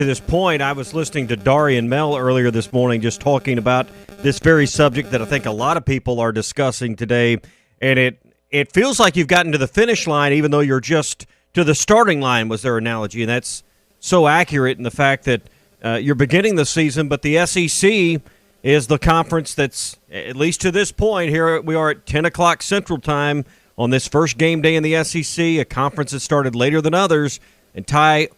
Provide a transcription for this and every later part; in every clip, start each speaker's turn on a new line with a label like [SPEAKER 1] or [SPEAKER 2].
[SPEAKER 1] To this point, I was listening to Dari and Mel earlier this morning just talking about this very subject that I think a lot of people are discussing today, and it feels like you've gotten to the finish line even though you're just to the starting line was their analogy, and that's so accurate in the fact that you're beginning the season, but the SEC is the conference that's, at least to this point, here we are at 10 o'clock Central Time on this first game day in the SEC, a conference that started later than others, and Ty,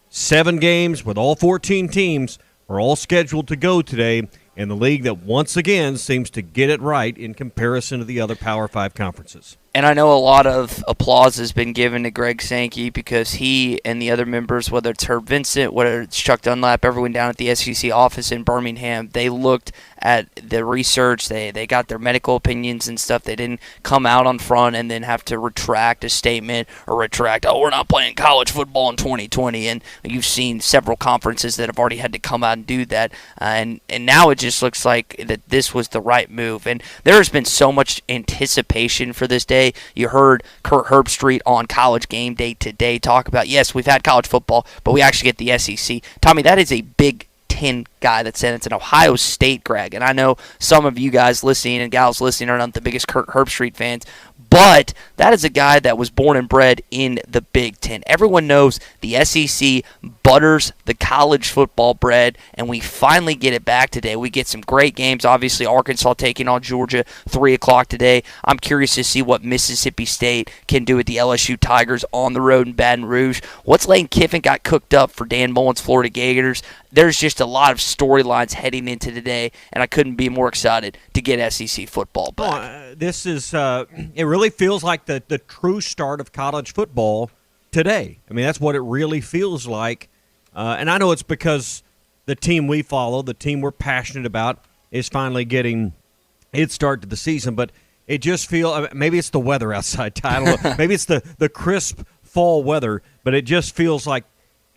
[SPEAKER 1] 7 games with all 14 teams are all scheduled to go today in the league that once again seems to get it right in comparison to the other Power 5 conferences.
[SPEAKER 2] And I know a lot of applause has been given to Greg Sankey because he and the other members, whether it's Herb Vincent, whether it's Chuck Dunlap, everyone down at the SEC office in Birmingham, they looked at the research. They got their medical opinions and stuff. They didn't come out on front and then have to retract a statement or retract, we're not playing college football in 2020. And you've seen several conferences that have already had to come out and do that. And now it just looks like that this was the right move. And there has been so much anticipation for this day. You heard Kurt Herbstreit on College Game Day today talk about, yes, we've had college football, but we actually get the SEC. Tommy, that is a Big Ten guy that said it's an Ohio State Greg. And I know some of you guys listening and gals listening are not the biggest Kurt Herbstreit fans, but that is a guy that was born and bred in the Big Ten. Everyone knows the SEC butters the college football bread, and we finally get it back today. We get some great games. Obviously, Arkansas taking on Georgia, 3 o'clock today. I'm curious to see what Mississippi State can do with the LSU Tigers on the road in Baton Rouge. What's Lane Kiffin got cooked up for Dan Mullen's Florida Gators? There's just a lot of storylines heading into today, and I couldn't be more excited to get SEC football back.
[SPEAKER 1] This is it really feels like the true start of college football today. I mean, that's what it really feels like. And I know it's because the team we follow, the team we're passionate about, is finally getting its start to the season. But it just feels, maybe it's the weather outside, Ty. I don't know. Maybe it's the crisp fall weather, but it just feels like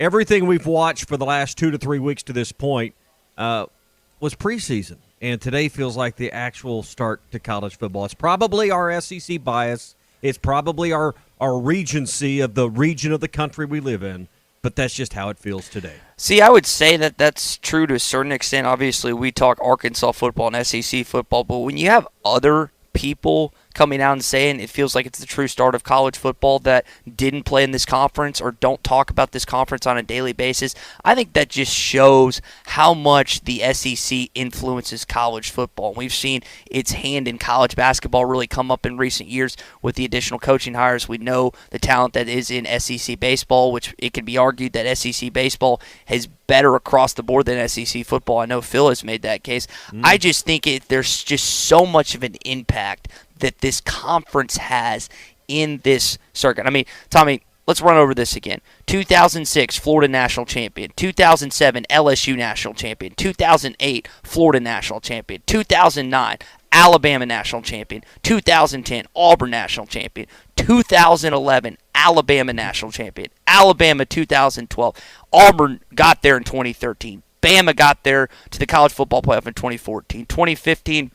[SPEAKER 1] everything we've watched for the last 2 to 3 weeks to this point was preseason. And today feels like the actual start to college football. It's probably our SEC bias. It's probably our regency of the region of the country we live in. But that's just how it feels today.
[SPEAKER 2] See, I would say that that's true to a certain extent. Obviously, we talk Arkansas football and SEC football. But when you have other people coming out and saying it feels like it's the true start of college football that didn't play in this conference or don't talk about this conference on a daily basis, I think that just shows how much the SEC influences college football. We've seen its hand in college basketball really come up in recent years with the additional coaching hires. We know the talent that is in SEC baseball, which it can be argued that SEC baseball has better across the board than SEC football. I know Phil has made that case. I just think there's just so much of an impact that this conference has in this circuit. I mean, Tommy, let's run over this again. 2006, Florida National Champion. 2007, LSU National Champion. 2008, Florida National Champion. 2009, Alabama National Champion. 2010, Auburn National Champion. 2011, Alabama National Champion. Alabama 2012. Auburn got there in 2013. Bama got there to the college football playoff in 2014. 2015,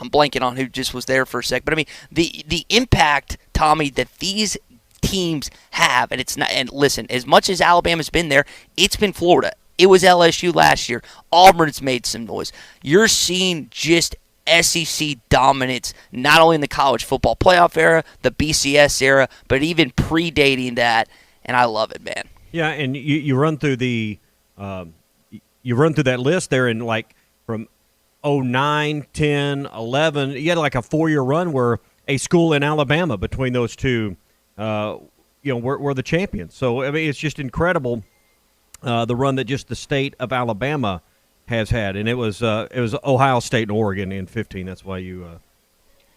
[SPEAKER 2] I'm blanking on who just was there for a sec. But, I mean, the impact, Tommy, that these teams have, and it's not. And listen, as much as Alabama's been there, it's been Florida. It was LSU last year. Auburn's made some noise. You're seeing just SEC dominance, not only in the college football playoff era, the BCS era, but even predating that, and I love it, man.
[SPEAKER 1] Yeah, and you run through that list there, and like from 09, 10, 11, you had like a 4-year run where a school in Alabama between those two, were the champions. So I mean, it's just incredible the run that just the state of Alabama has had, and it was Ohio State and Oregon in 15. That's why you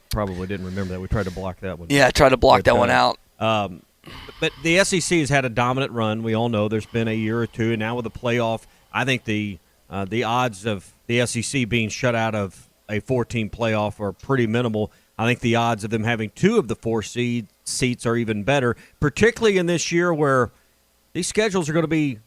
[SPEAKER 1] probably didn't remember that. We tried to block that one.
[SPEAKER 2] Yeah, I tried to block that one out.
[SPEAKER 1] But the SEC has had a dominant run. We all know there's been a year or two, and now with the playoff, I think the odds of the SEC being shut out of a 4-team playoff are pretty minimal. I think the odds of them having 2 of the 4 seats are even better, particularly in this year where these schedules are going to be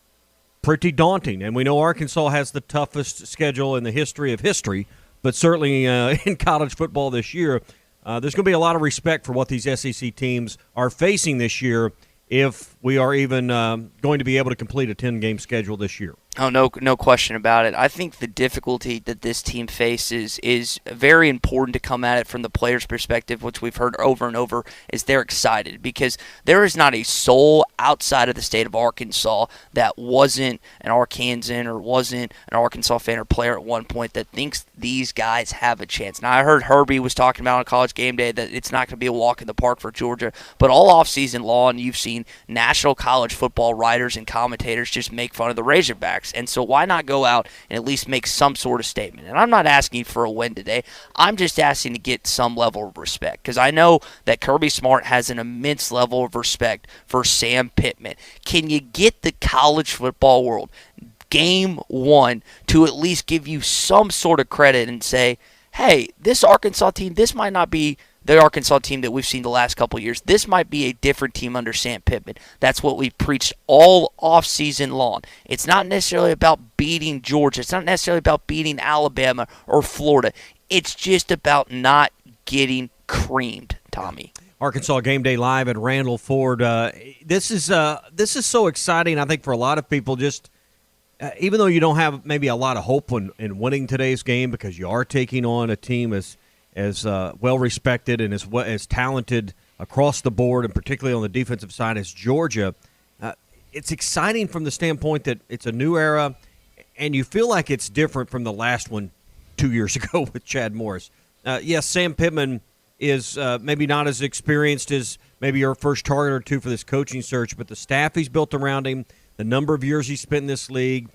[SPEAKER 1] pretty daunting. And we know Arkansas has the toughest schedule in the history of history, but certainly in college football this year, there's going to be a lot of respect for what these SEC teams are facing this year if we are even going to be able to complete a 10-game schedule this year.
[SPEAKER 2] Oh, no question about it. I think the difficulty that this team faces is very important to come at it from the players' perspective, which we've heard over and over, is they're excited because there is not a soul outside of the state of Arkansas that wasn't an Arkansan or wasn't an Arkansas fan or player at one point that thinks these guys have a chance. Now, I heard Herbie was talking about on College Game Day that it's not going to be a walk in the park for Georgia, but all offseason long, you've seen national college football writers and commentators just make fun of the Razorbacks. And so why not go out and at least make some sort of statement? And I'm not asking for a win today. I'm just asking to get some level of respect because I know that Kirby Smart has an immense level of respect for Sam Pittman. Can you get the college football world game one to at least give you some sort of credit and say, hey, this Arkansas team, this might not be the Arkansas team that we've seen the last couple of years. This might be a different team under Sam Pittman. That's what we preached all offseason long. It's not necessarily about beating Georgia. It's not necessarily about beating Alabama or Florida. It's just about not getting creamed, Tommy.
[SPEAKER 1] Arkansas Game Day Live at Randall Ford. This is so exciting, I think, for a lot of people. Just even though you don't have maybe a lot of hope in winning today's game because you are taking on a team as well respected and as talented across the board, and particularly on the defensive side as Georgia. It's exciting from the standpoint that it's a new era, and you feel like it's different from the last one 2 years ago with Chad Morris. Yes, Sam Pittman is maybe not as experienced as maybe your first target or two for this coaching search, but the staff he's built around him, the number of years he spent in this league,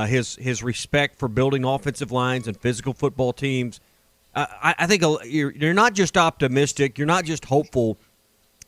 [SPEAKER 1] his respect for building offensive lines and physical football teams. I think you're not just optimistic, you're not just hopeful.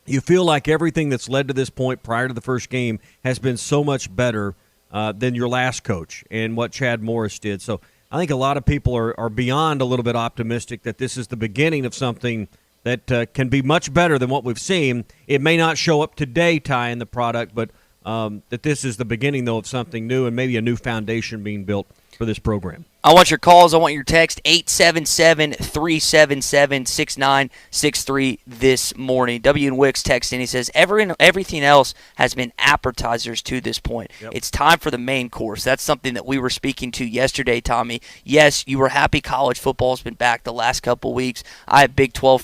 [SPEAKER 1] You feel like everything that's led to this point prior to the first game has been so much better than your last coach and what Chad Morris did. So I think a lot of people are beyond a little bit optimistic that this is the beginning of something that can be much better than what we've seen. It may not show up today, Ty, in the product, but that this is the beginning, though, of something new and maybe a new foundation being built for this program.
[SPEAKER 2] I want your calls. I want your text, 877-377-6963 this morning. W and Wicks texting. He says, everything else has been appetizers to this point. Yep. It's time for the main course. That's something that we were speaking to yesterday, Tommy. Yes, you were happy college football has been back the last couple weeks. I have Big 12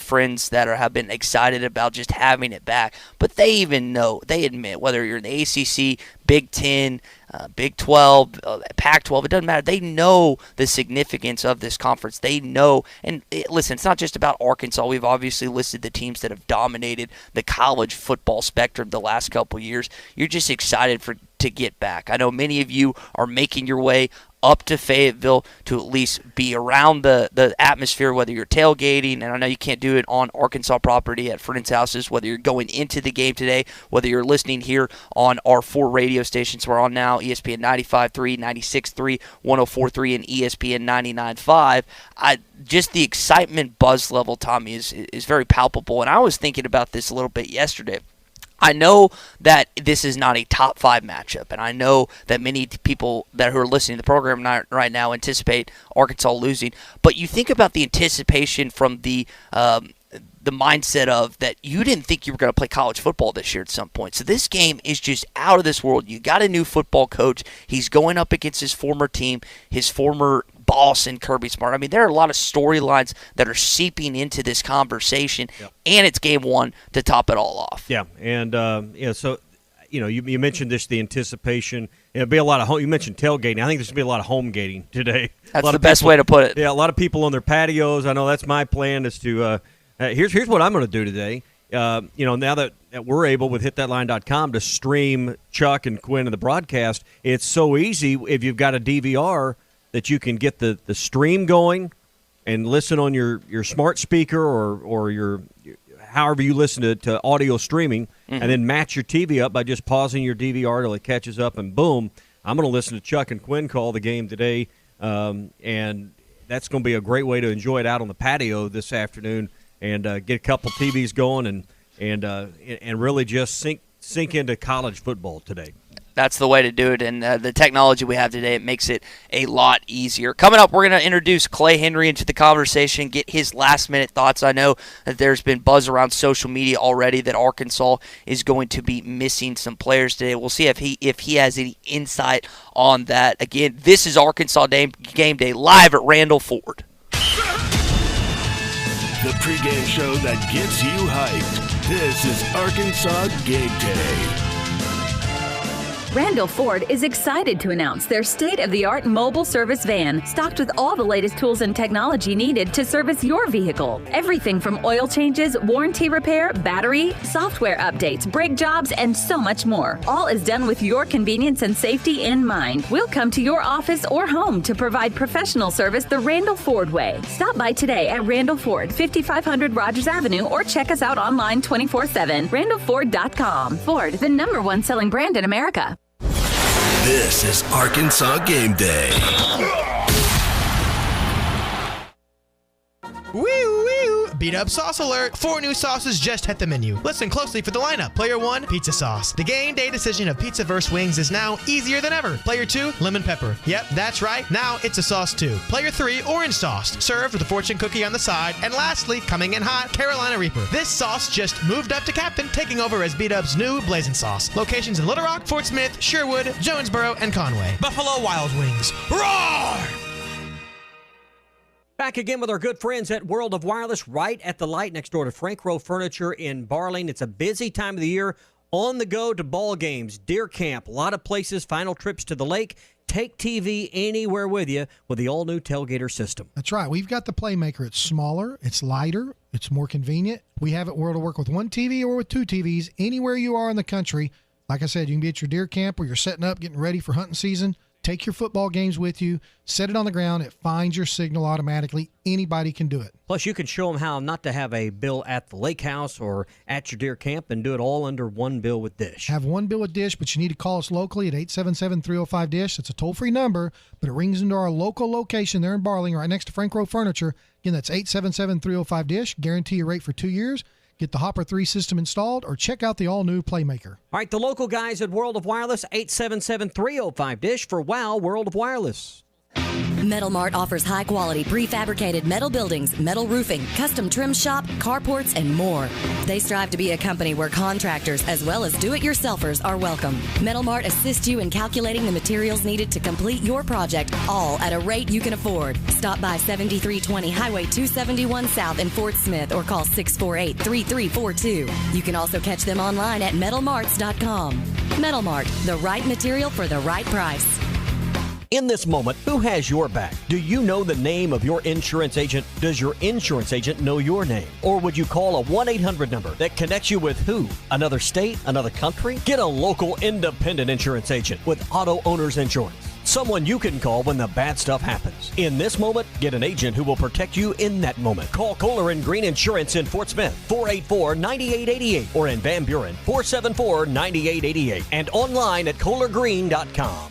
[SPEAKER 2] friends that have been excited about just having it back. But they even know, they admit, whether you're in the ACC, Big 10, Big 12, Pac-12, it doesn't matter. They know the significance of this conference. They know, and listen, it's not just about Arkansas. We've obviously listed the teams that have dominated the college football spectrum the last couple years. You're just excited to get back. I know many of you are making your way up to Fayetteville to at least be around the atmosphere, whether you're tailgating, and I know you can't do it on Arkansas property at friends' houses, whether you're going into the game today, whether you're listening here on our 4 radio stations we're on now, ESPN 95.3, 96.3, 104.3, and ESPN 99.5. Just the excitement buzz level, Tommy, is very palpable, and I was thinking about this a little bit yesterday. I know that this is not a top 5 matchup, and I know that many people who are listening to the program right now anticipate Arkansas losing. But you think about the anticipation from the mindset of that you didn't think you were going to play college football this year at some point. So this game is just out of this world. You got a new football coach. He's going up against his former team, his former boss in Kirby Smart. I mean, there are a lot of storylines that are seeping into this conversation, yep. And it's game one to top it all off.
[SPEAKER 1] Yeah, and so you mentioned this, the anticipation. It'll be a lot of home. You mentioned tailgating. I think there's going to be a lot of home gating today.
[SPEAKER 2] That's the best way to put it.
[SPEAKER 1] Yeah, a lot of people on their patios. I know that's my plan is to here's what I'm going to do today. Now that we're able with hitthatline.com to stream Chuck and Quinn and the broadcast, it's so easy if you've got a DVR that you can get the stream going and listen on your smart speaker or your however you listen to audio streaming, and then match your TV up by just pausing your DVR till it catches up, and boom, I'm going to listen to Chuck and Quinn call the game today, and that's going to be a great way to enjoy it out on the patio this afternoon and get a couple TVs going and really just sink into college football today.
[SPEAKER 2] That's the way to do it, and the technology we have today, it makes it a lot easier. Coming up, we're going to introduce Clay Henry into the conversation, get his last-minute thoughts. I know that there's been buzz around social media already that Arkansas is going to be missing some players today. We'll see if he has any insight on that. Again, this is Arkansas Game Day live at Randall Ford.
[SPEAKER 3] The pregame show that gets you hyped. This is Arkansas Game Day.
[SPEAKER 4] Randall Ford is excited to announce their state-of-the-art mobile service van, stocked with all the latest tools and technology needed to service your vehicle. Everything from oil changes, warranty repair, battery, software updates, brake jobs, and so much more. All is done with your convenience and safety in mind. We'll come to your office or home to provide professional service the Randall Ford way. Stop by today at Randall Ford, 5500 Rogers Avenue, or check us out online 24/7. RandallFord.com. Ford, the #1 selling brand in America.
[SPEAKER 3] This is Arkansas Game Day.
[SPEAKER 5] Woo! Beat up sauce alert. 4 new sauces just hit the menu. Listen closely for the lineup. Player 1, pizza sauce. The game day decision of pizza versus wings is now easier than ever. Player 2, lemon pepper. Yep, that's right. Now it's a sauce too. Player 3, orange sauce. Served with a fortune cookie on the side. And lastly, coming in hot, Carolina Reaper. This sauce just moved up to captain, taking over as Beat Up's new blazing sauce. Locations in Little Rock, Fort Smith, Sherwood, Jonesboro, and Conway. Buffalo Wild Wings. Roar!
[SPEAKER 1] Back again with our good friends at World of Wireless, right at the light next door to Frank Rowe Furniture in Barling. It's a busy time of the year. On the go to ball games, deer camp, a lot of places, final trips to the lake. Take TV anywhere with you with the all-new Tailgater system.
[SPEAKER 6] That's right. We've got the Playmaker. It's smaller, it's lighter, it's more convenient. We have it where it'll work with 1 TV or with 2 TVs anywhere you are in the country. Like I said, you can be at your deer camp where you're setting up, getting ready for hunting season. Take your football games with you, set it on the ground, it finds your signal automatically. Anybody can do it.
[SPEAKER 1] Plus, you can show them how not to have a bill at the lake house or at your deer camp and do it all under one bill with Dish.
[SPEAKER 6] Have one bill with Dish, but you need to call us locally at 877-305-DISH. It's a toll-free number, but it rings into our local location there in Barling, right next to Frank Rowe Furniture. Again, that's 877-305-DISH. Guarantee your rate for 2 years. Get the Hopper 3 system installed or check out the all-new Playmaker.
[SPEAKER 1] All right, the local guys at World of Wireless, 877-305-DISH for WOW World of Wireless.
[SPEAKER 7] Metal Mart offers high-quality prefabricated metal buildings, metal roofing, custom trim shop, carports, and more. They strive to be a company where contractors as well as do-it-yourselfers are welcome. Metal Mart assists you in calculating the materials needed to complete your project, all at a rate you can afford. Stop by 7320 Highway 271 South in Fort Smith or call 648-3342. You can also catch them online at metalmarts.com. Metal Mart, the right material for the right price.
[SPEAKER 1] In this moment, who has your back? Do you know the name of your insurance agent? Does your insurance agent know your name? Or would you call a 1-800 number that connects you with who? Another state? Another country? Get a local independent insurance agent with Auto Owners Insurance. Someone you can call when the bad stuff happens. In this moment, get an agent who will protect you in that moment. Call Kohler and Green Insurance in Fort Smith, 484-9888, or in Van Buren, 474-9888, and online at kohlergreen.com.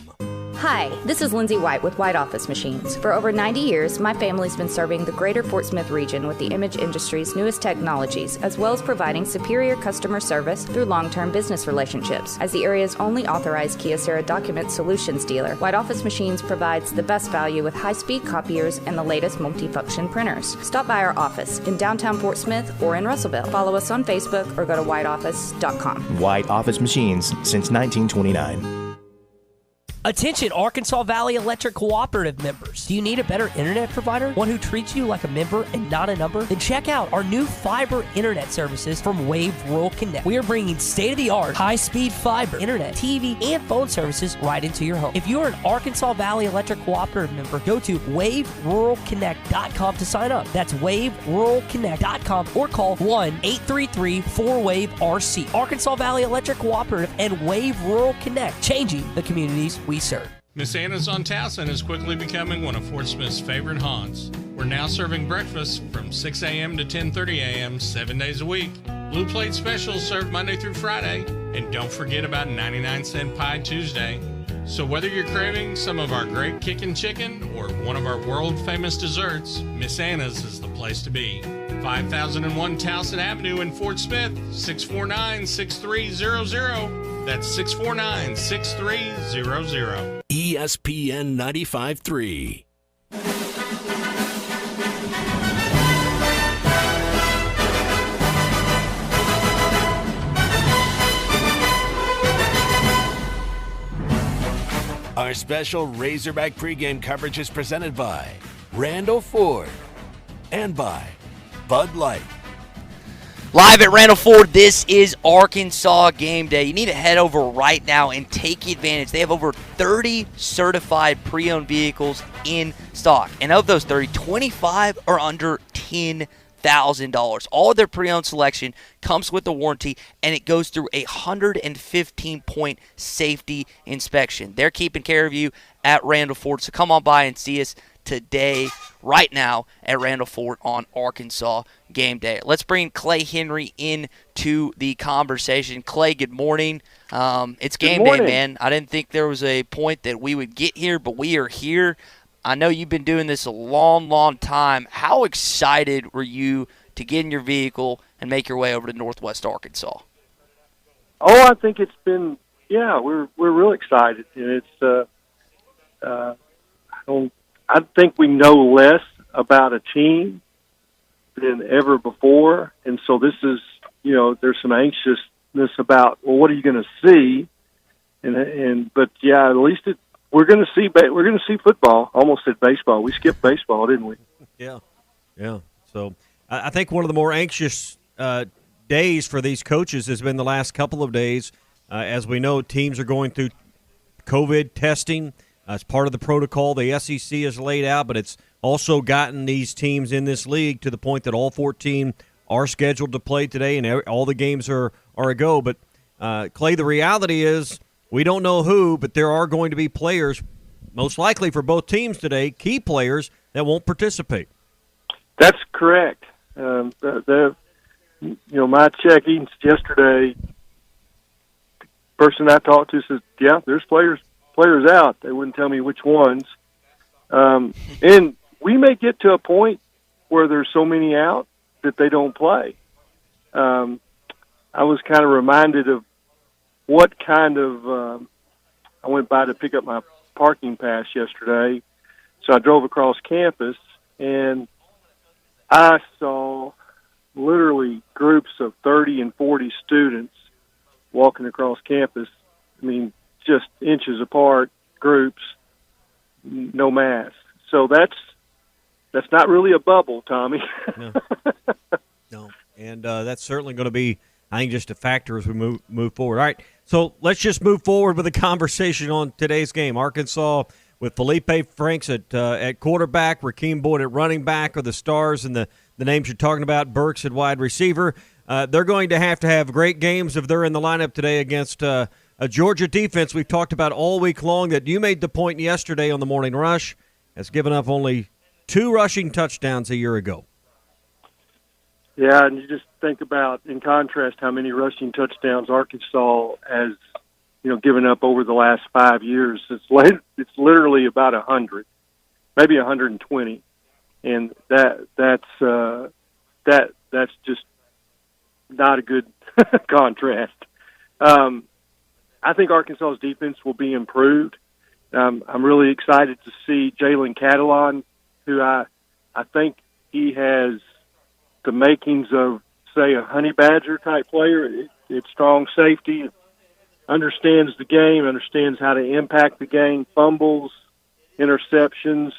[SPEAKER 8] Hi, this is Lindsay White with White Office Machines. For over 90 years, my family's been serving the greater Fort Smith region with the image industry's newest technologies, as well as providing superior customer service through long-term business relationships. As the area's only authorized Kyocera document solutions dealer, White Office Machines provides the best value with high-speed copiers and the latest multifunction printers. Stop by our office in downtown Fort Smith or in Russellville. Follow us on Facebook or go to whiteoffice.com.
[SPEAKER 9] White Office Machines since 1929.
[SPEAKER 10] Attention Arkansas Valley Electric Cooperative members. Do you need a better internet provider? One who treats you like a member and not a number? Then check out our new fiber internet services from Wave Rural Connect. We are bringing state-of-the-art, high-speed fiber, internet, TV, and phone services right into your home. If you are an Arkansas Valley Electric Cooperative member, go to waveruralconnect.com to sign up. That's waveruralconnect.com or call 1-833-4WAVE-RC. Arkansas Valley Electric Cooperative and Wave Rural Connect, changing the communities we serve.
[SPEAKER 11] Miss Anna's on Towson is quickly becoming one of Fort Smith's favorite haunts. We're now serving breakfast from 6 a.m. to 10:30 a.m. 7 days a week. Blue Plate specials served Monday through Friday. And don't forget about 99-cent Pie Tuesday. So whether you're craving some of our great kickin' chicken or one of our world-famous desserts, Miss Anna's is the place to be. 5001 Towson Avenue in Fort Smith, 649-6300. That's 649-6300.
[SPEAKER 3] ESPN 95.3. Our special Razorback pregame coverage is presented by Randall Ford and by Bud Light.
[SPEAKER 2] Live at Randall Ford, this is Arkansas Game Day. You need to head over right now and take advantage. They have over 30 certified pre-owned vehicles in stock. And of those 30, 25 are under $10,000. All of their pre-owned selection comes with a warranty, and it goes through a 115-point safety inspection. They're keeping care of you at Randall Ford, so come on by and see us today, right now, at Randall Ford on Arkansas Game Day. Let's bring Clay Henry into the conversation. Clay, good morning. It's game day, man. I didn't think there was a point that we would get here, but we are here. I know you've been doing this a long, long time. How excited were you to get in your vehicle and make your way over to Northwest Arkansas?
[SPEAKER 12] Oh, I think it's been, we're real excited. It's I think we know less about a team than ever before, and so this is, there's some anxiousness about, well, what are you going to see? But at least we're going to see football. Almost said baseball. We skipped baseball, didn't we?
[SPEAKER 1] Yeah. So I think one of the more anxious days for these coaches has been the last couple of days. As we know, teams are going through COVID testing. It's part of the protocol the SEC has laid out, but it's also gotten these teams in this league to the point that all 14 are scheduled to play today, and all the games are a go. But, Clay, the reality is we don't know who, but there are going to be players, most likely for both teams today, key players, that won't participate.
[SPEAKER 12] That's correct. My check-ins yesterday, the person I talked to says, there's players out. They wouldn't tell me which ones. And we may get to a point where there's so many out that they don't play. I was kind of reminded of what kind of I went by to pick up my parking pass yesterday. So I drove across campus, and I saw literally groups of 30 and 40 students walking across campus. I mean, just inches apart, groups, no masks. So that's not really a bubble, Tommy.
[SPEAKER 1] No. And that's certainly going to be, I think, just a factor as we move forward. All right, so let's just move forward with the conversation on today's game. Arkansas with Felipe Franks at quarterback, Rakeem Boyd at running back are the stars, and the names you're talking about, Burks at wide receiver. They're going to have great games if they're in the lineup today against a Georgia defense we've talked about all week long that you made the point yesterday on the Morning Rush has given up only 2 rushing touchdowns a year ago.
[SPEAKER 12] Yeah, and you just think about, in contrast, how many rushing touchdowns Arkansas has, given up over the last 5 years. It's literally about 100, maybe 120, and that's just not a good contrast. I think Arkansas's defense will be improved. I'm really excited to see Jalen Catalon, who I think he has the makings of, say, a Honey Badger type player. It's strong safety, understands the game, understands how to impact the game, fumbles, interceptions,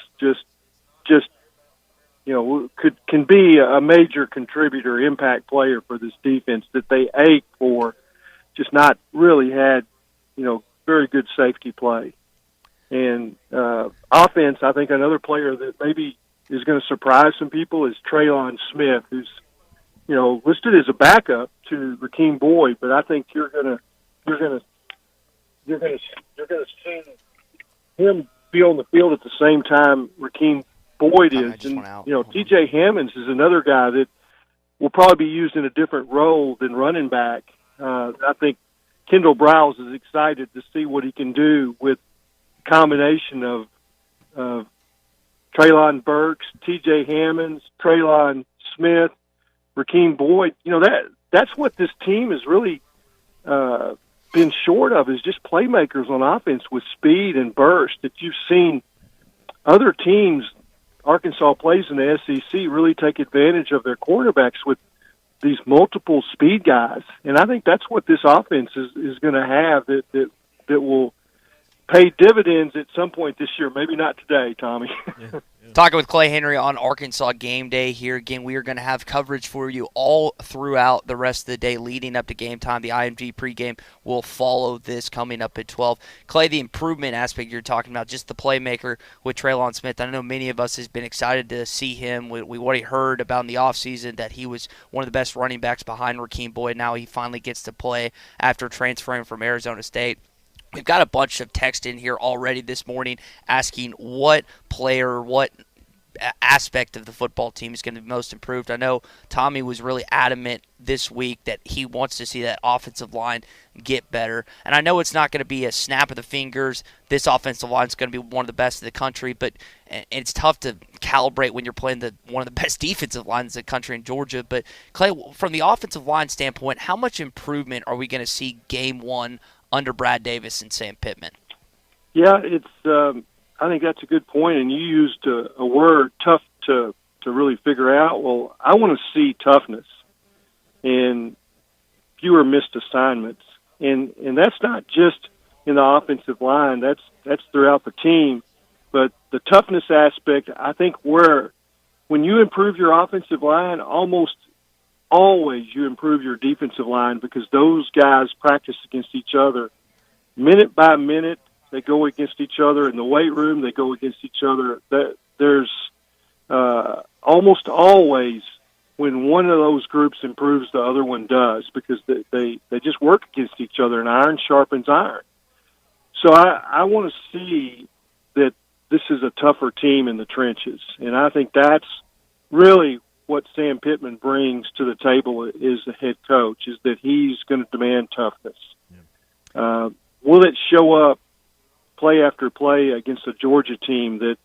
[SPEAKER 12] can be a major contributor, impact player for this defense that they ache for, just not really had, very good safety play. And offense, I think another player that maybe is going to surprise some people is Traylon Smith, who's, listed as a backup to Rakeem Boyd, but I think you're going to see him be on the field at the same time Rakeem Boyd is. And, TJ Hammonds is another guy that will probably be used in a different role than running back. I think Kendall Browse is excited to see what he can do with a combination of Traylon Burks, TJ Hammonds, Traylon Smith, Rakeem Boyd. That's what this team is really been short of is just playmakers on offense with speed and burst that you've seen other teams Arkansas plays in the SEC really take advantage of their quarterbacks with these multiple speed guys. And I think that's what this offense is going to have that will pay dividends at some point this year. Maybe not today, Tommy.
[SPEAKER 1] Yeah.
[SPEAKER 2] Talking with Clay Henry on Arkansas Game Day here. Again, we are going to have coverage for you all throughout the rest of the day leading up to game time. The IMG pregame will follow this coming up at 12. Clay, the improvement aspect you're talking about, just the playmaker with Traylon Smith. I know many of us has been excited to see him. We already heard about in the offseason that he was one of the best running backs behind Rakeem Boyd. Now he finally gets to play after transferring from Arizona State. We've got a bunch of text in here already this morning asking what player, what aspect of the football team is going to be most improved. I know Tommy was really adamant this week that he wants to see that offensive line get better. And I know it's not going to be a snap of the fingers. This offensive line is going to be one of the best in the country, but it's tough to calibrate when you're playing one of the best defensive lines in the country in Georgia. But, Clay, from the offensive line standpoint, how much improvement are we going to see game one under Brad Davis and Sam Pittman?
[SPEAKER 12] Yeah, I think that's a good point, and you used a word, tough to really figure out. Well, I want to see toughness and fewer missed assignments, and that's not just in the offensive line. That's throughout the team. But the toughness aspect, I think, when you improve your offensive line, almost always you improve your defensive line because those guys practice against each other minute by minute. They go against each other in the weight room. They go against each other. There's almost always when one of those groups improves, the other one does because they just work against each other, and iron sharpens iron. So I want to see that this is a tougher team in the trenches, and I think that's really what Sam Pittman brings to the table is the head coach, is that he's going to demand toughness. Yeah. Will it show up play after play against a Georgia team that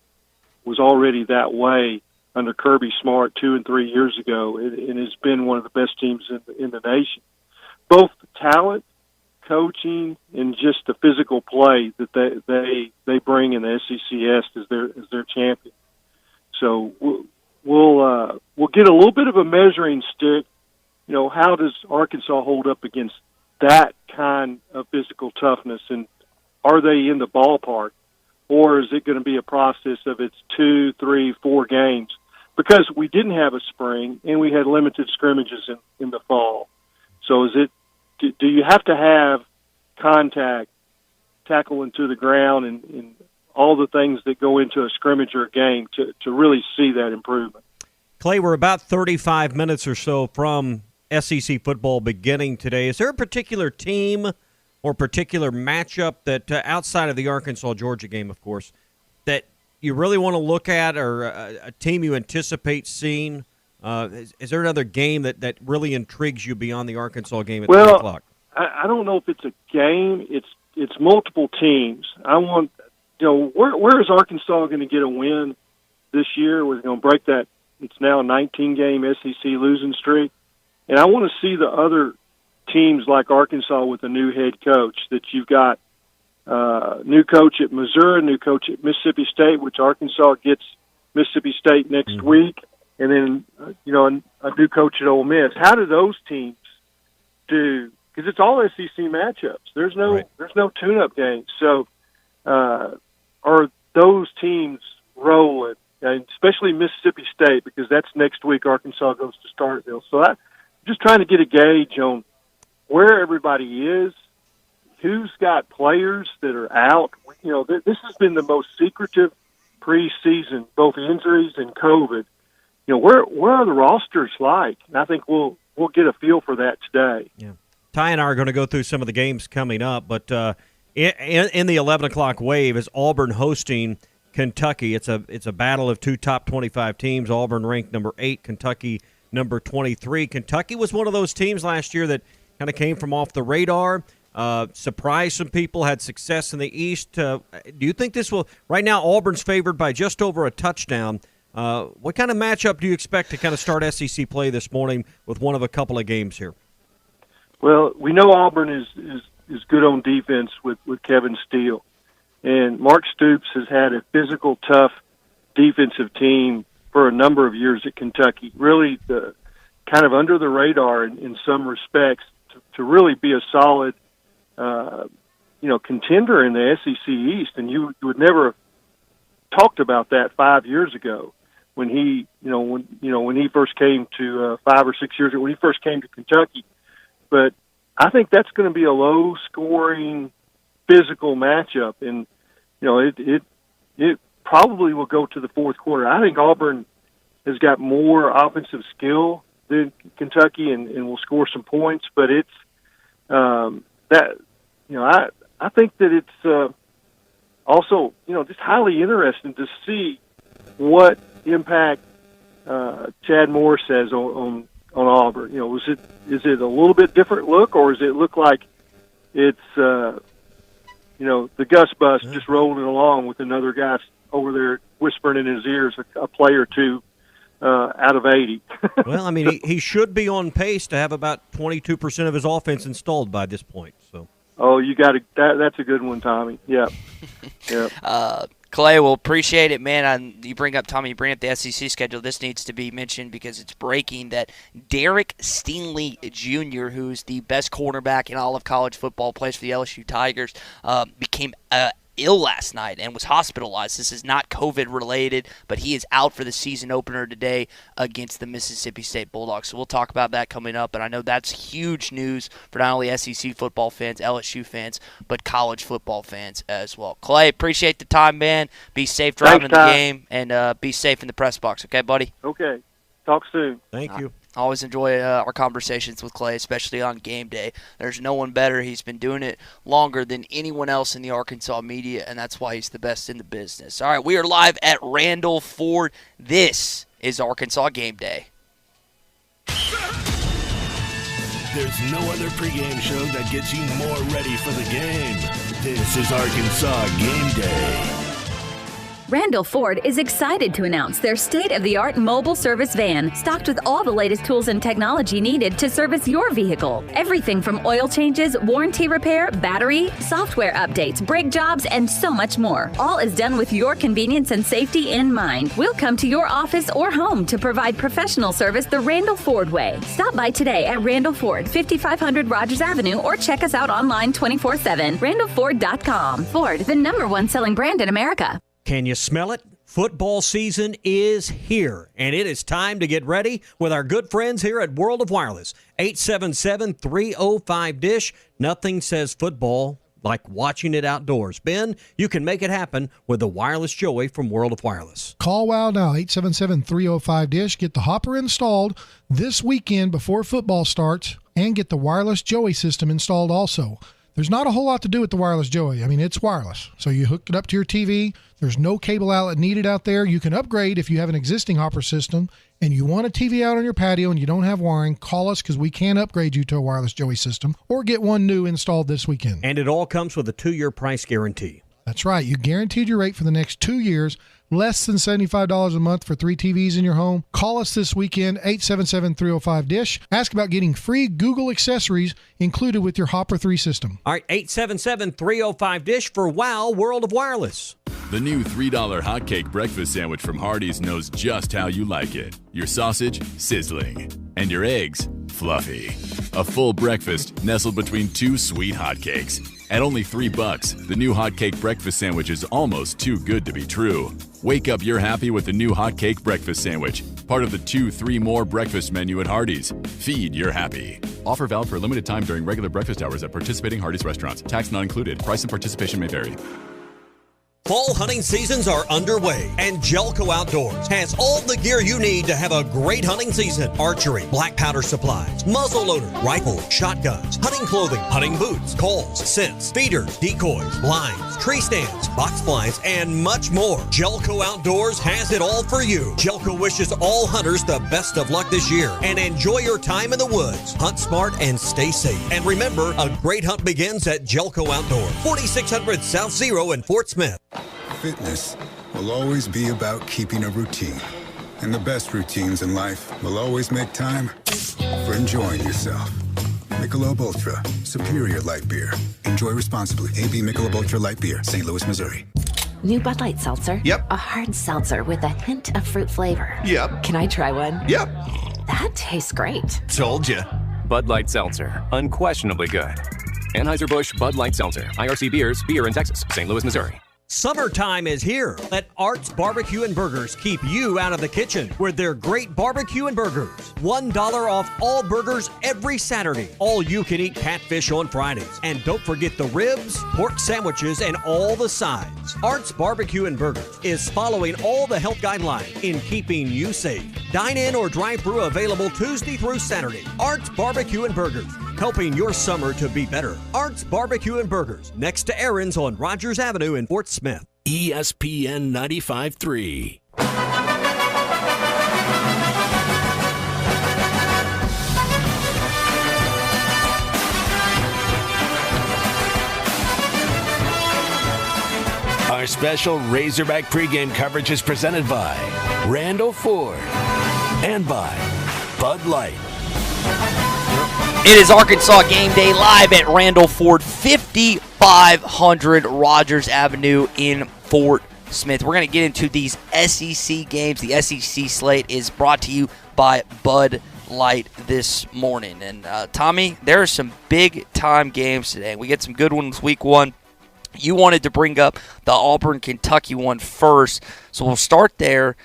[SPEAKER 12] was already that way under Kirby Smart 2 and 3 years ago and has been one of the best teams in the nation? Both talent, coaching, and just the physical play that they bring in the SEC as their champion. So we'll get a little bit of a measuring stick. You know, how does Arkansas hold up against that kind of physical toughness, and are they in the ballpark, or is it going to be a process of it's 2, 3, 4 games? Because we didn't have a spring and we had limited scrimmages in the fall. So do you have to have contact, tackle into the ground, and all the things that go into a scrimmage or a game to really see that improvement?
[SPEAKER 1] Clay, we're about 35 minutes or so from SEC football beginning today. Is there a particular team or particular matchup that, outside of the Arkansas-Georgia game, of course, that you really want to look at, or a team you anticipate seeing? Is there another game that really intrigues you beyond the Arkansas game at 3 o'clock?
[SPEAKER 12] I don't know if it's a game. It's multiple teams. I want, where is Arkansas going to get a win this year? We're going to break that. It's now a 19-game SEC losing streak. And I want to see the other teams like Arkansas with a new head coach, that you've got new coach at Missouri, new coach at Mississippi State, which Arkansas gets Mississippi State next week, and then, a new coach at Ole Miss. How do those teams do? Because it's all SEC matchups. There's no tune-up games. So are those teams rolling, and especially Mississippi State, because that's next week. Arkansas goes to Starkville. So I'm just trying to get a gauge on where everybody is, who's got players that are out. This has been the most secretive preseason, both injuries and COVID. Where are the rosters like? And I think we'll get a feel for that today.
[SPEAKER 1] Yeah. Ty and I are going to go through some of the games coming up, but in the 11 o'clock wave is Auburn hosting Kentucky. It's a battle of two top 25 teams. Auburn ranked number 8, Kentucky number 23. Kentucky was one of those teams last year that kind of came from off the radar, surprised some people, had success in the East. Do you think this will – right now Auburn's favored by just over a touchdown. What kind of matchup do you expect to kind of start SEC play this morning with one of a couple of games here?
[SPEAKER 12] Well, we know Auburn is is good on defense with Kevin Steele. And Mark Stoops has had a physical, tough defensive team for a number of years at Kentucky, really kind of under the radar in some respects to really be a solid, contender in the SEC East. And you would never have talked about that 5 years ago when he first came to 5 or 6 years ago, when he first came to Kentucky. But I think that's going to be a low-scoring, physical matchup, and it probably will go to the fourth quarter. I think Auburn has got more offensive skill than Kentucky and will score some points, but it's I think that it's also just highly interesting to see what impact Chad Morris has on Auburn. Is it a little bit different look, or does it look like it's the Gus Bus just rolling along with another guy over there whispering in his ears a play or two out of 80?
[SPEAKER 1] Well, I mean, he should be on pace to have about 22% of his offense installed by this point. So.
[SPEAKER 12] Oh, you got that's a good one, Tommy. Yeah. Yeah.
[SPEAKER 2] Clay, we'll appreciate it, man. You bring up the SEC schedule. This needs to be mentioned because it's breaking that Derek Stingley Jr., who's the best cornerback in all of college football, plays for the LSU Tigers, became ill last night and was hospitalized. This is not COVID-related, but he is out for the season opener today against the Mississippi State Bulldogs. So we'll talk about that coming up, and I know that's huge news for not only SEC football fans, LSU fans, but college football fans as well. Clay, appreciate the time, man. Be safe driving the game, and be safe in the press box. Okay, buddy?
[SPEAKER 12] Okay. Talk soon.
[SPEAKER 1] Thank you.
[SPEAKER 2] I always enjoy our conversations with Clay, especially on game day. There's no one better. He's been doing it longer than anyone else in the Arkansas media, and that's why he's the best in the business. All right, we are live at Randall Ford. This is Arkansas Game Day.
[SPEAKER 3] There's no other pregame show that gets you more ready for the game. This is Arkansas Game Day.
[SPEAKER 4] Randall Ford is excited to announce their state-of-the-art mobile service van, stocked with all the latest tools and technology needed to service your vehicle. Everything from oil changes, warranty repair, battery, software updates, brake jobs, and so much more. All is done with your convenience and safety in mind. We'll come to your office or home to provide professional service the Randall Ford way. Stop by today at Randall Ford, 5500 Rogers Avenue, or check us out online 24/7, randallford.com. Ford, the #1 selling brand in America.
[SPEAKER 1] Can you smell it? Football season is here, and it is time to get ready with our good friends here at World of Wireless. 877-305-DISH. Nothing says football like watching it outdoors. Ben, you can make it happen with the Wireless Joey from World of Wireless.
[SPEAKER 6] Call WOW now, 877-305-DISH. Get the hopper installed this weekend before football starts, and get the Wireless Joey system installed also. There's not a whole lot to do with the Wireless Joey. I mean, it's wireless. So you hook it up to your TV. There's no cable outlet needed out there. You can upgrade if you have an existing hopper system and you want a TV out on your patio and you don't have wiring. Call us because we can upgrade you to a Wireless Joey system or get one new installed this weekend.
[SPEAKER 1] And it all comes with a 2-year price guarantee.
[SPEAKER 6] That's right. You guaranteed your rate for the next 2 years. Less than $75 a month for 3 TVs in your home. Call us this weekend, 877-305-DISH. Ask about getting free Google accessories included with your Hopper 3 system.
[SPEAKER 1] All right, 877-305-DISH for WOW World of Wireless.
[SPEAKER 13] The new $3 hotcake breakfast sandwich from Hardee's knows just how you like it. Your sausage, sizzling. And your eggs, fluffy. A full breakfast nestled between 2 sweet hotcakes. At only $3, the new hotcake breakfast sandwich is almost too good to be true. Wake up you're happy with the new hotcake breakfast sandwich, part of the 2-3 more breakfast menu at Hardee's. Feed your happy. Offer valid for a limited time during regular breakfast hours at participating Hardee's restaurants. Tax not included. Price and participation may vary.
[SPEAKER 1] Fall hunting seasons are underway, and Jelco Outdoors has all the gear you need to have a great hunting season. Archery, black powder supplies, muzzle loader, rifle, shotguns, hunting clothing, hunting boots, calls, scents, feeders, decoys, blinds, tree stands, box blinds, and much more. Jelco Outdoors has it all for you. Jelco wishes all hunters the best of luck this year, and enjoy your time in the woods. Hunt smart and stay safe. And remember, a great hunt begins at Jelco Outdoors, 4600 South Zero in Fort Smith.
[SPEAKER 14] Fitness will always be about keeping a routine. And the best routines in life will always make time for enjoying yourself. Michelob Ultra, superior light beer. Enjoy responsibly. AB Michelob Ultra Light Beer, St. Louis, Missouri.
[SPEAKER 15] New Bud Light Seltzer?
[SPEAKER 16] Yep.
[SPEAKER 15] A hard seltzer with a hint of fruit flavor?
[SPEAKER 16] Yep.
[SPEAKER 15] Can I try one?
[SPEAKER 16] Yep.
[SPEAKER 15] That tastes great.
[SPEAKER 16] Told you.
[SPEAKER 17] Bud Light Seltzer. Unquestionably good. Anheuser-Busch Bud Light Seltzer. IRC Beers. Beer in Texas. St. Louis, Missouri.
[SPEAKER 1] Summertime is here. Let Art's Barbecue and Burgers keep you out of the kitchen with their great barbecue and burgers. $1 off all burgers every Saturday. All you can eat catfish on Fridays. And don't forget the ribs, pork sandwiches, and all the sides. Art's Barbecue and Burgers is following all the health guidelines in keeping you safe. Dine in or drive through available Tuesday through Saturday. Art's Barbecue and Burgers, helping your summer to be better. Art's Barbecue and Burgers, next to Aaron's on Rogers Avenue in Fort Smith.
[SPEAKER 3] ESPN 95.3. Our special Razorback pregame coverage is presented by Randall Ford and by Bud Light.
[SPEAKER 2] It is Arkansas Game Day live at Randall Ford, 5500 Rogers Avenue in Fort Smith. We're going to get into these SEC games. The SEC slate is brought to you by Bud Light this morning. And Tommy, there are some big-time games today. We get some good ones week one. You wanted to bring up the Auburn-Kentucky one first, so we'll start there.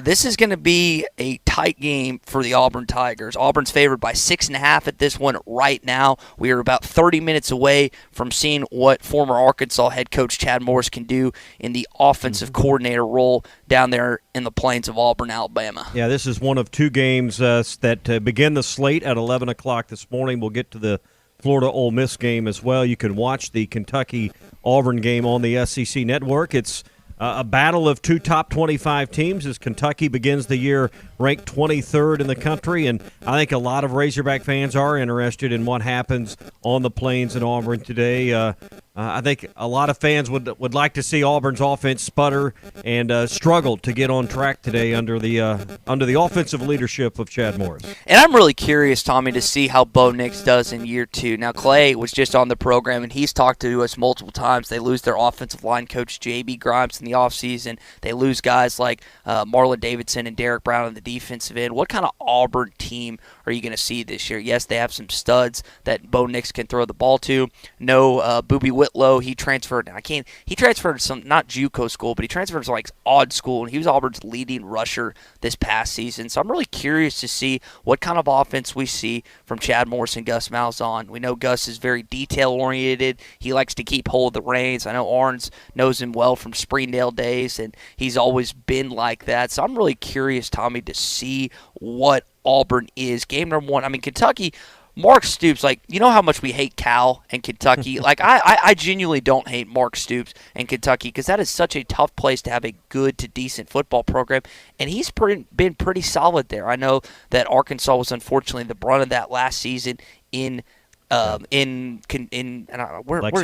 [SPEAKER 2] This is going to be a tight game for the Auburn Tigers. Auburn's favored by 6.5 at this one right now. We are about 30 minutes away from seeing what former Arkansas head coach Chad Morris can do in the offensive coordinator role down there in the plains of Auburn, Alabama.
[SPEAKER 1] Yeah, this is one of two games that begin the slate at 11 o'clock this morning. We'll get to the Florida-Ole Miss game as well. You can watch the Kentucky-Auburn game on the SEC Network. It's a battle of two top 25 teams as Kentucky begins the year ranked 23rd in the country, and I think a lot of Razorback fans are interested in what happens on the plains in Auburn today. I think a lot of fans would like to see Auburn's offense sputter and struggle to get on track today under the offensive leadership of Chad Morris.
[SPEAKER 2] And I'm really curious, Tommy, to see how Bo Nix does in year two. Now, Clay was just on the program, and he's talked to us multiple times. They lose their offensive line coach, J.B. Grimes, in the offseason. They lose guys like Marlon Davidson and Derek Brown on the defensive end. What kind of Auburn team are you going to see this year? Yes, they have some studs that Bo Nix can throw the ball to. No Boobie Whitlow. He transferred. He transferred to some, not JUCO school, but he transferred to like odd school, and he was Auburn's leading rusher this past season. So I'm really curious to see what kind of offense we see from Chad Morris and Gus Malzahn. We know Gus is very detail-oriented. He likes to keep hold of the reins. I know Arns knows him well from Springdale days, and he's always been like that. So I'm really curious, Tommy, to see what Auburn is. Game number one, Kentucky, Mark Stoops, you know how much we hate Cal and Kentucky? I genuinely don't hate Mark Stoops and Kentucky because that is such a tough place to have a good to decent football program, and he's been pretty solid there. I know that Arkansas was unfortunately the brunt of that last season where's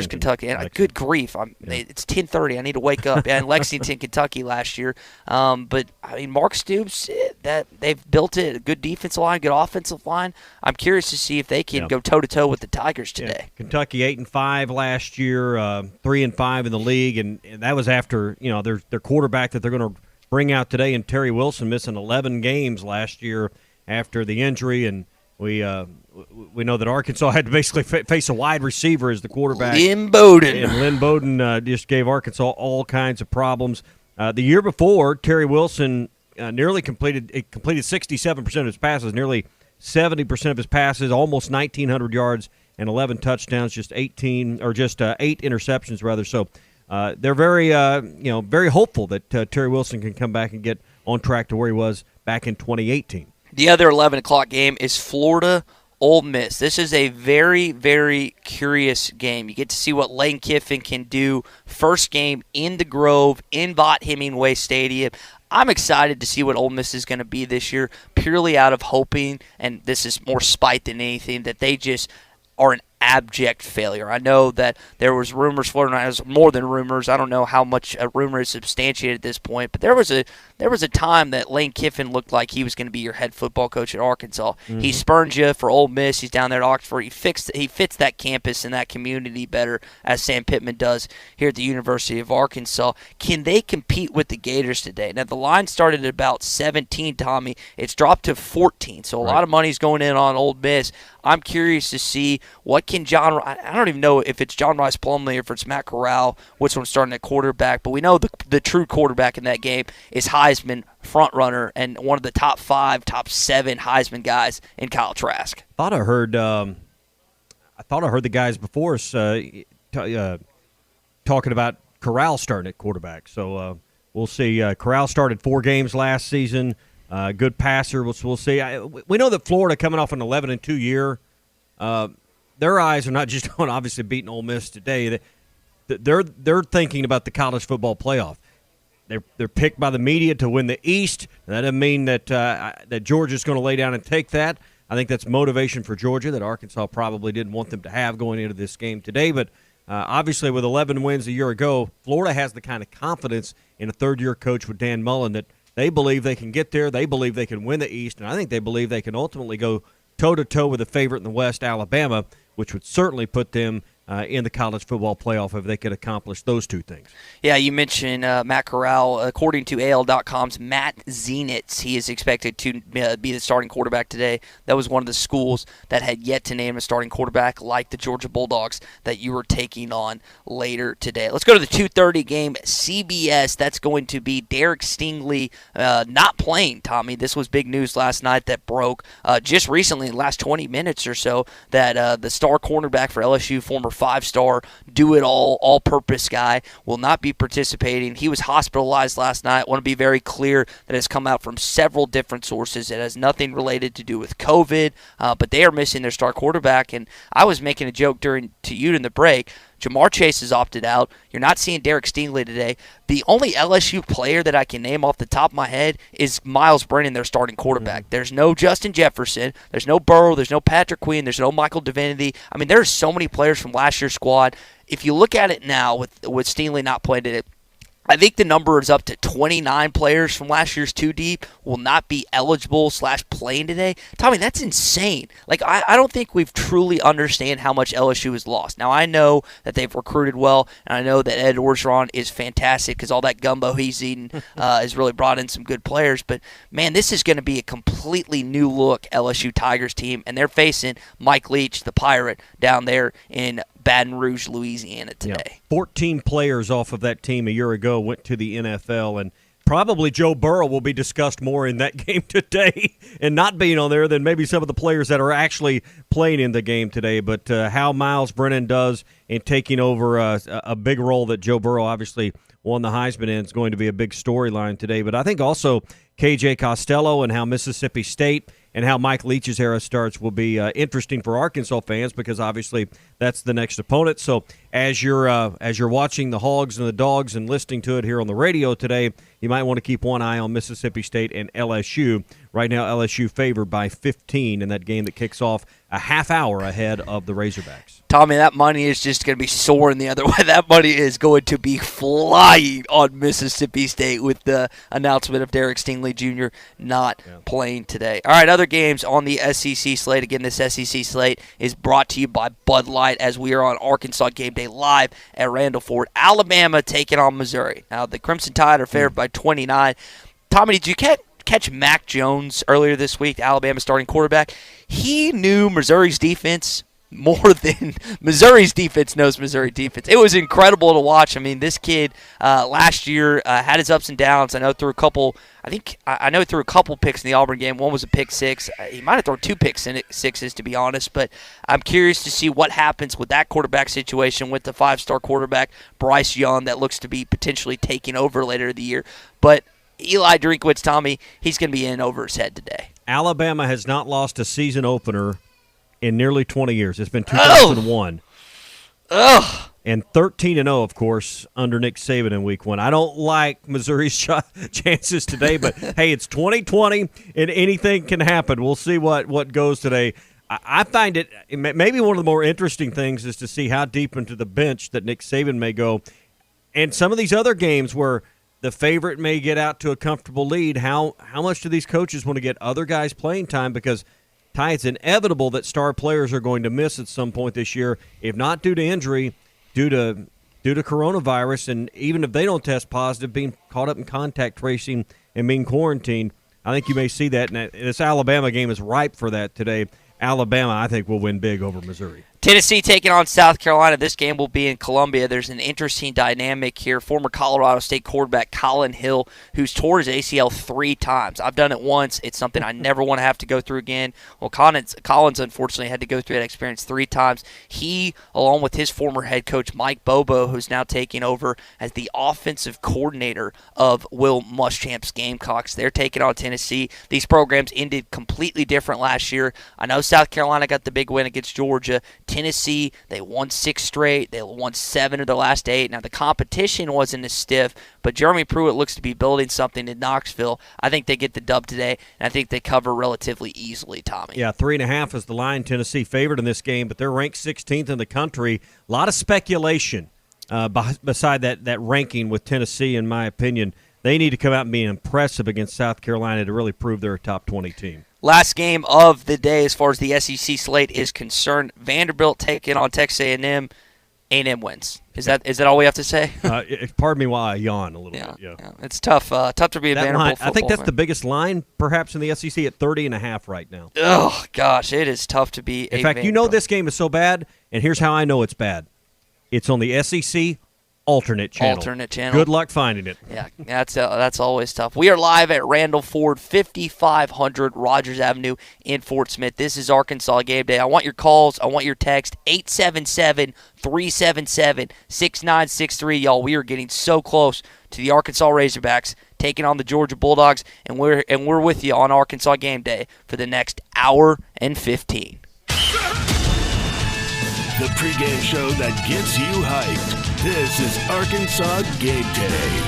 [SPEAKER 2] Kentucky?
[SPEAKER 1] Lexington.
[SPEAKER 2] Good grief! It's 10:30. I need to wake up. In Lexington, Kentucky last year. But Mark Stoops, that they've built it, a good defensive line, good offensive line. I'm curious to see if they can go toe to toe with the Tigers today.
[SPEAKER 1] Yeah. Kentucky 8-5 last year, 3-5 in the league, and that was after their quarterback that they're going to bring out today, and Terry Wilson missing 11 games last year after the injury, and we know that Arkansas had to basically face a wide receiver as the quarterback.
[SPEAKER 2] Lynn Bowden.
[SPEAKER 1] And Lynn Bowden just gave Arkansas all kinds of problems. The year before, Terry Wilson nearly completed 67% of his passes, nearly 70% of his passes, almost 1,900 yards and 11 touchdowns, just 8 interceptions rather. So they're very very hopeful that Terry Wilson can come back and get on track to where he was back in 2018.
[SPEAKER 2] The other 11 o'clock game is Florida-Ole Miss. This is a very, very curious game. You get to see what Lane Kiffin can do. First game in the Grove, in Vaught Hemingway Stadium. I'm excited to see what Ole Miss is going to be this year, purely out of hoping, and this is more spite than anything, that they just are an abject failure. I know that there was rumors floating around. It was more than rumors. I don't know how much a rumor is substantiated at this point, but there was a time that Lane Kiffin looked like he was going to be your head football coach at Arkansas. Mm-hmm. He spurned you for Ole Miss. He's down there at Oxford. He fits that campus and that community better, as Sam Pittman does here at the University of Arkansas. Can they compete with the Gators today? Now, the line started at about 17, Tommy. It's dropped to 14, so a lot of money's going in on Ole Miss. I'm curious to see what can John – I don't even know if it's John Rice Plumlee or if it's Matt Corral, which one's starting at quarterback, but we know the true quarterback in that game is Heisman frontrunner and one of the top 5, top 7 Heisman guys in Kyle Trask.
[SPEAKER 1] I thought I heard the guys before us talking about Corral starting at quarterback. So we'll see. Corral started 4 games last season. Good passer. We'll see. We know that Florida, coming off an 11-2 year, their eyes are not just on obviously beating Ole Miss today. They're thinking about the college football playoff. They're picked by the media to win the East. That doesn't mean that Georgia's going to lay down and take that. I think that's motivation for Georgia that Arkansas probably didn't want them to have going into this game today. But obviously, with 11 wins a year ago, Florida has the kind of confidence in a third-year coach with Dan Mullen that they believe they can get there. They believe they can win the East, and I think they believe they can ultimately go toe-to-toe with the favorite in the West, Alabama, which would certainly put them in the college football playoff if they could accomplish those two things.
[SPEAKER 2] Yeah, you mentioned Matt Corral. According to AL.com's Matt Zenitz, he is expected to be the starting quarterback today. That was one of the schools that had yet to name a starting quarterback, like the Georgia Bulldogs that you were taking on later today. Let's go to the 2:30 game, CBS. That's going to be Derek Stingley not playing, Tommy. This was big news last night that broke just recently in the last 20 minutes or so that the star cornerback for LSU, former 5-star, do-it-all, all-purpose guy, will not be participating. He was hospitalized last night. I want to be very clear that it's come out from several different sources. It has nothing related to do with COVID, but they are missing their star quarterback. And I was making a joke to you in the break. Jamar Chase has opted out. You're not seeing Derek Stingley today. The only LSU player that I can name off the top of my head is Miles Brennan, their starting quarterback. Mm-hmm. There's no Justin Jefferson. There's no Burrow. There's no Patrick Queen. There's no Michael Divinity. I mean, there's so many players from last year's squad. If you look at it now with Stingley not playing today, I think the number is up to 29 players from last year's 2 deep will not be eligible / playing today. Tommy, that's insane. Like, I don't think we've truly understand how much LSU has lost. Now, I know that they've recruited well, and I know that Ed Orgeron is fantastic because all that gumbo he's eaten has really brought in some good players. But, man, this is going to be a completely new look LSU Tigers team, and they're facing Mike Leach, the Pirate, down there in Baton Rouge, Louisiana today.
[SPEAKER 1] Yeah. 14 players off of that team a year ago went to the NFL, and probably Joe Burrow will be discussed more in that game today and not being on there than maybe some of the players that are actually playing in the game today. But how Miles Brennan does in taking over a big role that Joe Burrow obviously won the Heisman in is going to be a big storyline today. But I think also KJ Costello and how Mississippi State and how Mike Leach's era starts will be interesting for Arkansas fans because obviously that's the next opponent. So as you're watching the Hogs and the Dogs and listening to it here on the radio today, you might want to keep one eye on Mississippi State and LSU. Right now, LSU favored by 15 in that game that kicks off a half hour ahead of the Razorbacks.
[SPEAKER 2] Tommy, that money is just going to be soaring the other way. That money is going to be flying on Mississippi State with the announcement of Derek Stingley Jr. not playing today. All right, other games on the SEC slate. Again, this SEC slate is brought to you by Bud Light as we are on Arkansas Gameday live at Randall Ford. Alabama taking on Missouri. Now, the Crimson Tide are favored by 29. Tommy, did you catch Mac Jones earlier this week, Alabama starting quarterback? He knew Missouri's defense more than Missouri's defense knows Missouri defense. It was incredible to watch. I mean, this kid last year had his ups and downs. I know threw a couple. I know he threw a couple picks in the Auburn game. One was a pick six. He might have thrown 2 pick sixes, to be honest. But I'm curious to see what happens with that quarterback situation with the 5-star quarterback Bryce Young that looks to be potentially taking over later in the year. But Eli Drinkwitz, Tommy, he's going to be in over his head today.
[SPEAKER 1] Alabama has not lost a season opener in nearly 20 years. It's been 2001.
[SPEAKER 2] Ugh.
[SPEAKER 1] And 13-0, of course, under Nick Saban in Week 1. I don't like Missouri's chances today, but, hey, it's 2020, and anything can happen. We'll see what goes today. I find it maybe one of the more interesting things is to see how deep into the bench that Nick Saban may go. And some of these other games where the favorite may get out to a comfortable lead, how much do these coaches want to get other guys playing time? Because, Ty, it's inevitable that star players are going to miss at some point this year, if not due to injury, due to coronavirus, and even if they don't test positive, being caught up in contact tracing and being quarantined. I think you may see that, and this Alabama game is ripe for that today. Alabama, I think, will win big over Missouri.
[SPEAKER 2] Tennessee taking on South Carolina. This game will be in Columbia. There's an interesting dynamic here. Former Colorado State quarterback Colin Hill, who's tore his ACL 3 times. I've done it once. It's something I never want to have to go through again. Well, Collins unfortunately had to go through that experience 3 times. He, along with his former head coach Mike Bobo, who's now taking over as the offensive coordinator of Will Muschamp's Gamecocks, they're taking on Tennessee. These programs ended completely different last year. I know South Carolina got the big win against Georgia. Tennessee, they won 6 straight. They won 7 of their last 8. Now, the competition wasn't as stiff, but Jeremy Pruitt looks to be building something in Knoxville. I think they get the dub today, and I think they cover relatively easily, Tommy.
[SPEAKER 1] Yeah, 3.5 is the line. Tennessee favored in this game, but they're ranked 16th in the country. A lot of speculation beside that ranking with Tennessee, in my opinion. They need to come out and be impressive against South Carolina to really prove they're a top 20 team.
[SPEAKER 2] Last game of the day as far as the SEC slate is concerned, Vanderbilt taking on Texas A&M. A&M wins. Is that all we have to say?
[SPEAKER 1] Pardon me while I yawn a little bit. Yeah.
[SPEAKER 2] It's tough to be a Vanderbilt
[SPEAKER 1] line,
[SPEAKER 2] football
[SPEAKER 1] I think that's
[SPEAKER 2] fan.
[SPEAKER 1] the biggest line perhaps in the SEC at 30.5 right now.
[SPEAKER 2] Oh, gosh, it is tough to be
[SPEAKER 1] In fact, you know this game is so bad, and here's how I know it's bad. It's on the SEC alternate channel. Good luck finding it.
[SPEAKER 2] Yeah, that's always tough. We are live at Randall Ford, 5500 Rogers Avenue in Fort Smith. This is Arkansas Game Day. I want your calls. I want your text, 877-377-6963. Y'all, we are getting so close to the Arkansas Razorbacks taking on the Georgia Bulldogs, and we're with you on Arkansas Game Day for the next hour and 15.
[SPEAKER 3] The pregame show that gets you hyped. This is Arkansas Game Day.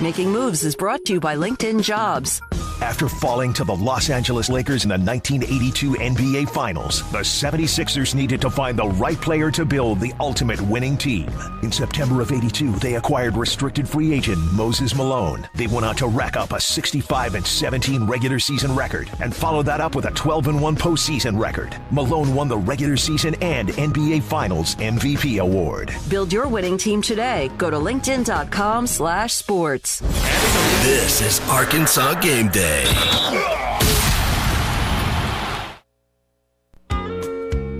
[SPEAKER 16] Making Moves is brought to you by LinkedIn Jobs.
[SPEAKER 18] After falling to the Los Angeles Lakers in the 1982 NBA Finals, the 76ers needed to find the right player to build the ultimate winning team. In September of '82, they acquired restricted free agent Moses Malone. They went on to rack up a 65-17 regular season record and followed that up with a 12-1 postseason record. Malone won the regular season and NBA Finals MVP award.
[SPEAKER 16] Build your winning team today. Go to linkedin.com/sports.
[SPEAKER 3] This is Arkansas Game Day.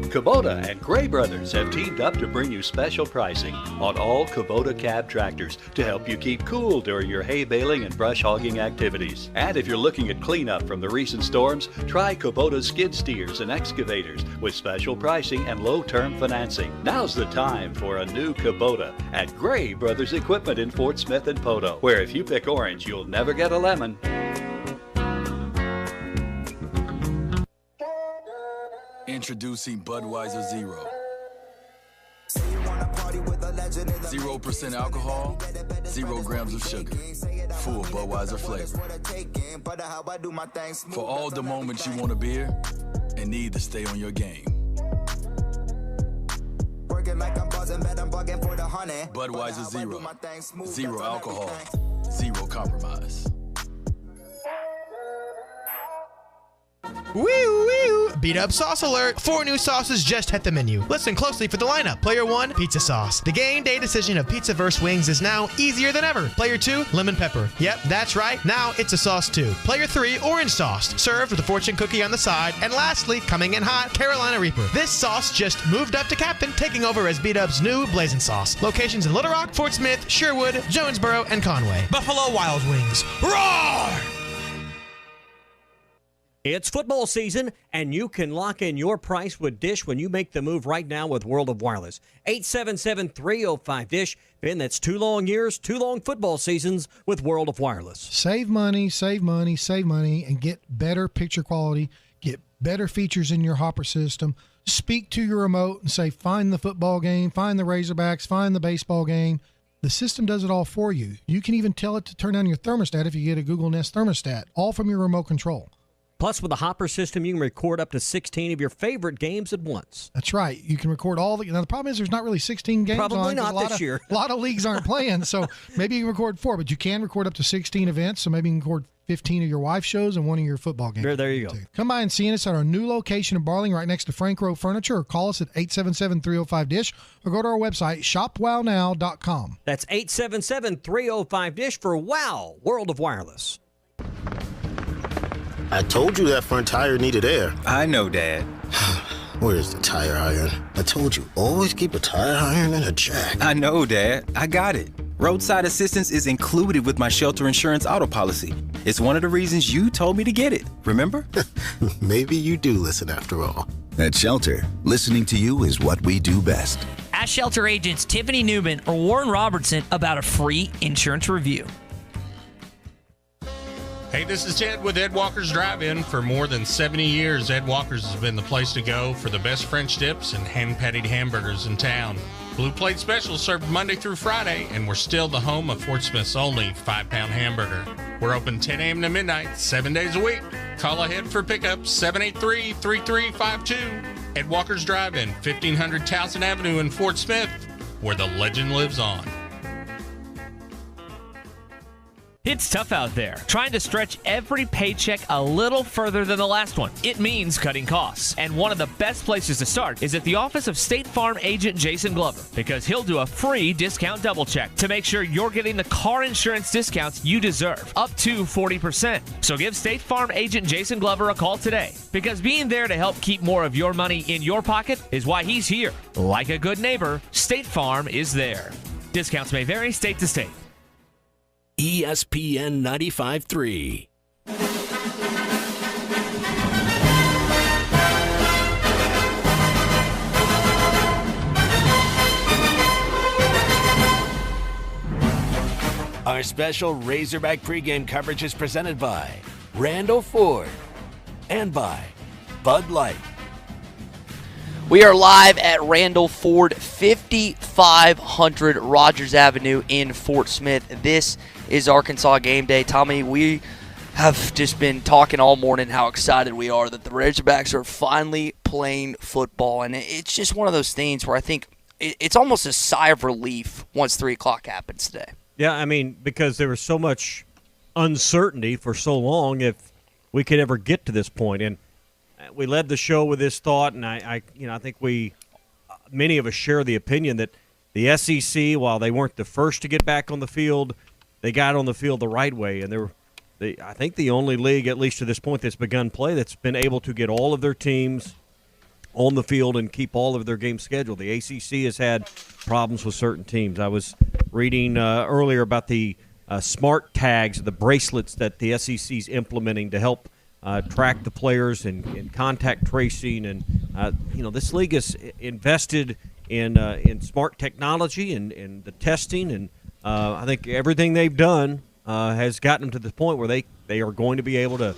[SPEAKER 19] Kubota and Gray Brothers have teamed up to bring you special pricing on all Kubota cab tractors to help you keep cool during your hay baling and brush hogging activities. And if you're looking at cleanup from the recent storms, try Kubota's skid steers and excavators with special pricing and low-term financing. Now's the time for a new Kubota at Gray Brothers Equipment in Fort Smith and Poto, where if you pick orange, you'll never get a lemon.
[SPEAKER 20] Introducing Budweiser Zero. 0% alcohol, 0 grams of sugar. Full Budweiser flavor. For all the moments you want a beer and need to stay on your game. Budweiser Zero. 0 alcohol, 0 compromise.
[SPEAKER 5] Woo! Beat up sauce alert! 4 new sauces just hit the menu. Listen closely for the lineup. Player 1, pizza sauce. The game day decision of pizza versus wings is now easier than ever. Player 2, lemon pepper. Yep, that's right. Now it's a sauce too. Player 3, orange sauce. Served with a fortune cookie on the side. And lastly, coming in hot, Carolina Reaper. This sauce just moved up to captain, taking over as Beat Up's new blazing sauce. Locations in Little Rock, Fort Smith, Sherwood, Jonesboro, and Conway. Buffalo Wild Wings. Roar!
[SPEAKER 1] It's football season, and you can lock in your price with Dish when you make the move right now with World of Wireless. 877-305-DISH. Ben, that's 2 long years, 2 long football seasons with World of Wireless.
[SPEAKER 6] Save money, and get better picture quality, get better features in your Hopper system. Speak to your remote and say, find the football game, find the Razorbacks, find the baseball game. The system does it all for you. You can even tell it to turn on your thermostat if you get a Google Nest thermostat, all from your remote control.
[SPEAKER 1] Plus, with the Hopper system, you can record up to 16 of your favorite games at once.
[SPEAKER 6] That's right. You can record all the. Now the problem is there's not really 16 games.
[SPEAKER 1] Probably
[SPEAKER 6] on,
[SPEAKER 1] not this year.
[SPEAKER 6] A lot of leagues aren't playing, so maybe you can record 4, but you can record up to 16 events. So maybe you can record 15 of your wife shows and 1 of your football games.
[SPEAKER 1] There you go.
[SPEAKER 6] Come by and see us at our new location in Barling, right next to Frank Rowe Furniture, or call us at 877-305-DISH, or go to our website shopwownow.com.
[SPEAKER 1] That's 877-305-DISH for Wow World of Wireless.
[SPEAKER 21] I told you that front tire needed air.
[SPEAKER 22] I know, Dad.
[SPEAKER 21] Where's the tire iron? I told you, always keep a tire iron and a jack.
[SPEAKER 22] I know, Dad. I got it. Roadside assistance is included with my shelter insurance auto policy. It's one of the reasons you told me to get it, remember?
[SPEAKER 21] Maybe you do listen after all.
[SPEAKER 23] At Shelter, listening to you is what we do best.
[SPEAKER 24] Ask Shelter agents Tiffany Newman or Warren Robertson about a free insurance review.
[SPEAKER 11] Hey, this is Ted with Ed Walker's Drive-In. For more than 70 years, Ed Walker's has been the place to go for the best French dips and hand-patted hamburgers in town. Blue Plate Specials served Monday through Friday, and we're still the home of Fort Smith's only 5-pound hamburger. We're open 10 a.m. to midnight, 7 days a week. Call ahead for pickup, 783-3352. Ed Walker's Drive-In, 1500 Towson Avenue in Fort Smith, where the legend lives on.
[SPEAKER 25] It's tough out there, trying to stretch every paycheck a little further than the last one. It means cutting costs. And one of the best places to start is at the office of State Farm agent Jason Glover, because he'll do a free discount double check to make sure you're getting the car insurance discounts you deserve, up to 40%. So give State Farm agent Jason Glover a call today, because being there to help keep more of your money in your pocket is why he's here. Like a good neighbor, State Farm is there. Discounts may vary state to state.
[SPEAKER 3] ESPN 95.3. Our special Razorback pregame coverage is presented by Randall Ford and by Bud Light.
[SPEAKER 2] We are live at Randall Ford, 5500 Rogers Avenue in Fort Smith. This is Arkansas Game Day. Tommy, we have just been talking all morning how excited we are that the Razorbacks are finally playing football. And it's just one of those things where I think it's almost a sigh of relief once 3 o'clock happens today.
[SPEAKER 1] Yeah, I mean, because there was so much uncertainty for so long if we could ever get to this point. And we led the show with this thought, and I think many of us share the opinion that the SEC, while they weren't the first to get back on the field, they got on the field the right way, and I think the only league, at least to this point, that's begun play that's been able to get all of their teams on the field and keep all of their games scheduled. The ACC has had problems with certain teams. I was reading earlier about the smart tags, the bracelets that the SEC's implementing to help track the players and contact tracing, and this league is invested in smart technology and the testing, and I think everything they've done has gotten them to the point where they are going to be able to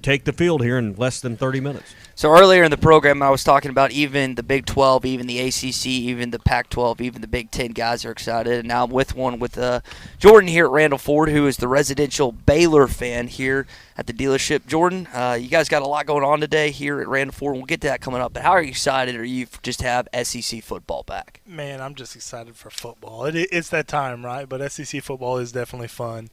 [SPEAKER 1] take the field here in less than 30 minutes.
[SPEAKER 2] So earlier in the program, I was talking about even the Big 12, even the ACC, even the Pac-12, even the Big 10 guys are excited. And now I'm with Jordan here at Randall Ford, who is the residential Baylor fan here at the dealership. Jordan, you guys got a lot going on today here at Randall Ford, and we'll get to that coming up. But how excited are you to just have SEC football back?
[SPEAKER 26] Man, I'm just excited for football. It's that time, right? But SEC football is definitely fun.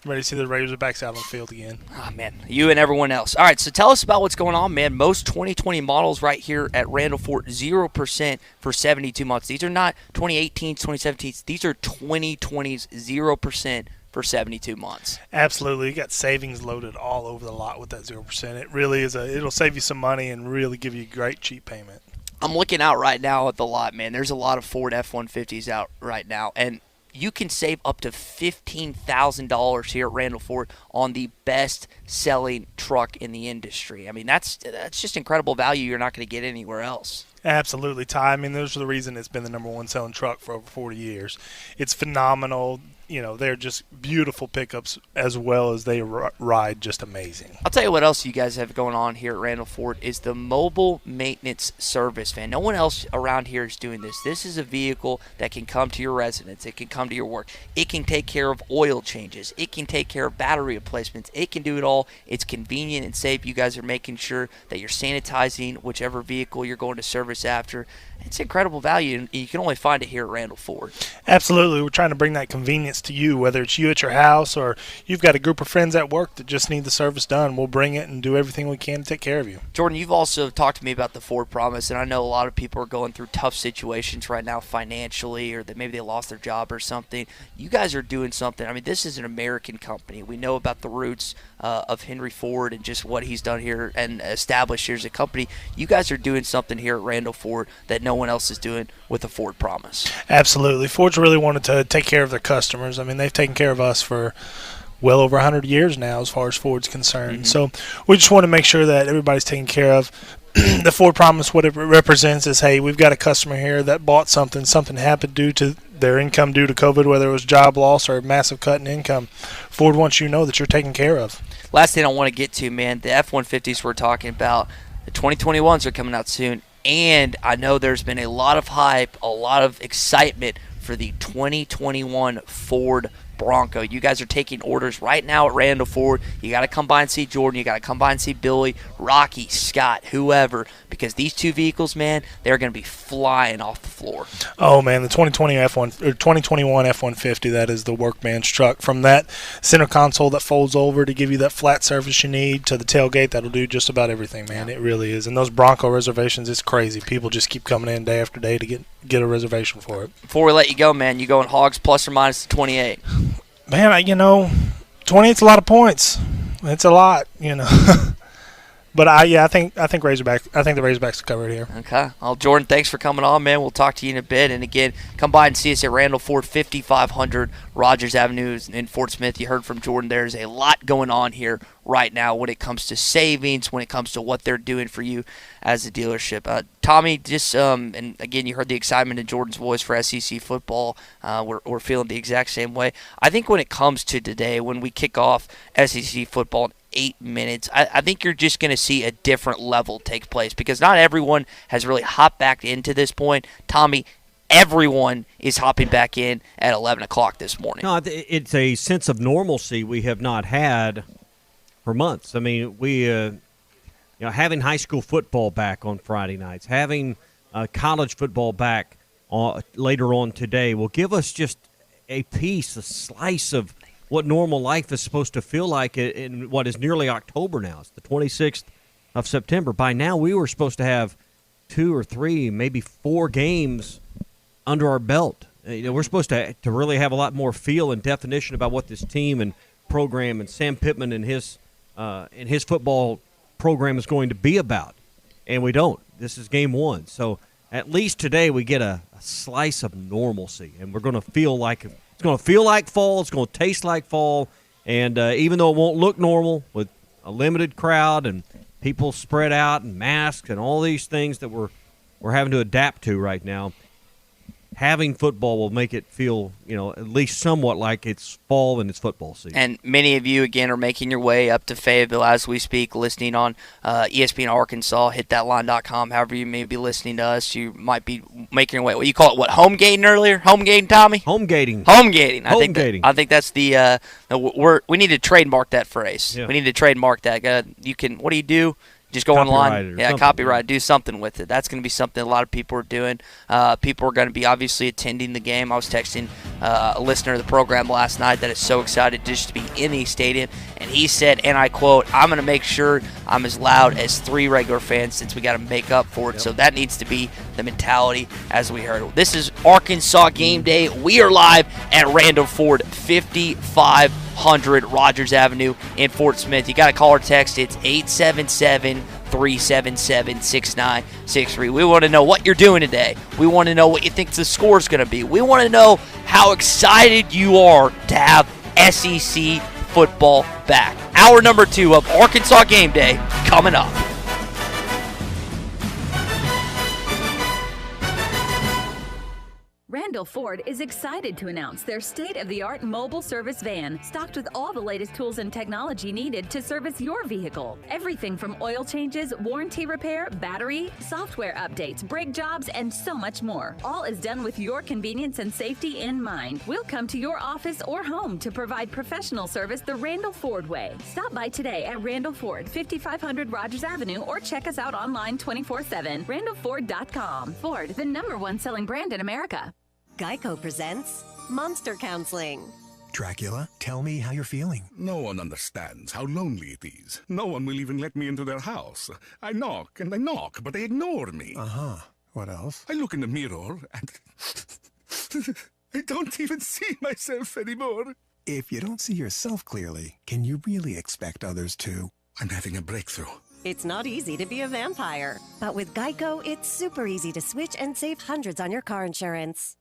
[SPEAKER 26] I'm ready to see the Razorbacks out on the field again.
[SPEAKER 2] Oh, man, you and everyone else. All right, so tell us about what's going on, man. Most 2020 models right here at Randall Ford, 0% for 72 months. These are not 2018s, 2017s. These are 2020s, 0% for 72 months.
[SPEAKER 26] Absolutely. You got savings loaded all over the lot with that 0%. It really is it'll save you some money and really give you a great cheap payment.
[SPEAKER 2] I'm looking out right now at the lot, man. There's a lot of Ford F-150s out right now, and you can save up to $15,000 here at Randall Ford on the best-selling truck in the industry. I mean, that's just incredible value you're not going to get anywhere else.
[SPEAKER 26] Absolutely, Ty. I mean, there's the reason it's been the number one selling truck for over 40 years. It's phenomenal. You know, they're just beautiful pickups as well as they ride just amazing.
[SPEAKER 2] I'll tell you what else you guys have going on here at Randall Ford is the mobile maintenance service, man. No one else around here is doing this. This is a vehicle that can come to your residence. It can come to your work. It can take care of oil changes. It can take care of battery replacements. It can do it all. It's convenient and safe. You guys are making sure that you're sanitizing whichever vehicle you're going to service after. It's incredible value, and you can only find it here at Randall Ford.
[SPEAKER 26] Absolutely. We're trying to bring that convenience to you, whether it's you at your house or you've got a group of friends at work that just need the service done. We'll bring it and do everything we can to take care of you.
[SPEAKER 2] Jordan, you've also talked to me about the Ford Promise, and I know a lot of people are going through tough situations right now financially, or that maybe they lost their job or something. You guys are doing something. I mean, this is an American company. We know about the roots of Henry Ford and just what he's done here and established here as a company. You guys are doing something here at Randall Ford that no one else is doing with the Ford Promise.
[SPEAKER 26] Absolutely. Ford's really wanted to take care of their customers. I mean, they've taken care of us for well over 100 years now as far as Ford's concerned. So we just want to make sure that everybody's taken care of. The Ford Promise, what it represents is, hey, we've got a customer here that bought something happened due to their income due to COVID, whether it was job loss or a massive cut in income. Ford wants you to know that you're taken care of.
[SPEAKER 2] Last thing I want to get to, man, the F-150s we're talking about, the 2021s are coming out soon, and I know there's been a lot of hype, a lot of excitement for the 2021 Ford Bronco. You guys are taking orders right now at Randall Ford. You got to come by and see Jordan. You got to come by and see Billy, Rocky, Scott, whoever, because these two vehicles, man, they're going to be flying off the floor.
[SPEAKER 26] Oh man, the 2021 F-150, that is the workman's truck. From that center console that folds over to give you that flat surface you need to the tailgate, that'll do just about everything, man. It really is. And those Bronco reservations, it's crazy. People just keep coming in day after day to get a reservation for it.
[SPEAKER 2] Before we let you go, man, you going Hogs plus or minus 28?
[SPEAKER 26] Man, 28's a lot of points. It's a lot, But I think Razorback. I think the Razorbacks will cover it here.
[SPEAKER 2] Okay. Well, Jordan, thanks for coming on, man. We'll talk to you in a bit. And again, come by and see us at Randall Ford, 5500 Rogers Avenue in Fort Smith. You heard from Jordan. There's a lot going on here right now when it comes to savings, when it comes to what they're doing for you as a dealership. Tommy, just and again, you heard the excitement in Jordan's voice for SEC football. We're feeling the exact same way. I think when it comes to today, when we kick off SEC football in 8 minutes, I think you're just going to see a different level take place because not everyone has really hopped back into this point. Tommy, everyone is hopping back in at 11 o'clock this morning.
[SPEAKER 1] No, it's a sense of normalcy we have not had for months. I mean, we having high school football back on Friday nights, having college football back later on today will give us just a slice of what normal life is supposed to feel like in what is nearly October now. It's the 26th of September. By now, we were supposed to have 2 or 3, maybe 4 games under our belt. We're supposed to really have a lot more feel and definition about what this team and program and Sam Pittman and his football program is going to be about, and we don't. This is game 1, so at least today we get a slice of normalcy, and we're going to feel like it's going to feel like fall. It's going to taste like fall, and even though it won't look normal with a limited crowd and people spread out and masks and all these things that we're having to adapt to right now, having football will make it feel, at least somewhat like it's fall and it's football season.
[SPEAKER 2] And many of you, again, are making your way up to Fayetteville as we speak, listening on ESPN Arkansas, hitthatline.com. However you may be listening to us, you might be making your way. What you call it? What, home gating earlier? Home gating, Tommy?
[SPEAKER 1] Home gating.
[SPEAKER 2] Home gating. I think that's the we need to trademark that phrase. Yeah. We need to trademark that. What do you do? Just go online, copyright, do something with it. That's going to be something a lot of people are doing. People are going to be obviously attending the game. I was texting a listener of the program last night that is so excited just to be in the stadium, and he said, and I quote, "I'm going to make sure I'm as loud as 3 regular fans since we got to make up for it." Yep. So that needs to be the mentality as we heard. This is Arkansas Game Day. We are live at Randall Ford, 5500 Rogers Avenue in Fort Smith. You got to call or text. It's 877-377-6963. We want to know what you're doing today. We want to know what you think the score is going to be. We want to know how excited you are to have SEC football back. Hour number 2 of Arkansas Game Day coming up.
[SPEAKER 4] Randall Ford is excited to announce their state-of-the-art mobile service van, stocked with all the latest tools and technology needed to service your vehicle. Everything from oil changes, warranty repair, battery, software updates, brake jobs, and so much more. All is done with your convenience and safety in mind. We'll come to your office or home to provide professional service the Randall Ford way. Stop by today at Randall Ford, 5500 Rogers Avenue, or check us out online 24/7. RandallFord.com. Ford, the #1 selling brand in America.
[SPEAKER 7] Geico presents Monster Counseling.
[SPEAKER 8] Dracula, tell me how you're feeling.
[SPEAKER 9] No one understands how lonely it is. No one will even let me into their house. I knock and I knock, but they ignore me.
[SPEAKER 8] Uh-huh. What else?
[SPEAKER 9] I look in the mirror and I don't even see myself anymore.
[SPEAKER 8] If you don't see yourself clearly, can you really expect others to?
[SPEAKER 9] I'm having a breakthrough.
[SPEAKER 7] It's not easy to be a vampire, but with Geico, it's super easy to switch and save hundreds on your car insurance.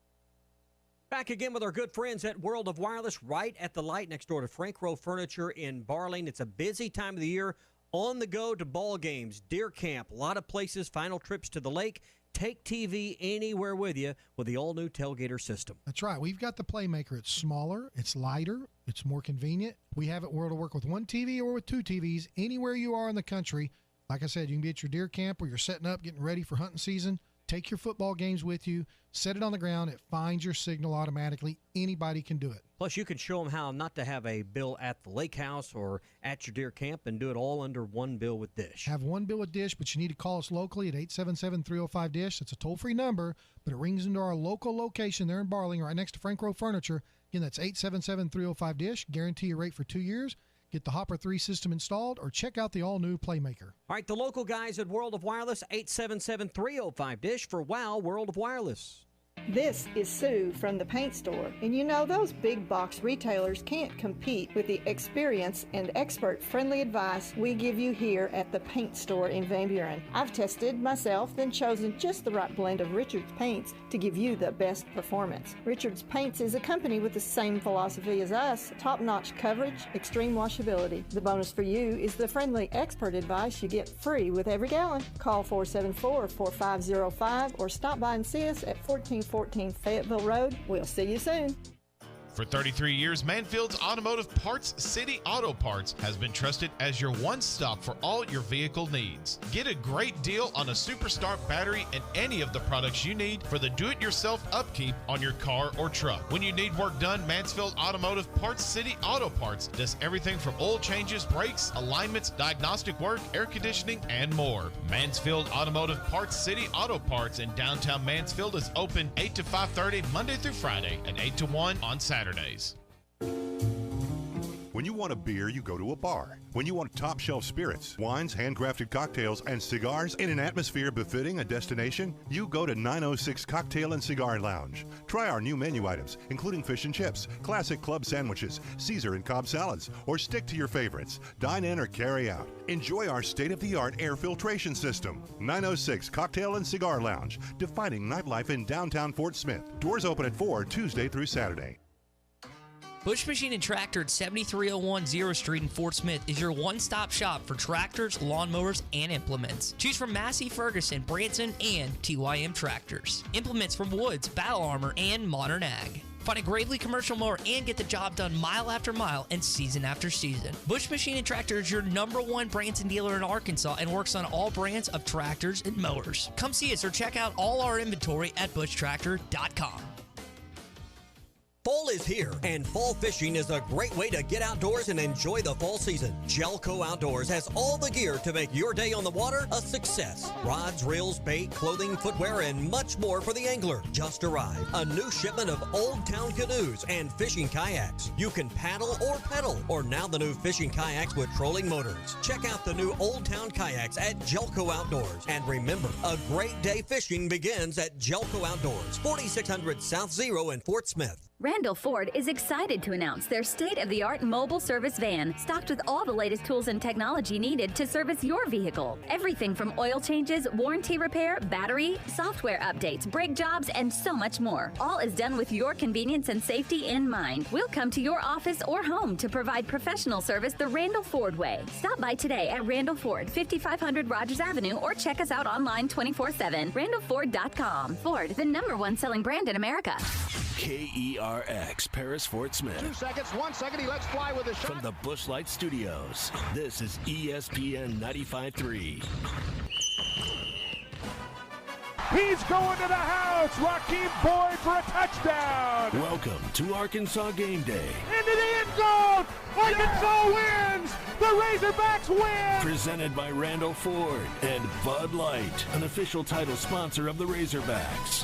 [SPEAKER 1] Back again with our good friends at World of Wireless, right at the light next door to Frank Rowe Furniture in Barling. It's a busy time of the year. On the go to ball games, deer camp, a lot of places, final trips to the lake. Take TV anywhere with you with the all-new Tailgater system.
[SPEAKER 6] That's right. We've got the Playmaker. It's smaller, it's lighter, it's more convenient. We have it where it'll work with one TV or with two TVs anywhere you are in the country. Like I said, you can be at your deer camp where you're setting up, getting ready for hunting season. Take your football games with you. Set it on the ground. It finds your signal automatically. Anybody can do it.
[SPEAKER 1] Plus, you can show them how not to have a bill at the lake house or at your deer camp and do it all under one bill with Dish.
[SPEAKER 6] Have one bill with Dish, but you need to call us locally at 877-305-DISH. It's a toll-free number, but it rings into our local location there in Barling, right next to Frank Rowe Furniture. Again, that's 877-305-DISH. Guarantee your rate for 2 years. Get the Hopper 3 system installed or check out the all-new Playmaker.
[SPEAKER 1] All right, the local guys at World of Wireless, 877-305-DISH for WOW World of Wireless.
[SPEAKER 10] This is Sue from the paint store, and you know those big box retailers can't compete with the experience and expert-friendly advice we give you here at the paint store in Van Buren. I've tested myself, then chosen just the right blend of Richards paints to give you the best performance. Richards Paints is a company with the same philosophy as us: top-notch coverage, extreme washability. The bonus for you is the friendly expert advice you get free with every gallon. Call 474-4505 or stop by and see us at 1414 Fayetteville Road. We'll see you soon.
[SPEAKER 12] For 33 years, Manfield's Automotive Parts City Auto Parts has been trusted as your one-stop for all your vehicle needs. Get a great deal on a Superstart battery and any of the products you need for the do-it-yourself upkeep on your car or truck. When you need work done, Mansfield Automotive Parts City Auto Parts does everything from oil changes, brakes, alignments, diagnostic work, air conditioning, and more. Mansfield Automotive Parts City Auto Parts in downtown Mansfield is open 8 to 5:30 Monday through Friday and 8 to 1 on Saturdays.
[SPEAKER 27] When you want a beer, you go to a bar. When you want top shelf spirits, wines, handcrafted cocktails, and cigars in an atmosphere befitting a destination, you go to 906 Cocktail and Cigar Lounge. Try our new menu items, including fish and chips, classic club sandwiches, Caesar and Cobb salads, or stick to your favorites. Dine in or carry out. Enjoy our state-of-the-art air filtration system. 906 Cocktail and Cigar Lounge, defining nightlife in downtown Fort Smith. Doors open at 4 Tuesday through Saturday.
[SPEAKER 24] Bush Machine and Tractor at 7301 0 Street in Fort Smith is your one-stop shop for tractors, lawnmowers, and implements. Choose from Massey, Ferguson, Branson, and TYM tractors. Implements from Woods, Battle Armor, and Modern Ag. Find a Gravely commercial mower and get the job done mile after mile and season after season. Bush Machine and Tractor is your #1 Branson dealer in Arkansas and works on all brands of tractors and mowers. Come see us or check out all our inventory at bushtractor.com.
[SPEAKER 28] Fall is here, and fall fishing is a great way to get outdoors and enjoy the fall season. Jelco Outdoors has all the gear to make your day on the water a success. Rods, reels, bait, clothing, footwear, and much more for the angler. Just arrived. A new shipment of Old Town canoes and fishing kayaks. You can paddle or pedal, or now the new fishing kayaks with trolling motors. Check out the new Old Town kayaks at Jelco Outdoors. And remember, a great day fishing begins at Jelco Outdoors, 4600 South Zero in Fort Smith.
[SPEAKER 4] Randall Ford is excited to announce their state-of-the-art mobile service van, stocked with all the latest tools and technology needed to service your vehicle. Everything from oil changes, warranty repair, battery, software updates, brake jobs, and so much more. All is done with your convenience and safety in mind. We'll come to your office or home to provide professional service the Randall Ford way. Stop by today at Randall Ford, 5500 Rogers Avenue, or check us out online 24/7. RandallFord.com. Ford, the #1 selling brand in America.
[SPEAKER 3] KERX, Paris, Fort Smith.
[SPEAKER 13] 2 seconds, 1 second, he lets fly with a shot.
[SPEAKER 3] From the Busch Light Studios, this is ESPN 95.3.
[SPEAKER 13] He's going to the house. Rakeem Boyd for a touchdown.
[SPEAKER 3] Welcome to Arkansas Game Day.
[SPEAKER 13] Into the end zone. Arkansas wins. The Razorbacks win.
[SPEAKER 3] Presented by Randall Ford and Bud Light, an official title sponsor of the Razorbacks.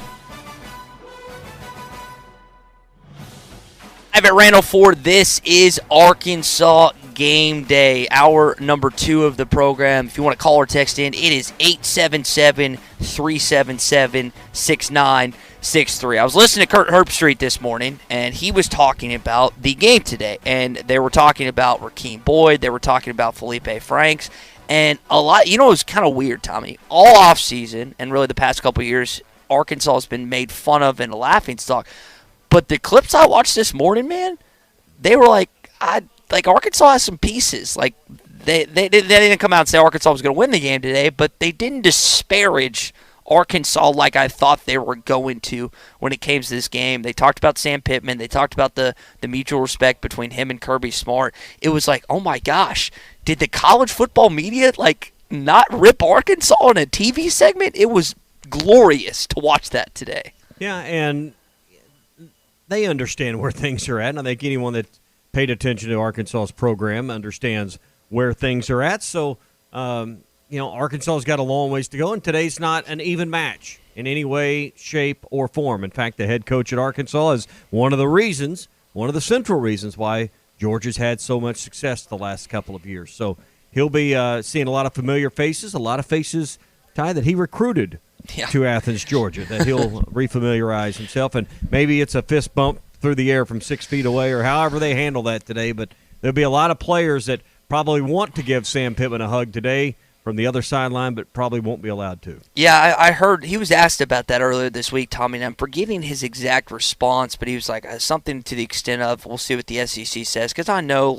[SPEAKER 2] I've at Randall Ford. This is Arkansas Game Day, hour number 2 of the program. If you want to call or text in, it is 877-377-6963. I was listening to Kurt Herbstreit this morning, and he was talking about the game today. And they were talking about Rakeem Boyd. They were talking about Felipe Franks. And a lot, it was kind of weird, Tommy. All offseason, and really the past couple of years, Arkansas has been made fun of and a laughingstock. But the clips I watched this morning, man, they were like Arkansas has some pieces. Like they didn't come out and say Arkansas was going to win the game today, but they didn't disparage Arkansas like I thought they were going to when it came to this game. They talked about Sam Pittman. They talked about the mutual respect between him and Kirby Smart. It was like, oh my gosh, did the college football media not rip Arkansas in a TV segment? It was glorious to watch that today.
[SPEAKER 1] Yeah, and they understand where things are at, and I think anyone that paid attention to Arkansas's program understands where things are at. So, Arkansas's got a long ways to go, and today's not an even match in any way, shape, or form. In fact, the head coach at Arkansas is one of the central reasons why Georgia's had so much success the last couple of years. So he'll be seeing a lot of familiar faces, a lot of faces, Ty, that he recruited to Athens, Georgia, that he'll refamiliarize himself, and maybe it's a fist bump through the air from 6 feet away or however they handle that today, but there'll be a lot of players that probably want to give Sam Pittman a hug today from the other sideline, but probably won't be allowed to.
[SPEAKER 2] Yeah, I heard he was asked about that earlier this week, Tommy, and I'm forgetting his exact response, but he was like something to the extent of, we'll see what the SEC says, because I know,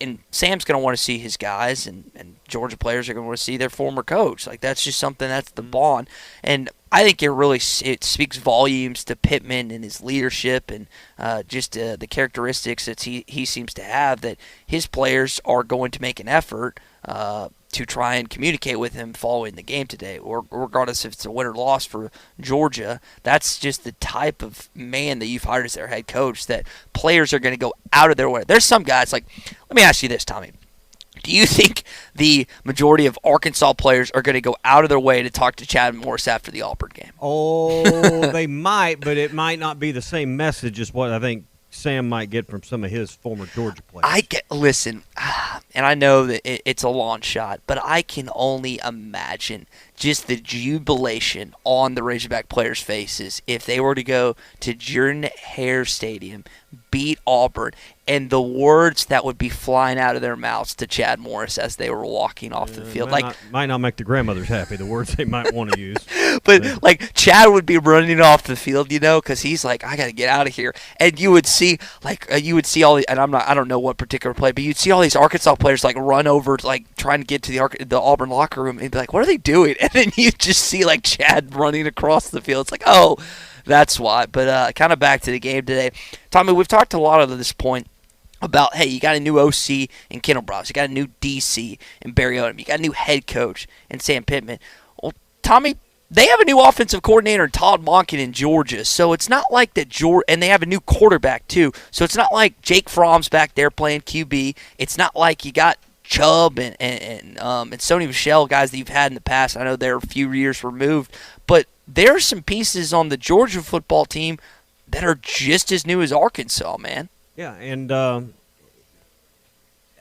[SPEAKER 2] and Sam's going to want to see his guys, and Georgia players are going to want to see their former coach. That's just something, that's the bond. And I think it speaks volumes to Pittman and his leadership and just the characteristics that he seems to have, that his players are going to make an effort to try and communicate with him following the game today, or regardless if it's a win or loss for Georgia. That's just the type of man that you've hired as their head coach, that players are going to go out of their way. There's some guys, let me ask you this, Tommy. Do you think the majority of Arkansas players are going to go out of their way to talk to Chad Morris after the Auburn game?
[SPEAKER 1] Oh, they might, but it might not be the same message as what I think Sam might get from some of his former Georgia players.
[SPEAKER 2] Listen, and I know that it's a long shot, but I can only imagine just the jubilation on the Razorback players' faces if they were to go to Jordan-Hare Stadium, beat Auburn, and the words that would be flying out of their mouths to Chad Morris as they were walking off the field.
[SPEAKER 1] Might not make the grandmothers happy, the words they might want to use.
[SPEAKER 2] But Chad would be running off the field, because he's like, I got to get out of here. And you would see all the, and I don't know what particular play, but you'd see all these Arkansas players run over trying to get to the Auburn locker room and be like, what are they doing? And then you just see Chad running across the field. It's like, oh, that's why. But kind of back to the game today. Tommy, we've talked a lot at this point about, hey, you got a new OC in Kendall Browse. You got a new DC in Barry Odom. You got a new head coach in Sam Pittman. Well, Tommy, they have a new offensive coordinator in Todd Monken in Georgia. So it's not like that and they have a new quarterback too. So it's not like Jake Fromm's back there playing QB. It's not like you got Chubb and Sony Michel, guys that you've had in the past. I know they're a few years removed, but there are some pieces on the Georgia football team that are just as new as Arkansas, man.
[SPEAKER 1] Yeah, and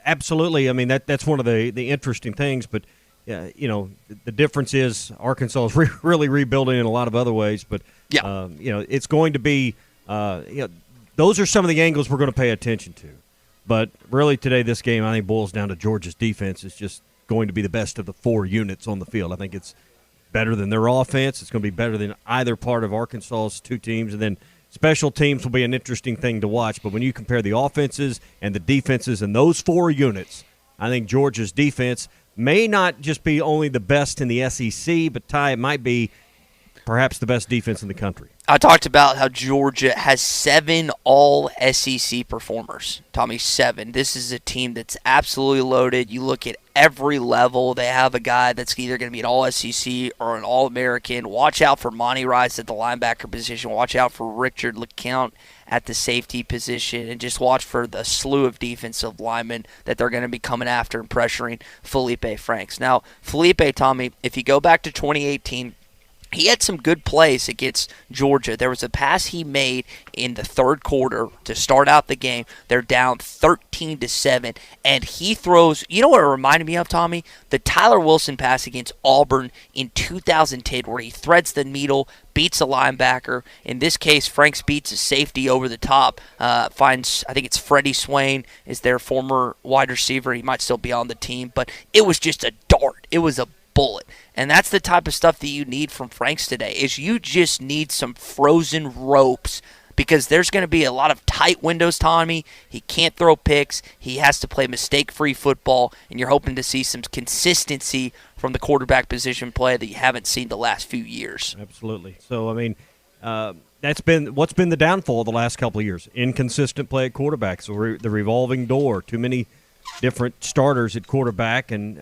[SPEAKER 1] absolutely. I mean, that's one of the interesting things. But the difference is Arkansas is really rebuilding in a lot of other ways. But it's going to be the those are some of the angles we're going to pay attention to. But really today, this game, I think, boils down to Georgia's defense. It's just going to be the best of the 4 units on the field. I think it's better than their offense. It's going to be better than either part of Arkansas's 2 teams. And then special teams will be an interesting thing to watch. But when you compare the offenses and the defenses in those 4 units, I think Georgia's defense may not just be only the best in the SEC, but, Ty, it might be perhaps the best defense in the country.
[SPEAKER 2] I talked about how Georgia has 7 all-SEC performers. Tommy, 7. This is a team that's absolutely loaded. You look at every level. They have a guy that's either going to be an all-SEC or an all-American. Watch out for Monty Rice at the linebacker position. Watch out for Richard LeCount at the safety position. And just watch for the slew of defensive linemen that they're going to be coming after and pressuring Felipe Franks. Now, Felipe, Tommy, if you go back to 2018, he had some good plays against Georgia. There was a pass he made in the 3rd quarter to start out the game. They're down 13-7, and he throws. You know what it reminded me of, Tommy? The Tyler Wilson pass against Auburn in 2010, where he threads the needle, beats a linebacker. In this case, Franks beats a safety over the top. Finds, I think it's Freddie Swain is their former wide receiver. He might still be on the team, but it was just a dart. It was a bullet. And that's the type of stuff that you need from Franks today, is you just need some frozen ropes, because there's going to be a lot of tight windows, Tommy. He can't throw picks. He has to play mistake-free football, and you're hoping to see some consistency from the quarterback position play that you haven't seen the last few years.
[SPEAKER 1] Absolutely. So, I mean, that's been what's been the downfall the last couple of years. Inconsistent play at quarterback. So the revolving door, too many different starters at quarterback, and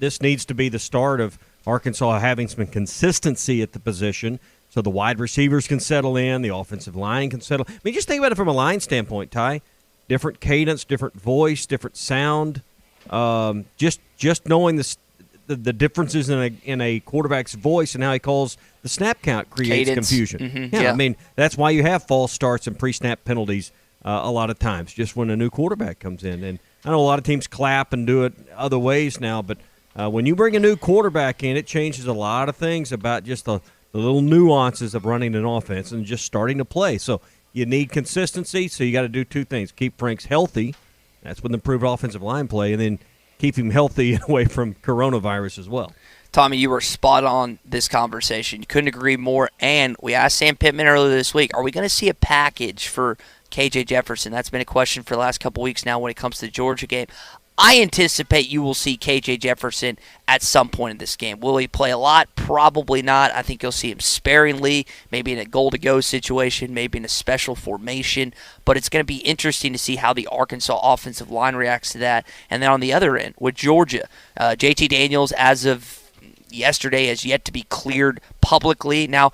[SPEAKER 1] this needs to be the start of Arkansas having some consistency at the position so the wide receivers can settle in, the offensive line can settle. I mean, just think about it from a line standpoint, Ty. Different cadence, different voice, different sound. Just knowing the differences in a quarterback's voice and how he calls the snap count creates
[SPEAKER 2] cadence.
[SPEAKER 1] Confusion.
[SPEAKER 2] Mm-hmm.
[SPEAKER 1] Yeah, I mean, that's why you have false starts and pre-snap penalties a lot of times, just when a new quarterback comes in. And I know a lot of teams clap and do it other ways now, but when you bring a new quarterback in, it changes a lot of things about just the little nuances of running an offense and just starting to play. So you need consistency, so you got to do 2 things. Keep Franks healthy. That's with improved offensive line play, and then keep him healthy away from coronavirus as well.
[SPEAKER 2] Tommy, you were spot on this conversation. You couldn't agree more. And we asked Sam Pittman earlier this week, are we going to see a package for KJ Jefferson? That's been a question for the last couple weeks now when it comes to the Georgia game. I anticipate you will see KJ Jefferson at some point in this game. Will he play a lot? Probably not. I think you'll see him sparingly, maybe in a goal-to-go situation, maybe in a special formation. But it's going to be interesting to see how the Arkansas offensive line reacts to that. And then on the other end, with Georgia, JT Daniels, as of yesterday, has yet to be cleared publicly. Now,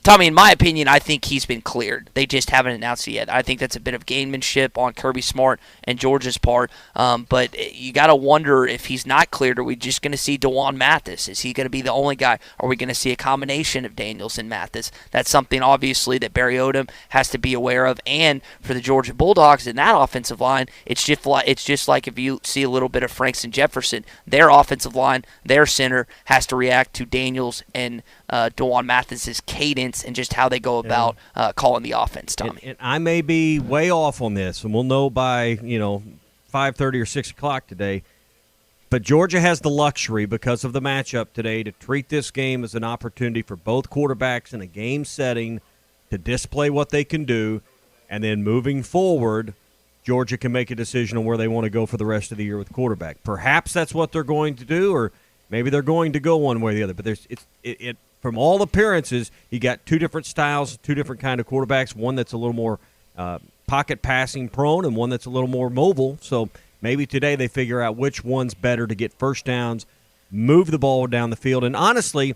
[SPEAKER 2] Tommy, in my opinion, I think he's been cleared. They just haven't announced it yet. I think that's a bit of gamemanship on Kirby Smart and Georgia's part. But you got to wonder, if he's not cleared, are we just going to see DeJuan Mathis? Is he going to be the only guy? Are we going to see a combination of Daniels and Mathis? That's something, obviously, that Barry Odom has to be aware of. And for the Georgia Bulldogs in that offensive line, it's just like if you see a little bit of Franks and Jefferson, their offensive line, their center has to react to Daniels and DeJuan Mathis's cadence and just how they go about calling the offense, Tommy.
[SPEAKER 1] And I may be way off on this, and we'll know by 5:30 or 6 o'clock today. But Georgia has the luxury, because of the matchup today, to treat this game as an opportunity for both quarterbacks in a game setting to display what they can do, and then moving forward, Georgia can make a decision on where they want to go for the rest of the year with quarterback. Perhaps that's what they're going to do, or maybe they're going to go one way or the other. But from all appearances, you got 2 different styles, 2 different kind of quarterbacks, one that's a little more pocket passing prone and one that's a little more mobile. So maybe today they figure out which one's better to get first downs, move the ball down the field. And honestly,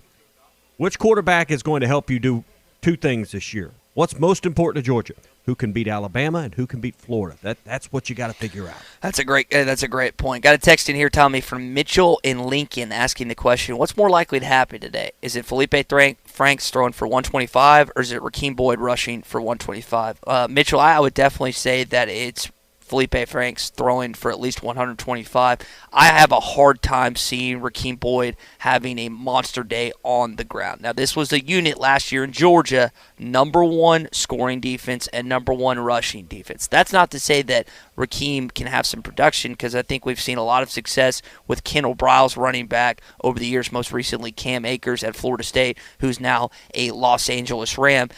[SPEAKER 1] which quarterback is going to help you do 2 things this year? What's most important to Georgia? Who can beat Alabama and who can beat Florida? That's what you got to figure out.
[SPEAKER 2] That's a great point. Got a text in here, Tommy, from Mitchell in Lincoln asking the question, what's more likely to happen today? Is it Felipe Franks throwing for 125, or is it Rakeem Boyd rushing for 125? Mitchell, I would definitely say that it's Felipe Franks throwing for at least 125. I have a hard time seeing Rakeem Boyd having a monster day on the ground. Now, this was a unit last year in Georgia, number 1 scoring defense and number 1 rushing defense. That's not to say that Rakeem can have some production, because I think we've seen a lot of success with Kendall Briles running back over the years, most recently Cam Akers at Florida State, who's now a Los Angeles Ram.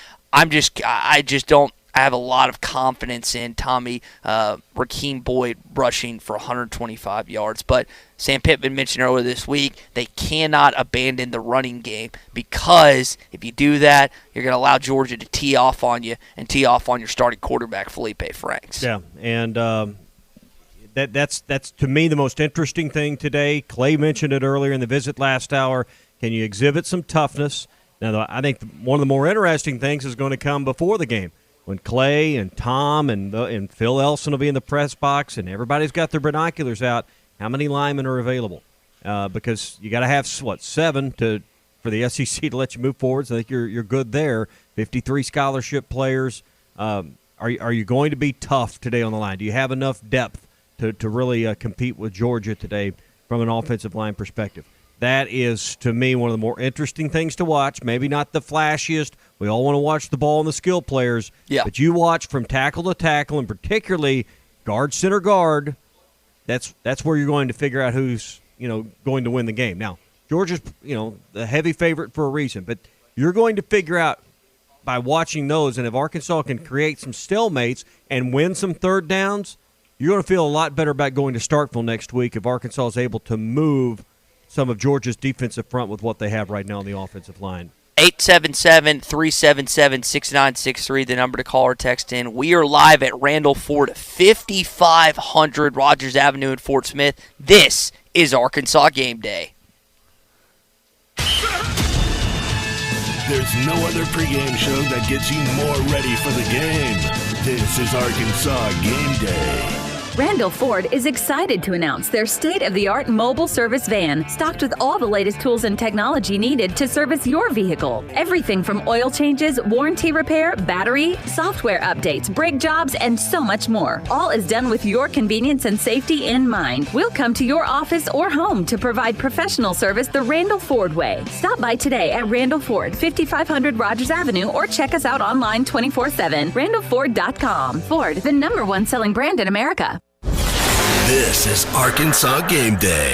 [SPEAKER 2] I have a lot of confidence in Rakeem Boyd rushing for 125 yards. But Sam Pittman mentioned earlier this week, they cannot abandon the running game, because if you do that, you're going to allow Georgia to tee off on you and tee off on your starting quarterback, Felipe Franks.
[SPEAKER 1] Yeah, and that's to me the most interesting thing today. Clay mentioned it earlier in the visit last hour. Can you exhibit some toughness? Now, I think one of the more interesting things is going to come before the game, when Clay and Tom and Phil Elson will be in the press box and everybody's got their binoculars out. How many linemen are available? Because you got to have 7 for the SEC to let you move forward. So I think you're good there. 53 scholarship players. Are you going to be tough today on the line? Do you have enough depth to really compete with Georgia today from an offensive line perspective? That is, to me, one of the more interesting things to watch. Maybe not the flashiest. We all want to watch the ball and the skill players.
[SPEAKER 2] Yeah.
[SPEAKER 1] But you watch from tackle to tackle, and particularly guard, center, guard. That's where you're going to figure out who's going to win the game. Now, Georgia's the heavy favorite for a reason, but you're going to figure out by watching those, and if Arkansas can create some stalemates and win some third downs, you're going to feel a lot better about going to Starkville next week if Arkansas is able to move some of Georgia's defensive front with what they have right now on the offensive line.
[SPEAKER 2] 877-377-6963, the number to call or text in. We are live at Randall Ford, 5500 Rogers Avenue in Fort Smith. This is Arkansas Game Day.
[SPEAKER 3] There's no other pregame show that gets you more ready for the game. This is Arkansas Game Day.
[SPEAKER 4] Randall Ford is excited to announce their state-of-the-art mobile service van, stocked with all the latest tools and technology needed to service your vehicle. Everything from oil changes, warranty repair, battery, software updates, brake jobs, and so much more. All is done with your convenience and safety in mind. We'll come to your office or home to provide professional service the Randall Ford way. Stop by today at Randall Ford, 5500 Rogers Avenue, or check us out online 24/7, randallford.com. Ford, the #1 selling brand in America.
[SPEAKER 3] This is Arkansas Game Day.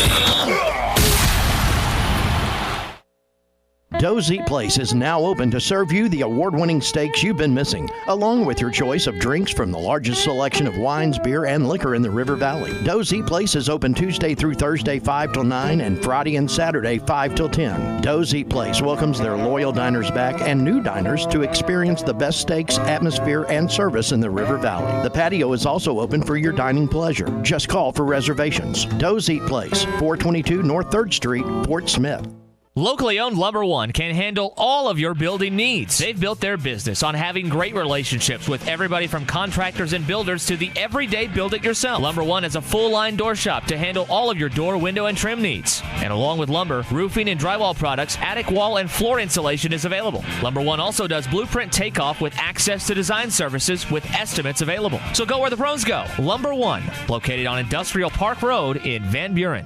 [SPEAKER 5] Doe's Eat Place is now open to serve you the award-winning steaks you've been missing, along with your choice of drinks from the largest selection of wines, beer, and liquor in the River Valley. Doe's Eat Place is open Tuesday through Thursday 5 till 9 and Friday and Saturday 5 till 10. Doe's Eat Place welcomes their loyal diners back and new diners to experience the best steaks, atmosphere, and service in the River Valley. The patio is also open for your dining pleasure. Just call for reservations. Doe's Eat Place, 422 North 3rd Street, Fort Smith.
[SPEAKER 25] Locally owned Lumber One can handle all of your building needs. They've built their business on having great relationships with everybody from contractors and builders to the everyday build-it-yourself. Lumber One is a full-line door shop to handle all of your door, window, and trim needs. And along with lumber, roofing and drywall products, attic wall and floor insulation is available. Lumber One also does blueprint takeoff with access to design services with estimates available. So go where the pros go. Lumber One, located on Industrial Park Road in Van Buren.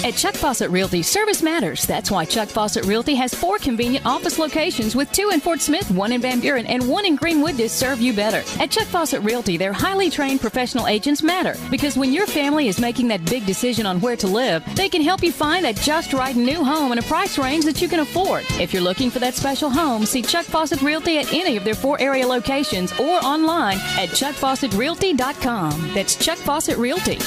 [SPEAKER 14] At Chuck Fawcett Realty, service matters. That's why Chuck Fawcett Realty has 4 convenient office locations with 2 in Fort Smith, 1 in Van Buren, and 1 in Greenwood to serve you better. At Chuck Fawcett Realty, their highly trained professional agents matter because when your family is making that big decision on where to live, they can help you find that just right new home in a price range that you can afford. If you're looking for that special home, see Chuck Fawcett Realty at any of their 4 area locations or online at chuckfawcettrealty.com. That's Chuck Fawcett Realty.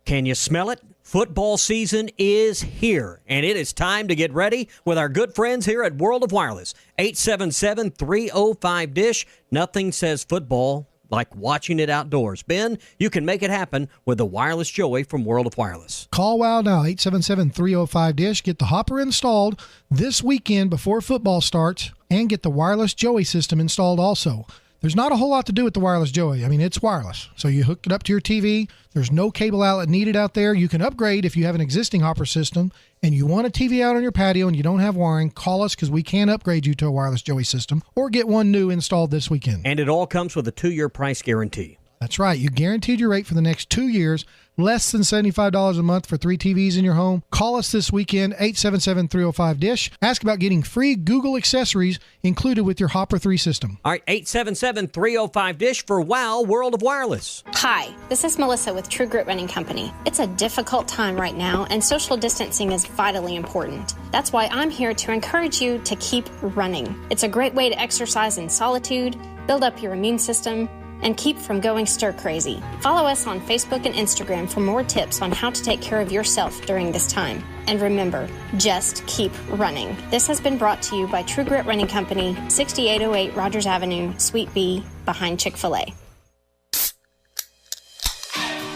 [SPEAKER 1] Can you smell it? Football season is here, and it is time to get ready with our good friends here at World of Wireless. 877-305-DISH. Nothing says football like watching it outdoors. Ben, you can make it happen with the Wireless Joey from World of Wireless.
[SPEAKER 6] Call WOW now, 877-305-DISH. Get the hopper installed this weekend before football starts, and get the Wireless Joey system installed also. There's not a whole lot to do with the wireless Joey. I mean, it's wireless. So you hook it up to your TV. There's no cable outlet needed out there. You can upgrade if you have an existing Hopper system and you want a TV out on your patio and you don't have wiring. Call us because we can upgrade you to a wireless Joey system or get one new installed this weekend.
[SPEAKER 1] And it all comes with a 2-year price guarantee.
[SPEAKER 6] That's right. You guaranteed your rate for the next 2 years, less than $75 a month for 3 TVs in your home. Call us this weekend, 877-305-DISH. Ask about getting free Google accessories included with your Hopper 3 system.
[SPEAKER 28] All right, 877-305-DISH for WOW World of Wireless.
[SPEAKER 15] Hi, this is Melissa with True Grit Running Company. It's a difficult time right now, and social distancing is vitally important. That's why I'm here to encourage you to keep running. It's a great way to exercise in solitude, build up your immune system, and keep from going stir-crazy. Follow us on Facebook and Instagram for more tips on how to take care of yourself during this time. And remember, just keep running. This has been brought to you by True Grit Running Company, 6808 Rogers Avenue, Suite B, behind Chick-fil-A.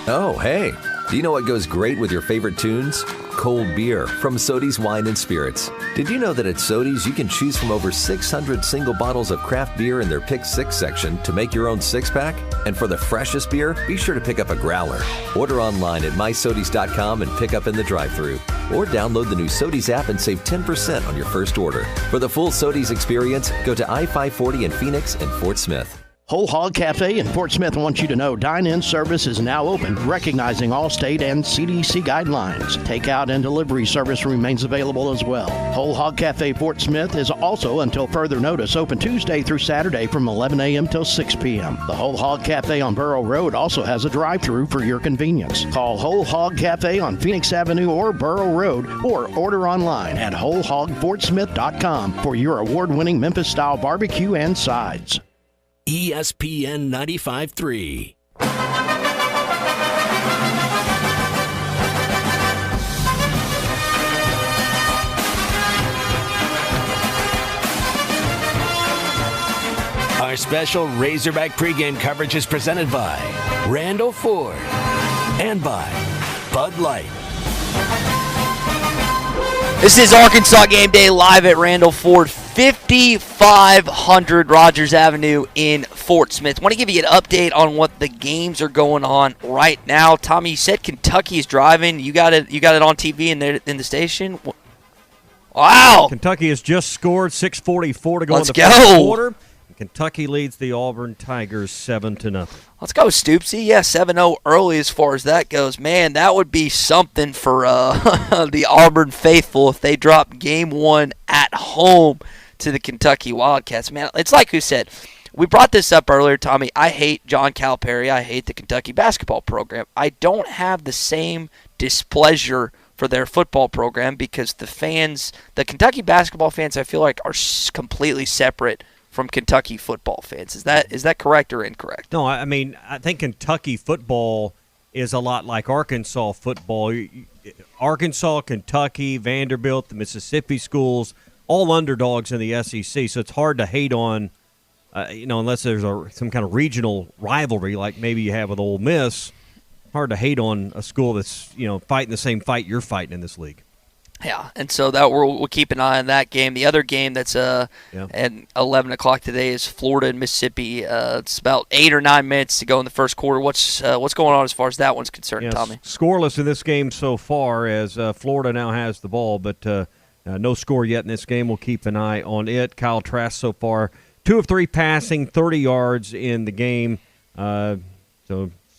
[SPEAKER 16] Oh, hey. Do you know what goes great with your favorite tunes? Cold beer from Sody's Wine and Spirits. Did you know that at Sody's you can choose from over 600 single bottles of craft beer in their Pick 6 section to make your own 6-pack? And for the freshest beer, be sure to pick up a growler. Order online at mysodys.com and pick up in the drive-thru. Or download the new Sody's app and save 10% on your first order. For the full Sody's experience, go to I-540 in Phoenix and Fort Smith.
[SPEAKER 5] Whole Hog Cafe in Fort Smith wants you to know dine-in service is now open, recognizing all state and CDC guidelines. Takeout and delivery service remains available as well. Whole Hog Cafe Fort Smith is also, until further notice, open Tuesday through Saturday from 11 a.m. till 6 p.m. The Whole Hog Cafe on Borough Road also has a drive-thru for your convenience. Call Whole Hog Cafe on Phoenix Avenue or Borough Road, or order online at wholehogfortsmith.com for your award-winning Memphis-style barbecue and sides.
[SPEAKER 3] ESPN 95.3. Our special Razorback pregame coverage is presented by Randall Ford and by Bud Light.
[SPEAKER 2] This is Arkansas Game Day live at Randall Ford, 5500 Rogers Avenue in Fort Smith. Want to give you an update on what the games are going on right now. Tommy, you said Kentucky is driving. You got it on TV in the station. Wow!
[SPEAKER 1] Kentucky has just scored 6:44 to go
[SPEAKER 2] Let's
[SPEAKER 1] in the first quarter. Kentucky leads the Auburn Tigers 7-0.
[SPEAKER 2] Let's go, Stoopsy. Yeah, 7-0 early as far as that goes. Man, that would be something for the Auburn faithful if they drop game one at home to the Kentucky Wildcats. Man, it's like who said. We brought this up earlier, Tommy. I hate John Calipari. I hate the Kentucky basketball program. I don't have the same displeasure for their football program because the Kentucky basketball fans, I feel like, are completely separate from Kentucky football fans. Is that correct or incorrect?
[SPEAKER 1] No, I mean, I think Kentucky football is a lot like Arkansas football. Arkansas, Kentucky, Vanderbilt, the Mississippi schools, all underdogs in the SEC, so it's hard to hate on, unless there's some kind of regional rivalry like maybe you have with Ole Miss. Hard to hate on a school that's fighting the same fight you're fighting in this league.
[SPEAKER 2] Yeah, and so that we'll keep an eye on that game. The other game that's at 11 o'clock today is Florida and Mississippi. It's about 8 or 9 minutes to go in the first quarter. What's going on as far as that one's concerned, Tommy?
[SPEAKER 1] Scoreless in this game so far as Florida now has the ball, but no score yet in this game. We'll keep an eye on it. Kyle Trask so far, 2 of 3 passing, 30 yards in the game. So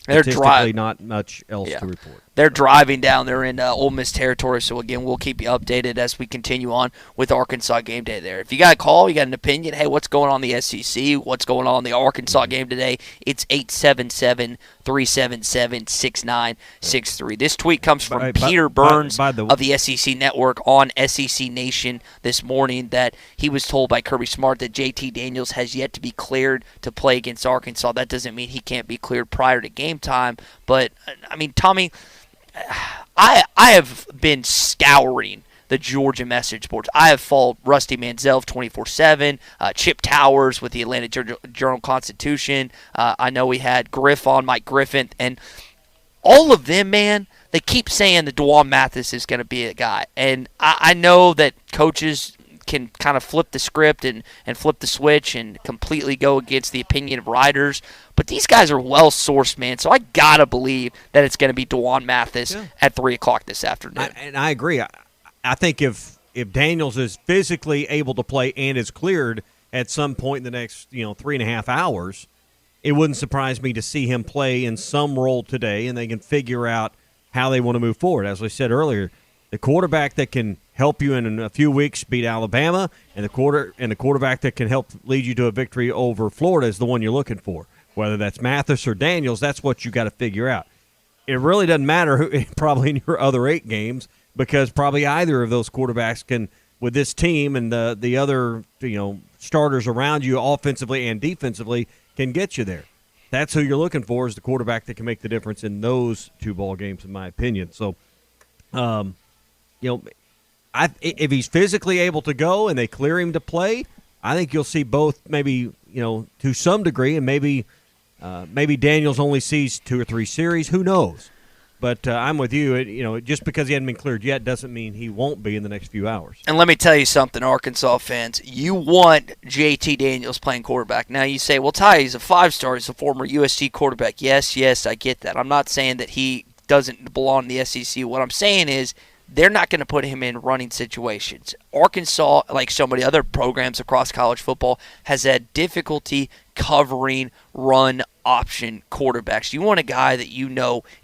[SPEAKER 1] statistically not much else to report.
[SPEAKER 2] They're driving down. They're in Ole Miss territory. So, again, we'll keep you updated as we continue on with Arkansas Game Day there. If you got a call, you got an opinion, hey, what's going on in the SEC? What's going on in the Arkansas game today? It's 877-377-6963. This tweet comes from Peter Burns of the SEC Network on SEC Nation this morning that he was told by Kirby Smart that JT Daniels has yet to be cleared to play against Arkansas. That doesn't mean he can't be cleared prior to game time. But, I mean, Tommy, I have been scouring the Georgia message boards. I have followed Rusty Manziel 24/7, Chip Towers with the Atlanta Journal-Constitution. I know we had Griff on, Mike Griffin, and all of them, man, they keep saying that DeJuan Mathis is going to be a guy. And I know that coaches can kind of flip the script and flip the switch and completely go against the opinion of writers. But these guys are well-sourced, man, so I got to believe that it's going to be DeJuan Mathis at 3 o'clock this afternoon.
[SPEAKER 1] I agree. I think if Daniels is physically able to play and is cleared at some point in the next 3.5 hours, it wouldn't surprise me to see him play in some role today, and they can figure out how they want to move forward. As I said earlier, the quarterback that can help you in a few weeks beat Alabama, and the quarterback that can help lead you to a victory over Florida is the one you're looking for. Whether that's Mathis or Daniels, that's what you got to figure out. It really doesn't matter who, probably in your other 8 games, because probably either of those quarterbacks can, with this team and the other starters around you offensively and defensively, can get you there. That's who you're looking for, is the quarterback that can make the difference in those 2 ball games, in my opinion. So, if he's physically able to go and they clear him to play, I think you'll see both, maybe to some degree, and maybe Daniels only sees 2 or 3 series. Who knows? But I'm with you. Just because he hasn't been cleared yet doesn't mean he won't be in the next few hours.
[SPEAKER 2] And let me tell you something, Arkansas fans. You want JT Daniels playing quarterback. Now you say, well, Ty, he's a 5-star. He's a former USC quarterback. Yes, I get that. I'm not saying that he doesn't belong in the SEC. What I'm saying is they're not going to put him in running situations. Arkansas, like so many other programs across college football, has had difficulty covering run option quarterbacks. You want a guy that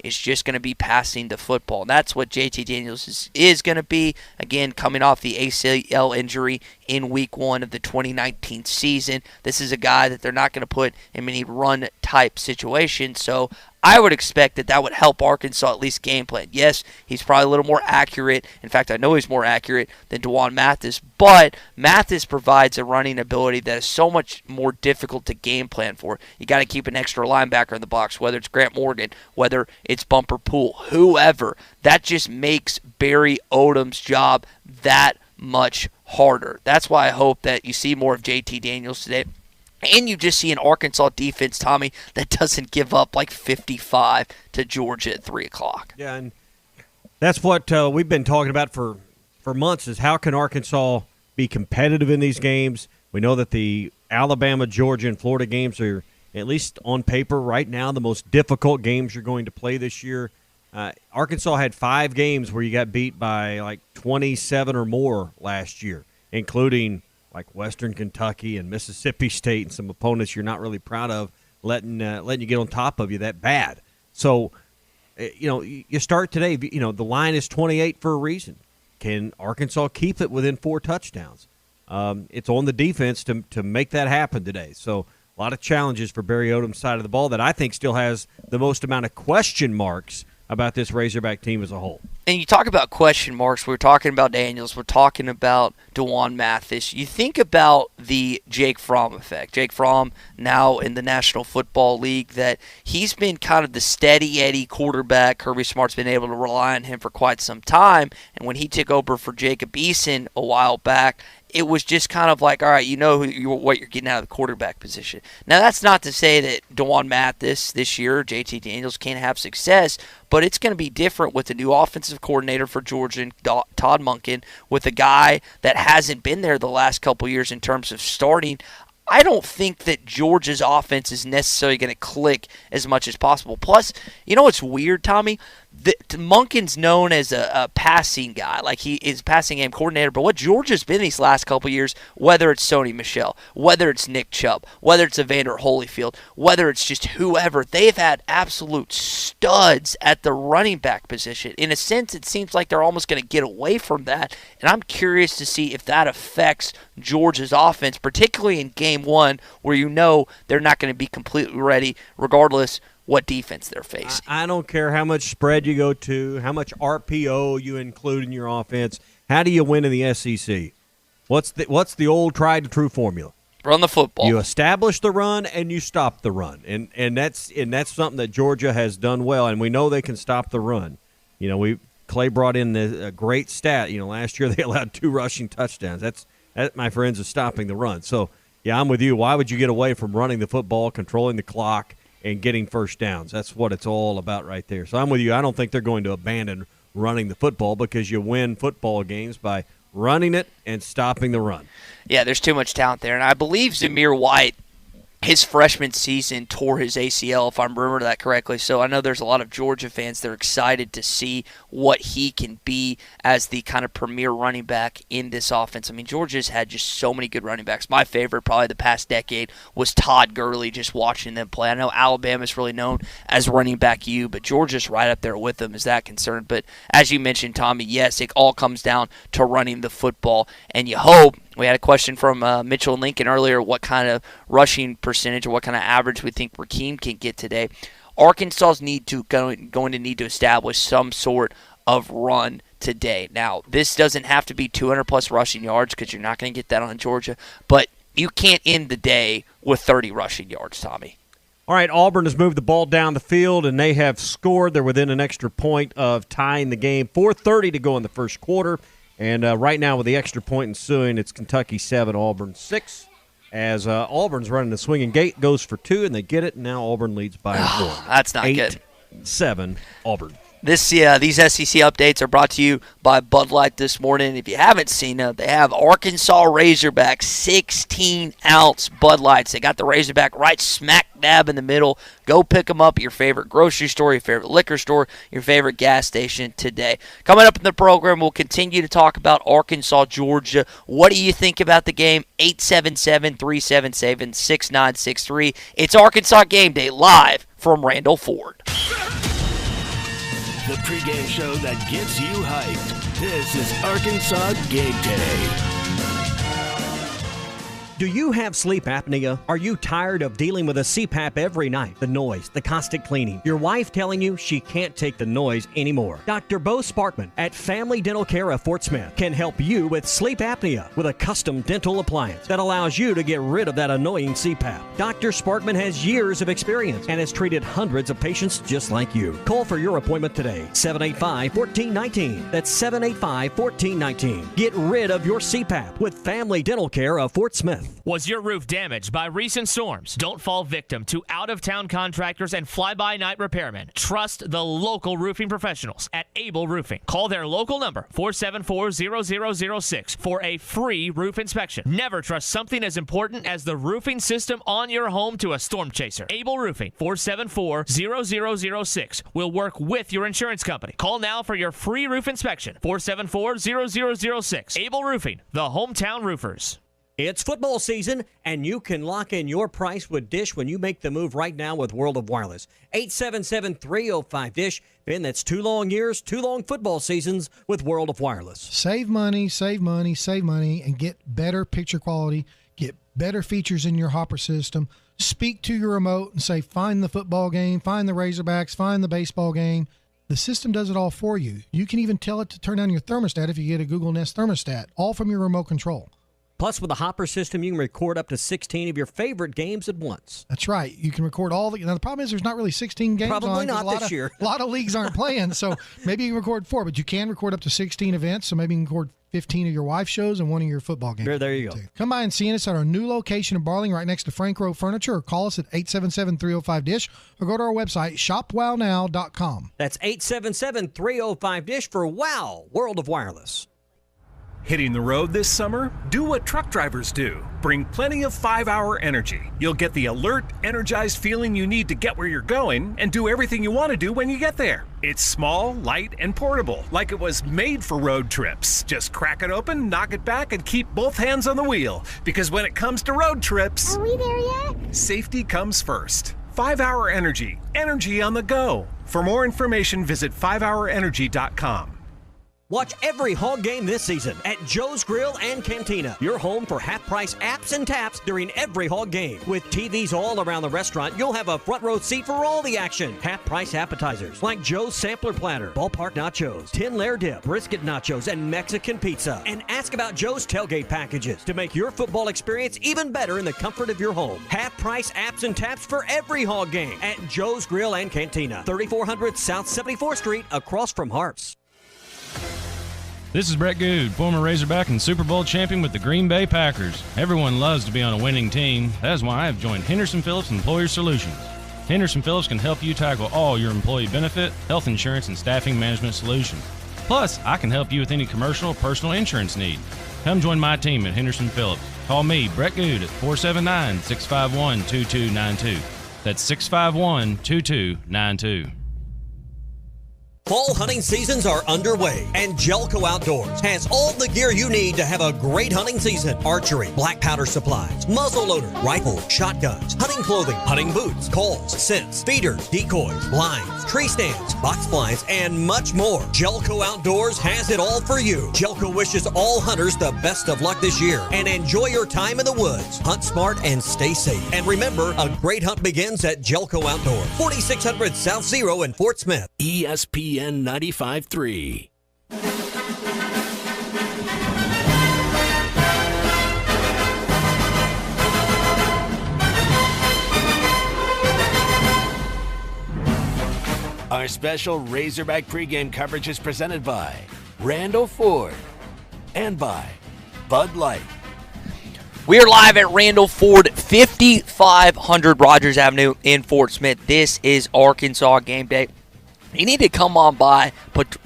[SPEAKER 2] is just going to be passing the football. And that's what JT Daniels is going to be, again, coming off the ACL injury in week 1 of the 2019 season. This is a guy that they're not going to put in many run-type situations, so I would expect that would help Arkansas at least game plan. Yes, he's probably a little more accurate. In fact, I know he's more accurate than DeJuan Mathis, but Mathis provides a running ability that is so much more difficult to game plan for. You got to keep an extra linebacker in the box, whether it's Grant Morgan, whether it's Bumper Poole, whoever. That just makes Barry Odom's job that much harder. That's why I hope that you see more of JT Daniels today. And you just see an Arkansas defense, Tommy, that doesn't give up like 55 to Georgia at 3 o'clock.
[SPEAKER 1] Yeah, and that's what we've been talking about for months, is how can Arkansas be competitive in these games. We know that the Alabama, Georgia, and Florida games are, at least on paper right now, the most difficult games you're going to play this year. Arkansas had 5 games where you got beat by like 27 or more last year, including like Western Kentucky and Mississippi State and some opponents you're not really proud of letting you get on top of you that bad. So, you start today, the line is 28 for a reason. Can Arkansas keep it within 4 touchdowns? It's on the defense to make that happen today. So a lot of challenges for Barry Odom's side of the ball that I think still has the most amount of question marks about this Razorback team as a whole.
[SPEAKER 2] And you talk about question marks. We're talking about Daniels. We're talking about DeJuan Mathis. You think about the Jake Fromm effect. Jake Fromm now in the National Football League, that he's been kind of the steady Eddie quarterback. Kirby Smart's been able to rely on him for quite some time. And when he took over for Jacob Eason a while back, it was just kind of like, all right, what you're getting out of the quarterback position. Now, that's not to say that DeJuan Mathis this year, JT Daniels, can't have success, but it's going to be different with the new offensive coordinator for Georgia, and Todd Monken, with a guy that hasn't been there the last couple years in terms of starting. I don't think that Georgia's offense is necessarily going to click as much as possible. Plus, what's weird, Tommy? Monken's known as a passing guy, like he is a passing game coordinator, but what Georgia's been these last couple years, whether it's Sony Michel, whether it's Nick Chubb, whether it's Evander Holyfield, whether it's just whoever, they've had absolute studs at the running back position. In a sense, it seems like they're almost going to get away from that, and I'm curious to see if that affects Georgia's offense, particularly in game 1, where they're not going to be completely ready, regardless what defense they're facing.
[SPEAKER 1] I don't care how much spread you go to, how much RPO you include in your offense. How do you win in the SEC? What's the old tried and true formula?
[SPEAKER 2] Run the football.
[SPEAKER 1] You establish the run and you stop the run, and that's something that Georgia has done well, and we know they can stop the run. Clay brought in a great stat. Last year they allowed 2 rushing touchdowns. That, my friends, is stopping the run. So yeah, I'm with you. Why would you get away from running the football, controlling the clock, and getting first downs? That's what it's all about right there. So I'm with you. I don't think they're going to abandon running the football, because you win football games by running it and stopping the run.
[SPEAKER 2] Yeah, there's too much talent there. And I believe Zamir White, his freshman season, tore his ACL, if I remember that correctly. So I know there's a lot of Georgia fans that are excited to see what he can be as the kind of premier running back in this offense. I mean, Georgia's had just so many good running backs. My favorite, probably the past decade, was Todd Gurley, just watching them play. I know Alabama's really known as running back U, but Georgia's right up there with them as that concerned. But as you mentioned, Tommy, yes, it all comes down to running the football, and you hope. We had a question from Mitchell and Lincoln earlier, what kind of rushing percentage or what kind of average we think Rakeem can get today. Arkansas's going to need to establish some sort of run today. Now, this doesn't have to be 200-plus rushing yards because you're not going to get that on Georgia, but you can't end the day with 30 rushing yards, Tommy.
[SPEAKER 1] All right, Auburn has moved the ball down the field, and they have scored. They're within an extra point of tying the game. 4:30 to go in the first quarter. And right now, with the extra point ensuing, it's Kentucky 7, Auburn 6. As Auburn's running the swinging gate, goes for 2, and they get it. And now Auburn leads by 1.
[SPEAKER 2] That's not good.
[SPEAKER 1] 8-7, Auburn.
[SPEAKER 2] These SEC updates are brought to you by Bud Light this morning. If you haven't seen them, they have Arkansas Razorback 16-ounce Bud Lights. They got the Razorback right smack dab in the middle. Go pick them up at your favorite grocery store, your favorite liquor store, your favorite gas station today. Coming up in the program, we'll continue to talk about Arkansas, Georgia. What do you think about the game? 877-377-6963. It's Arkansas Game Day live from Randall Ford.
[SPEAKER 3] The pregame show that gets you hyped. This is Arkansas Game Day.
[SPEAKER 28] Do you have sleep apnea? Are you tired of dealing with a CPAP every night? The noise, the constant cleaning. Your wife telling you she can't take the noise anymore. Dr. Bo Sparkman at Family Dental Care of Fort Smith can help you with sleep apnea with a custom dental appliance that allows you to get rid of that annoying CPAP. Dr. Sparkman has years of experience and has treated hundreds of patients just like you. Call for your appointment today. 785-1419. That's 785-1419. Get rid of your CPAP with Family Dental Care of Fort Smith.
[SPEAKER 25] Was your roof damaged by recent storms? Don't fall victim to out-of-town contractors and fly-by-night repairmen. Trust the local roofing professionals at Able Roofing. Call their local number, 474-0006, for a free roof inspection. Never trust something as important as the roofing system on your home to a storm chaser. Able Roofing, 474-0006, will work with your insurance company. Call now for your free roof inspection, 474-0006. Able Roofing, the hometown roofers.
[SPEAKER 28] It's football season, and you can lock in your price with Dish when you make the move right now with World of Wireless. 877-305-DISH. Ben, that's 2 long years, 2 long football seasons with World of Wireless.
[SPEAKER 6] Save money, and get better picture quality, get better features in your Hopper system. Speak to your remote and say, find the football game, find the Razorbacks, find the baseball game. The system does it all for you. You can even tell it to turn on your thermostat if you get a Google Nest thermostat, all from your remote control.
[SPEAKER 28] Plus, with the Hopper system, you can record up to 16 of your favorite games at once.
[SPEAKER 6] That's right. You can record all the... Now, the problem is there's not really 16 games
[SPEAKER 28] Probably
[SPEAKER 6] on.
[SPEAKER 28] not this year.
[SPEAKER 6] A lot of leagues aren't playing, so maybe you can record 4, but you can record up to 16 events, so maybe you can record 15 of your wife shows and 1 of your football games.
[SPEAKER 28] There you go.
[SPEAKER 6] Come by and see us at our new location in Barling, right next to Frank Rowe Furniture, or call us at 877-305-DISH, or go to our website, shopwownow.com.
[SPEAKER 28] That's 877-305-DISH for WOW, World of Wireless.
[SPEAKER 13] Hitting the road this summer? Do what truck drivers do. Bring plenty of 5-Hour Energy. You'll get the alert, energized feeling you need to get where you're going and do everything you want to do when you get there. It's small, light, and portable, like it was made for road trips. Just crack it open, knock it back, and keep both hands on the wheel. Because when it comes to road trips...
[SPEAKER 11] Are we there yet?
[SPEAKER 13] Safety comes first. 5-Hour Energy. Energy on the go. For more information, visit 5hourenergy.com.
[SPEAKER 28] Watch every Hog game this season at Joe's Grill and Cantina, your home for half-price apps and taps during every Hog game. With TVs all around the restaurant, you'll have a front row seat for all the action. Half-price appetizers like Joe's Sampler Platter, Ballpark Nachos, 10-layer dip, brisket nachos, and Mexican pizza. And ask about Joe's tailgate packages to make your football experience even better in the comfort of your home. Half-price apps and taps for every Hog game at Joe's Grill and Cantina, 3400 South 74th Street, across from Harps.
[SPEAKER 17] This is Brett Good, former Razorback and Super Bowl champion with the Green Bay Packers. Everyone loves to be on a winning team. That is why I have joined Henderson Phillips Employer Solutions. Henderson Phillips can help you tackle all your employee benefit, health insurance, and staffing management solutions. Plus, I can help you with any commercial or personal insurance need. Come join my team at Henderson Phillips. Call me, Brett Good, at 479-651-2292. That's 651-2292.
[SPEAKER 28] Fall hunting seasons are underway, and Jelco Outdoors has all the gear you need to have a great hunting season. Archery, black powder supplies, muzzle loader, rifles, shotguns, hunting clothing, hunting boots, calls, scents, feeders, decoys, blinds, tree stands, box blinds, and much more. Jelco Outdoors has it all for you. Jelco wishes all hunters the best of luck this year, and enjoy your time in the woods. Hunt smart and stay safe. And remember, a great hunt begins at Jelco Outdoors, 4600 South Zero in Fort Smith.
[SPEAKER 3] ESPN 95.3. Our special Razorback pregame coverage is presented by Randall Ford and by Bud Light.
[SPEAKER 2] We are live at Randall Ford, 5500 Rogers Avenue in Fort Smith. This is Arkansas Game Day. You need to come on by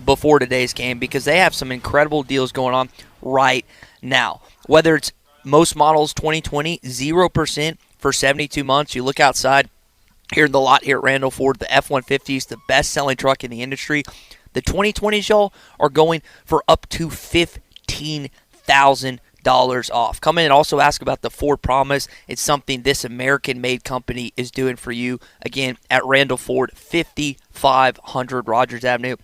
[SPEAKER 2] before today's game because they have some incredible deals going on right now. Whether it's most models 2020, 0% for 72 months. You look outside here in the lot here at Randall Ford, the F-150 is the best-selling truck in the industry. The 2020s, y'all, are going for up to $15,000 off. Come in and also ask about the Ford Promise. It's something this American-made company is doing for you. Again, at Randall Ford, 5500 Rogers Avenue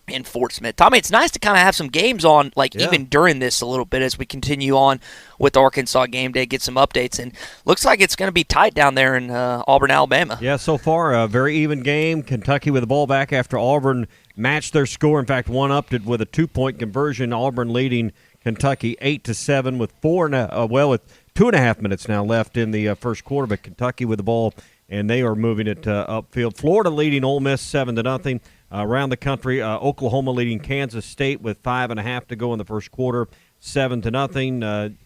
[SPEAKER 2] in Fort Smith. Tommy, it's nice to kind of have some games on, even during this a little bit as we continue on with Arkansas Game Day, get some updates. And looks like it's going to be tight down there in Auburn, Alabama.
[SPEAKER 1] Yeah, so far, a very even game. Kentucky with the ball back after Auburn matched their score. In fact, one-upped it with a 2-point conversion. Auburn leading Kentucky 8-7 with 2.5 minutes now left in the first quarter. But Kentucky with the ball, and they are moving it upfield. Florida leading Ole Miss 7-0. Around the country, Oklahoma leading Kansas State with 5.5 to go in the first quarter, 7-0.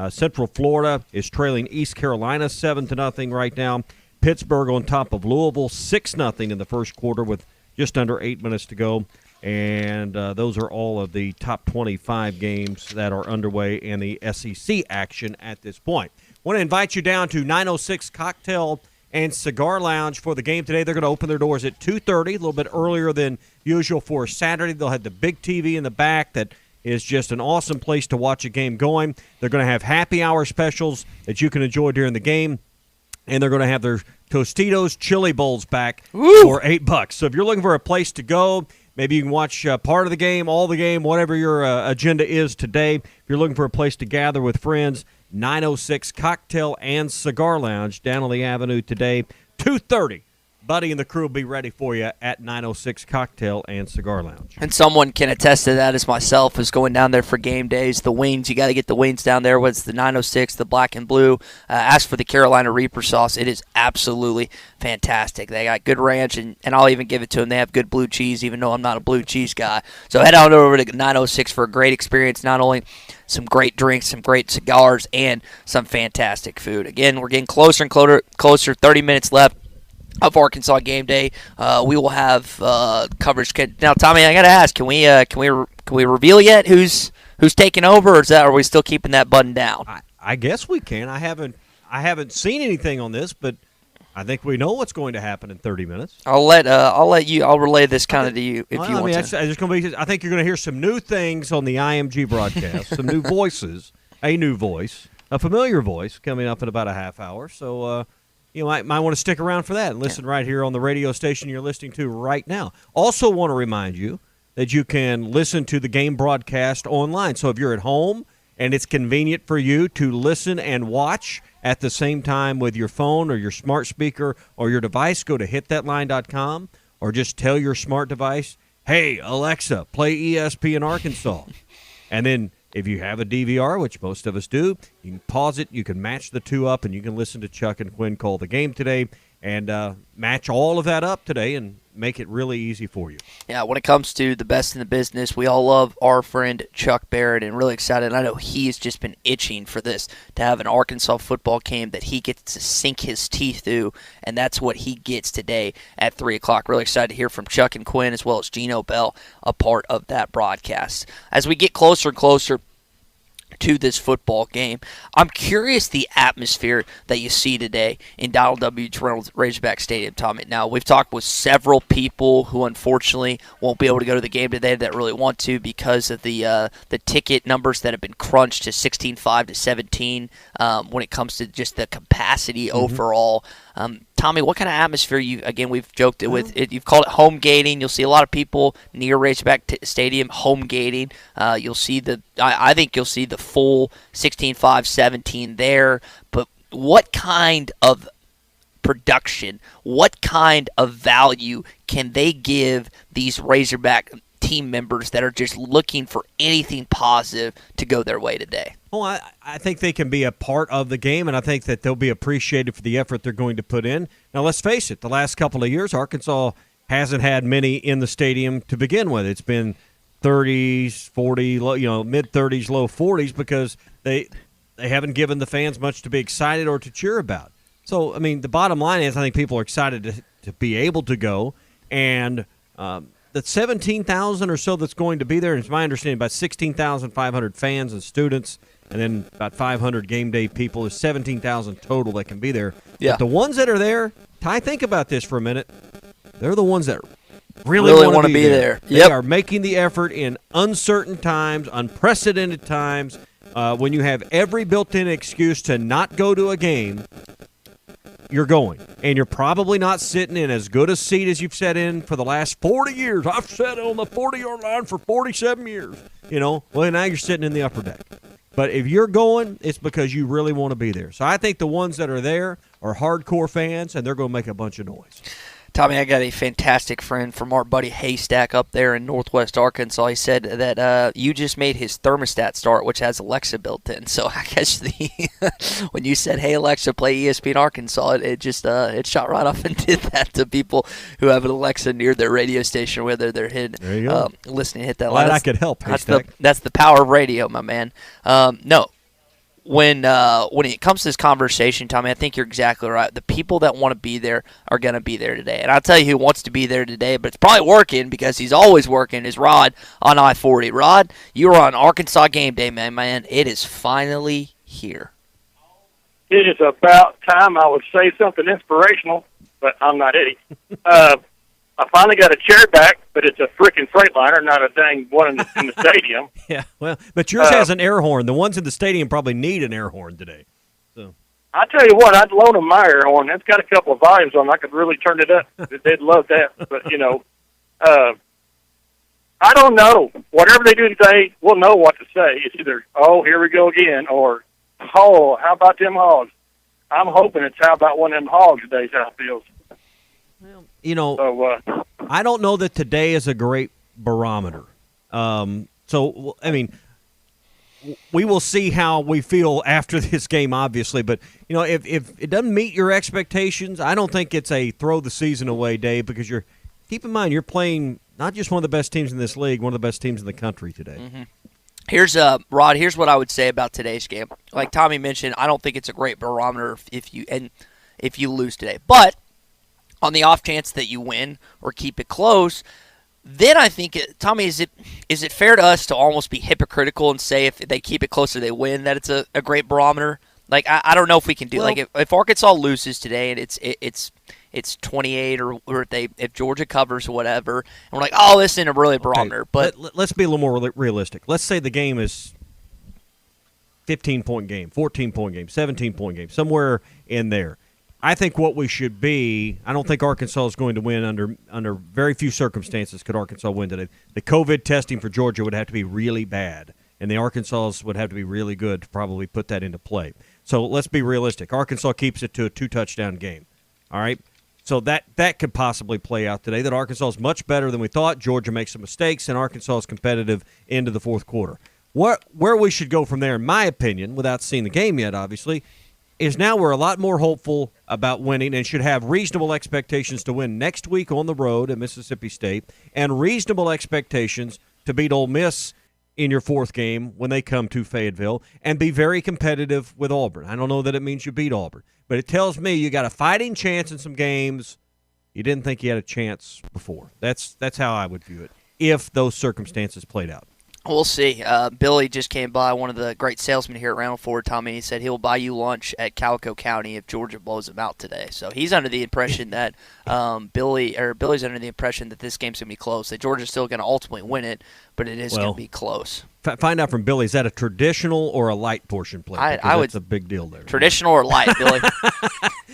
[SPEAKER 1] Central Florida is trailing East Carolina 7-0 right now. Pittsburgh on top of Louisville 6-0 in the first quarter with just under 8 minutes to go. And those are all of the top 25 games that are underway in the SEC action at this point. I want to invite you down to 906 Cocktail and Cigar Lounge for the game today. They're going to open their doors at 2:30, a little bit earlier than usual for Saturday. They'll have the big TV in the back that is just an awesome place to watch a game going. They're going to have happy hour specials that you can enjoy during the game, and they're going to have their Tostitos Chili Bowls back for $8. So if you're looking for a place to go, maybe you can watch part of the game, all the game, whatever your agenda is today. If you're looking for a place to gather with friends, 906 Cocktail and Cigar Lounge down on the avenue today, 2:30. Buddy and the crew will be ready for you at 906 Cocktail and Cigar Lounge.
[SPEAKER 2] And someone can attest to that as myself is going down there for game days. The wings, you got to get the wings down there. What's the 906, the black and blue. Ask for the Carolina Reaper sauce. It is absolutely fantastic. They got good ranch, and I'll even give it to them. They have good blue cheese, even though I'm not a blue cheese guy. So head on over to 906 for a great experience, not only some great drinks, some great cigars, and some fantastic food. Again, we're getting closer and closer, 30 minutes left of Arkansas Game Day. We will have coverage. Now, Tommy, I got to ask, can we reveal yet who's taking over, or are we still keeping that button down?
[SPEAKER 1] I guess we can. I haven't seen anything on this, but I think we know what's going to happen in 30 minutes.
[SPEAKER 2] I'll relay this kind of to you if you want to.
[SPEAKER 1] I think you're going to hear some new things on the IMG broadcast, some new voices, a new voice, a familiar voice coming up in about a half hour. So you might want to stick around for that and listen right here on the radio station you're listening to right now. Also want to remind you that you can listen to the game broadcast online. So if you're at home and it's convenient for you to listen and watch at the same time with your phone or your smart speaker or your device, go to hitthatline.com or just tell your smart device, hey, Alexa, play ESPN Arkansas. And then if you have a DVR, which most of us do, you can pause it, you can match the two up, and you can listen to Chuck and Quinn call the game today. and match all of that up today and make it really easy for you.
[SPEAKER 2] Yeah, when it comes to the best in the business, we all love our friend Chuck Barrett and really excited. I know he's just been itching for this, to have an Arkansas football game that he gets to sink his teeth through, and that's what he gets today at 3 o'clock. Really excited to hear from Chuck and Quinn as well as Gino Bell, a part of that broadcast. As we get closer and closer to this football game, I'm curious the atmosphere that you see today in Donald W. Reynolds Razorback Stadium, Tommy. Now, we've talked with several people who unfortunately won't be able to go to the game today that really want to because of the ticket numbers that have been crunched to 16.5 to 17 when it comes to just the capacity overall. Tommy, what kind of atmosphere we've joked it with it. You've called it home gating. You'll see a lot of people near Razorback Stadium home gating. You'll see I think you'll see the full 16.5, 17 there. But what kind of production, what kind of value can they give these Razorback team members that are just looking for anything positive to go their way today?
[SPEAKER 1] Well, I think they can be a part of the game, and I think that they'll be appreciated for the effort they're going to put in. Now, let's face it, the last couple of years, Arkansas hasn't had many in the stadium to begin with. It's been 30s, 40, mid-30s, low 40s because they haven't given the fans much to be excited or to cheer about. So, I mean, the bottom line is I think people are excited to be able to go, and the 17,000 or so that's going to be there, and it's my understanding about 16,500 fans and students, and then about 500 game day people. Is 17,000 total that can be there.
[SPEAKER 2] Yeah.
[SPEAKER 1] But the ones that are there, Ty, think about this for a minute. They're the ones that really want to be there. They are making the effort in uncertain times, unprecedented times, when you have every built-in excuse to not go to a game. You're going, and you're probably not sitting in as good a seat as you've sat in for the last 40 years. I've sat on the 40-yard line for 47 years. Well, now you're sitting in the upper deck. But if you're going, it's because you really want to be there. So I think the ones that are there are hardcore fans, and they're going to make a bunch of noise.
[SPEAKER 2] Tommy, I got a fantastic friend from our buddy Haystack up there in Northwest Arkansas. He said that you just made his thermostat start, which has Alexa built in. So I guess when you said, "Hey Alexa, play ESPN Arkansas," it just it shot right off and did that to people who have an Alexa near their radio station, whether they're listening. Hit that
[SPEAKER 1] Glad
[SPEAKER 2] line.
[SPEAKER 1] I could help. Haystack.
[SPEAKER 2] That's the power of radio, my man. No. When it comes to this conversation, Tommy, I think you're exactly right. The people that want to be there are going to be there today. And I'll tell you who wants to be there today, but it's probably working because he's always working, is Rod on I-40. Rod, you are on Arkansas Game Day, man. It is finally here.
[SPEAKER 11] It is about time I would say something inspirational, but I'm not Eddie. I finally got a chair back, but it's a freaking Freightliner, not a dang one in the stadium.
[SPEAKER 1] Yeah, well, but yours has an air horn. The ones in the stadium probably need an air horn today. So
[SPEAKER 11] I tell you what, I'd loan them my air horn. It's got a couple of volumes on. I could really turn it up. They'd love that. But I don't know. Whatever they do today, we'll know what to say. It's either, "Oh, here we go again," or, "Oh, how about them Hogs?" I'm hoping it's "How about one of them Hogs" today, is how it feels.
[SPEAKER 1] I don't know that today is a great barometer. So, I mean, we will see how we feel after this game, obviously. But, if it doesn't meet your expectations, I don't think it's a throw the season away day because keep in mind, you're playing not just one of the best teams in this league, one of the best teams in the country today.
[SPEAKER 2] Mm-hmm. Here's Rod. Here's what I would say about today's game. Like Tommy mentioned, I don't think it's a great barometer if you lose today. But on the off chance that you win or keep it close, then I think, Tommy, is it fair to us to almost be hypocritical and say if they keep it close or they win that it's a great barometer? Like I don't know if we can do if Arkansas loses today and it's 28 or if Georgia covers or whatever, and we're like, oh, this isn't a really barometer. But
[SPEAKER 1] let's be a little more realistic. Let's say the game is 15-point game, 14-point game, 17-point game, somewhere in there. I think what we should be, I don't think Arkansas is going to win under very few circumstances could Arkansas win today. The COVID testing for Georgia would have to be really bad, and the Arkansas would have to be really good to probably put that into play. So let's be realistic. Arkansas keeps it to a 2-touchdown game. All right? So that could possibly play out today, that Arkansas is much better than we thought. Georgia makes some mistakes, and Arkansas is competitive into the fourth quarter. Where we should go from there, in my opinion, without seeing the game yet, obviously, is now we're a lot more hopeful about winning and should have reasonable expectations to win next week on the road at Mississippi State and reasonable expectations to beat Ole Miss in your fourth game when they come to Fayetteville and be very competitive with Auburn. I don't know that it means you beat Auburn, but it tells me you got a fighting chance in some games you didn't think you had a chance before. That's how I would view it if those circumstances played out.
[SPEAKER 2] We'll see. Billy just came by, one of the great salesmen here at Randall Ford, Tommy. He said he'll buy you lunch at Calico County if Georgia blows him out today. So he's under the impression that Billy's under the impression that this game's going to be close, that Georgia's still going to ultimately win it, but it is going to be close.
[SPEAKER 1] Find out from Billy, is that a traditional or a light portion plate? That's a big deal there.
[SPEAKER 2] Traditional or light, Billy?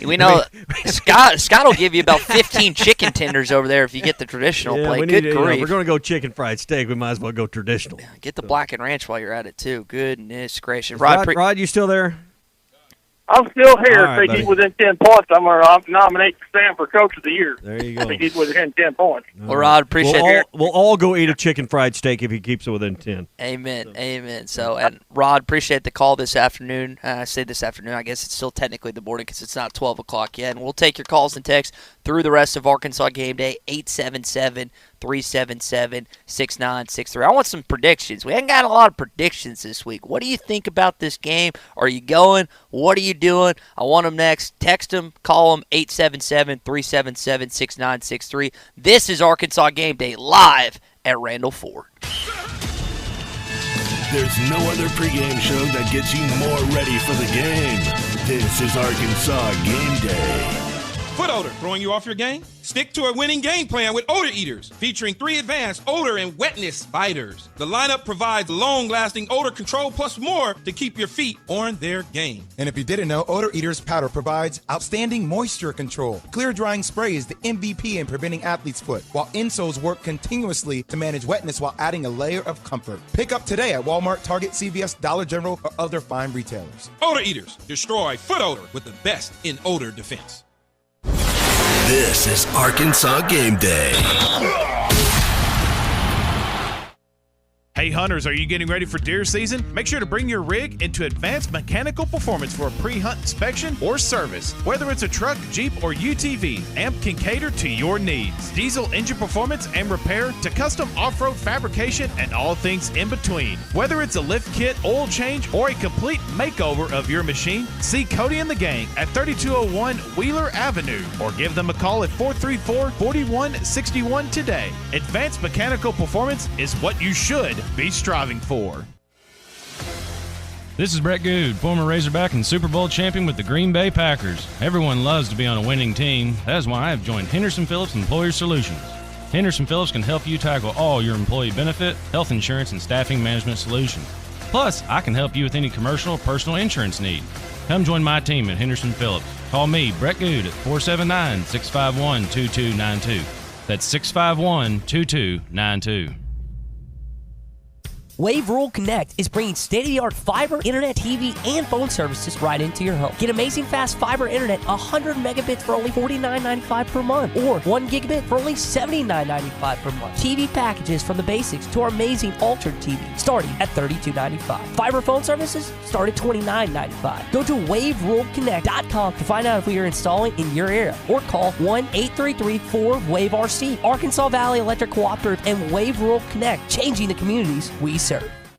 [SPEAKER 2] We know Scott will give you about 15 chicken tenders over there if you get the traditional plate. Good grief.
[SPEAKER 1] We're going to go chicken fried steak. We might as well go traditional.
[SPEAKER 2] Get the black and ranch while you're at it, too. Goodness gracious.
[SPEAKER 1] Rod, you still there?
[SPEAKER 11] I'm still here.
[SPEAKER 1] Right,
[SPEAKER 11] if he's within 10 points, I'm going to nominate Sam for Coach of the Year.
[SPEAKER 1] There you go.
[SPEAKER 11] I think he's within 10 points.
[SPEAKER 2] Well, Rod, appreciate it.
[SPEAKER 1] We'll all go eat a chicken fried steak if he keeps it within 10.
[SPEAKER 2] Amen. So, and Rod, appreciate the call this afternoon. I say this afternoon. I guess it's still technically the morning because it's not 12 o'clock yet. And we'll take your calls and texts through the rest of Arkansas Game Day, 877-377-6963. I want some predictions. We haven't got a lot of predictions this week. What do you think about this game? Are you going? What are you doing? I want them next. Text them, call them, 877-377-6963. This is Arkansas Game Day live at Randall Ford.
[SPEAKER 3] There's no other pregame show that gets you more ready for the game. This is Arkansas Game Day.
[SPEAKER 8] Foot odor throwing you off your game? Stick to a winning game plan with Odor Eaters, featuring 3 advanced odor and wetness fighters. The lineup provides long-lasting odor control plus more to keep your feet on their game.
[SPEAKER 18] And if you didn't know, Odor Eaters powder provides outstanding moisture control. Clear drying spray is the MVP in preventing athlete's foot, while insoles work continuously to manage wetness while adding a layer of comfort. Pick up today at Walmart, Target, CVS, Dollar General, or other fine retailers.
[SPEAKER 8] Odor Eaters, destroy foot odor with the best in odor defense.
[SPEAKER 3] This is Arkansas Game Day.
[SPEAKER 12] Hey hunters, are you getting ready for deer season? Make sure to bring your rig into Advanced Mechanical Performance for a pre-hunt inspection or service. Whether it's a truck, Jeep, or UTV, AMP can cater to your needs. Diesel engine performance and repair to custom off-road fabrication and all things in between. Whether it's a lift kit, oil change, or a complete makeover of your machine, see Cody and the gang at 3201 Wheeler Avenue or give them a call at 434-4161 today. Advanced Mechanical Performance is what you should be striving for.
[SPEAKER 17] This is Brett Good, former Razorback and Super Bowl champion with the Green Bay Packers. Everyone loves to be on a winning team. That is why I have joined Henderson Phillips Employer Solutions. Henderson Phillips can help you tackle all your employee benefit, health insurance, and staffing management solutions. Plus, I can help you with any commercial or personal insurance need. Come join my team at Henderson Phillips. Call me, Brett Good, at 479-651-2292. That's 651-2292.
[SPEAKER 24] Wave Rural Connect is bringing state-of-the-art fiber, internet, TV, and phone services right into your home. Get amazing fast fiber internet, 100 megabits for only $49.95 per month, or 1 gigabit for only $79.95 per month. TV packages from the basics to our amazing Altered TV, starting at $32.95. Fiber phone services start at $29.95. Go to waveruralconnect.com to find out if we are installing in your area, or call 1-833-4-WAVE-RC. Arkansas Valley Electric Cooperative and Wave Rural Connect, changing the communities we serve.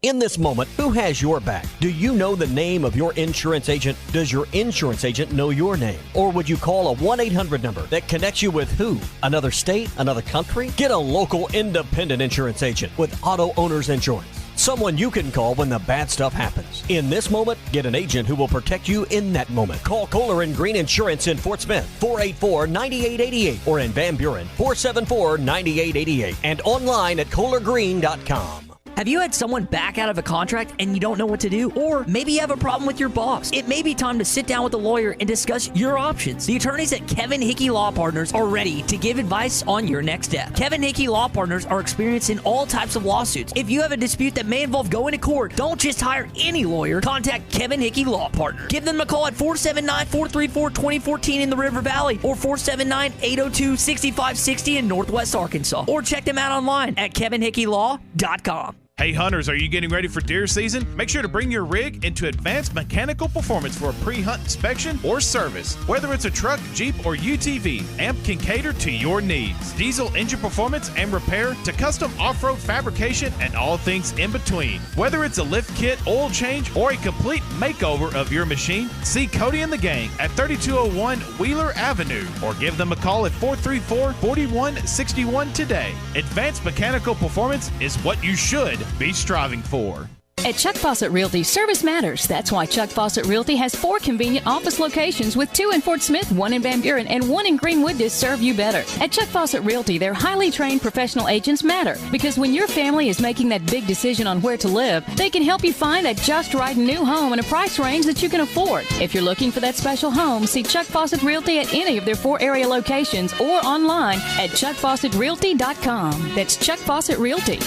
[SPEAKER 19] In this moment, who has your back? Do you know the name of your insurance agent? Does your insurance agent know your name? Or would you call a 1-800 number that connects you with who? Another state? Another country? Get a local independent insurance agent with Auto Owners Insurance. Someone you can call when the bad stuff happens. In this moment, get an agent who will protect you in that moment. Call Kohler & Green Insurance in Fort Smith, 484-9888, or in Van Buren, 474-9888, and online at kohlergreen.com.
[SPEAKER 24] Have you had someone back out of a contract and you don't know what to do? Or maybe you have a problem with your boss. It may be time to sit down with a lawyer and discuss your options. The attorneys at Kevin Hickey Law Partners are ready to give advice on your next step. Kevin Hickey Law Partners are experienced in all types of lawsuits. If you have a dispute that may involve going to court, don't just hire any lawyer. Contact Kevin Hickey Law Partners. Give them a call at 479-434-2014 in the River Valley or 479-802-6560 in Northwest Arkansas. Or check them out online at kevinhickeylaw.com.
[SPEAKER 12] Hey hunters, are you getting ready for deer season? Make sure to bring your rig into Advanced Mechanical Performance for a pre-hunt inspection or service. Whether it's a truck, Jeep, or UTV, AMP can cater to your needs. Diesel engine performance and repair to custom off-road fabrication and all things in between. Whether it's a lift kit, oil change, or a complete makeover of your machine, see Cody and the gang at 3201 Wheeler Avenue or give them a call at 434-4161 today. Advanced Mechanical Performance is what you should be striving for.
[SPEAKER 14] At Chuck Fawcett Realty, service matters. That's why Chuck Fawcett Realty has 4 convenient office locations with 2 in Fort Smith, 1 in Van Buren, and 1 in Greenwood to serve you better. At Chuck Fawcett Realty, their highly trained professional agents matter because when your family is making that big decision on where to live, they can help you find that just right new home in a price range that you can afford. If you're looking for that special home, see Chuck Fawcett Realty at any of their 4 area locations or online at chuckfawcettrealty.com. That's Chuck Fawcett Realty.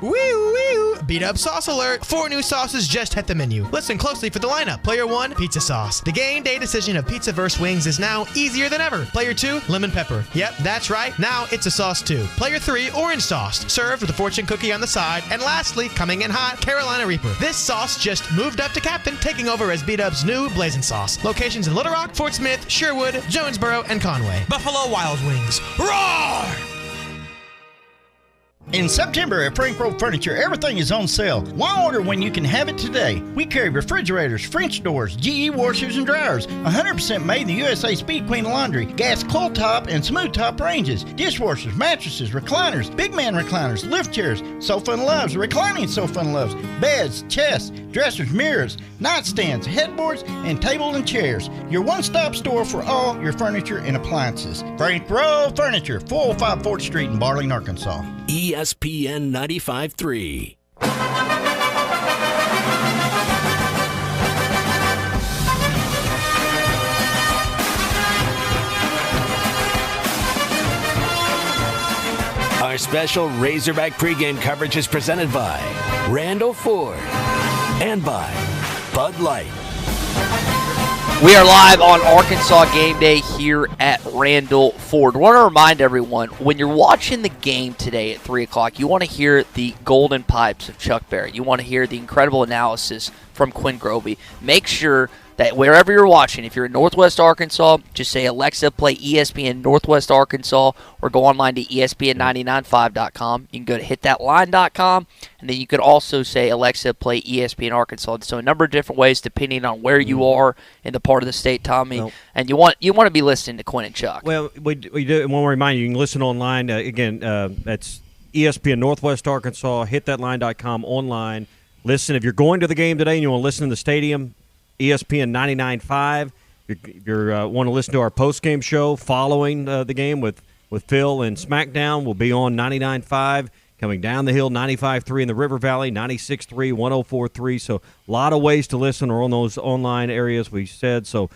[SPEAKER 7] Woo woo! Beat up sauce alert! 4 new sauces just hit the menu. Listen closely for the lineup. Player 1, pizza sauce. The game day decision of pizza versus wings is now easier than ever. Player 2, lemon pepper. Yep, that's right. Now it's a sauce too. Player 3, orange sauce. Served with a fortune cookie on the side. And lastly, coming in hot, Carolina Reaper. This sauce just moved up to captain, taking over as Beat Up's new blazing sauce. Locations in Little Rock, Fort Smith, Sherwood, Jonesboro, and Conway. Buffalo Wild Wings. Roar!
[SPEAKER 9] In September at Frank Road Furniture, everything is on sale. Why order when you can have it today? We carry refrigerators, French doors, GE washers and dryers, 100% made in the USA Speed Queen Laundry, gas cold top and smooth top ranges, dishwashers, mattresses, recliners, big man recliners, lift chairs, sofa and loves, reclining sofa and loves, beds, chests, dressers, mirrors, nightstands, headboards, and table and chairs. Your one-stop store for all your furniture and appliances. Frank Road Furniture, 405 4th Street in Barling, Arkansas.
[SPEAKER 3] ESPN 95.3. Our special Razorback pregame coverage is presented by Randall Ford and by Bud Light.
[SPEAKER 2] We are live on Arkansas Game Day here at Randall Ford. I want to remind everyone, when you're watching the game today at 3 o'clock, you want to hear the golden pipes of Chuck Barrett. You want to hear the incredible analysis from Quinn Grovey. Make sure that wherever you're watching, if you're in Northwest Arkansas, just say, Alexa, play ESPN Northwest Arkansas, or go online to ESPN995.com. You can go to hitthatline.com, and then you could also say, Alexa, play ESPN Arkansas. So a number of different ways depending on where you are in the part of the state, Tommy. Well, and you want to be listening to Quinn and Chuck.
[SPEAKER 1] Well, we do. And want to remind you can listen online. Again, that's ESPN Northwest Arkansas, hitthatline.com online. Listen, if you're going to the game today and you want to listen to the stadium, ESPN 99.5. If you want to listen to our post-game show following the game with Phil and SmackDown, we'll be on 99.5. Coming down the hill, 95.3 in the River Valley, 96.3, 104.3. So a lot of ways to listen or on those online areas we said. So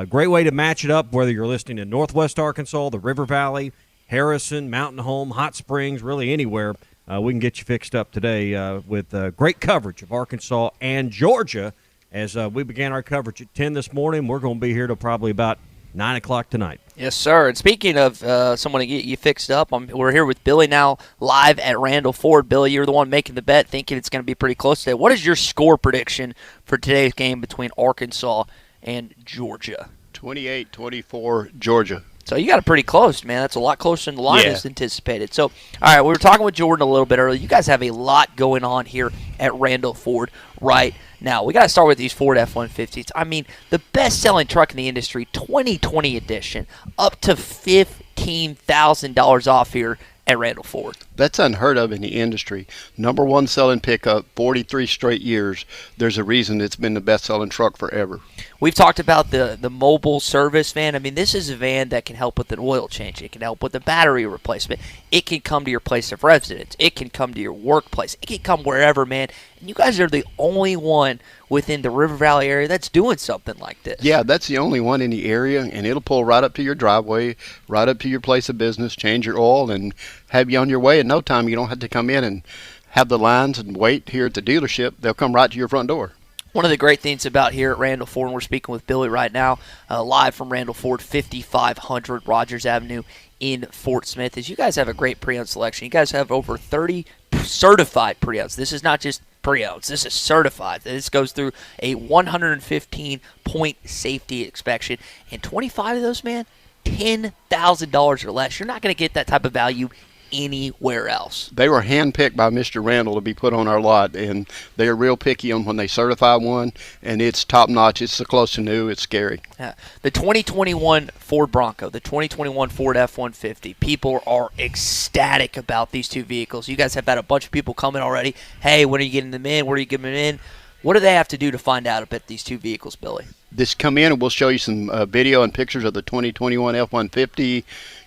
[SPEAKER 1] great way to match it up, whether you're listening in Northwest Arkansas, the River Valley, Harrison, Mountain Home, Hot Springs, really anywhere. We can get you fixed up today with great coverage of Arkansas and Georgia. As we began our coverage at 10 this morning, we're going to be here till probably about 9 o'clock tonight.
[SPEAKER 2] Yes, sir. And speaking of someone to get you fixed up, we're here with Billy now live at Randall Ford. Billy, you're the one making the bet, thinking it's going to be pretty close today. What is your score prediction for today's game between Arkansas and Georgia?
[SPEAKER 10] 28-24 Georgia.
[SPEAKER 2] So you got it pretty close, man. That's a lot closer than the line is anticipated. So, all right, we were talking with Jordan a little bit earlier. You guys have a lot going on here at Randall Ford right now. We got to start with these Ford F-150s. I mean, the best-selling truck in the industry, 2020 edition, up to $15,000 off here at Randall Ford.
[SPEAKER 10] That's unheard of in the industry. Number one selling pickup, 43 straight years. There's a reason it's been the best-selling truck forever.
[SPEAKER 2] We've talked about the mobile service van. I mean, this is a van that can help with an oil change. It can help with a battery replacement. It can come to your place of residence. It can come to your workplace. It can come wherever, man. And you guys are the only one within the River Valley area that's doing something like this.
[SPEAKER 10] Yeah, that's the only one in the area, and it'll pull right up to your driveway, right up to your place of business, change your oil, and have you on your way in no time. You don't have to come in and have the lines and wait here at the dealership. They'll come right to your front door.
[SPEAKER 2] One of the great things about here at Randall Ford, and we're speaking with Billy right now, live from Randall Ford, 5500 Rogers Avenue in Fort Smith, is you guys have a great pre-owned selection. You guys have over 30 certified pre-owns. This is not just pre-owns. This is certified. This goes through a 115-point safety inspection. And 25 of those, man, $10,000 or less. You're not going to get that type of value anywhere else.
[SPEAKER 10] They were handpicked by Mr. Randall to be put on our lot, and they are real picky on when they certify one, and it's top-notch. It's so close to new. It's scary.
[SPEAKER 2] Yeah. The 2021 Ford Bronco, the 2021 Ford F-150, people are ecstatic about these two vehicles. You guys have had a bunch of people coming already. Hey, when are you getting them in? Where are you getting them in? What do they have to do to find out about these two vehicles, Billy?
[SPEAKER 10] Just come in, and we'll show you some video and pictures of the 2021 F-150.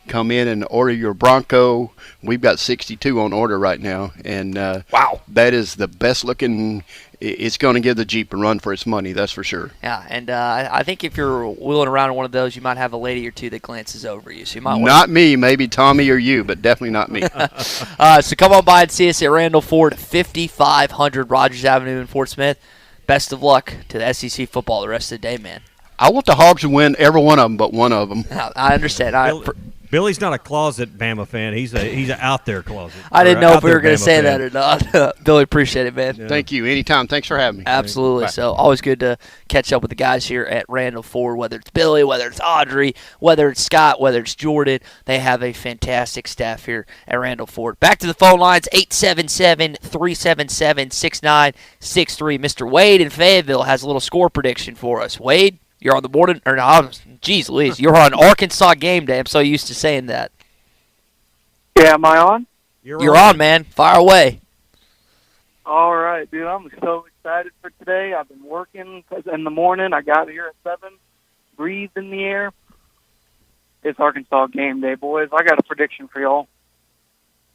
[SPEAKER 10] Come in and order your Bronco. We've got 62 on order right now, and
[SPEAKER 2] wow,
[SPEAKER 10] that is the best looking. It's going to give the Jeep a run for its money, that's for sure.
[SPEAKER 2] Yeah, and I think if you're wheeling around in one of those, you might have a lady or two that glances over you. So you might
[SPEAKER 10] not me, maybe Tommy or you, but definitely not me.
[SPEAKER 2] So come on by and see us at Randall Ford, 5500 Rogers Avenue in Fort Smith. Best of luck to the SEC football the rest of the day, man.
[SPEAKER 10] I want the Hogs to win every one of them, but one of them.
[SPEAKER 2] I understand.
[SPEAKER 1] Billy's not a closet Bama fan. He's an out there closet.
[SPEAKER 2] I didn't know if we were going to say that or not. Billy, appreciate it, man.
[SPEAKER 10] Yeah. Thank you. Anytime. Thanks for having me.
[SPEAKER 2] Absolutely.
[SPEAKER 10] Bye.
[SPEAKER 2] So always good to catch up with the guys here at Randall Ford, whether it's Billy, whether it's Audrey, whether it's Scott, whether it's Jordan. They have a fantastic staff here at Randall Ford. Back to the phone lines, 877-377-6963. Mr. Wade in Fayetteville has a little score prediction for us. Wade? You're on the morning, or no, geez Louise, you're on Arkansas game day. I'm so used to saying that.
[SPEAKER 4] Yeah, am I on?
[SPEAKER 2] You're on, man. Fire away.
[SPEAKER 4] All right, dude. I'm so excited for today. I've been working in the morning. I got here at 7, breathed in the air. It's Arkansas game day, boys. I got a prediction for y'all.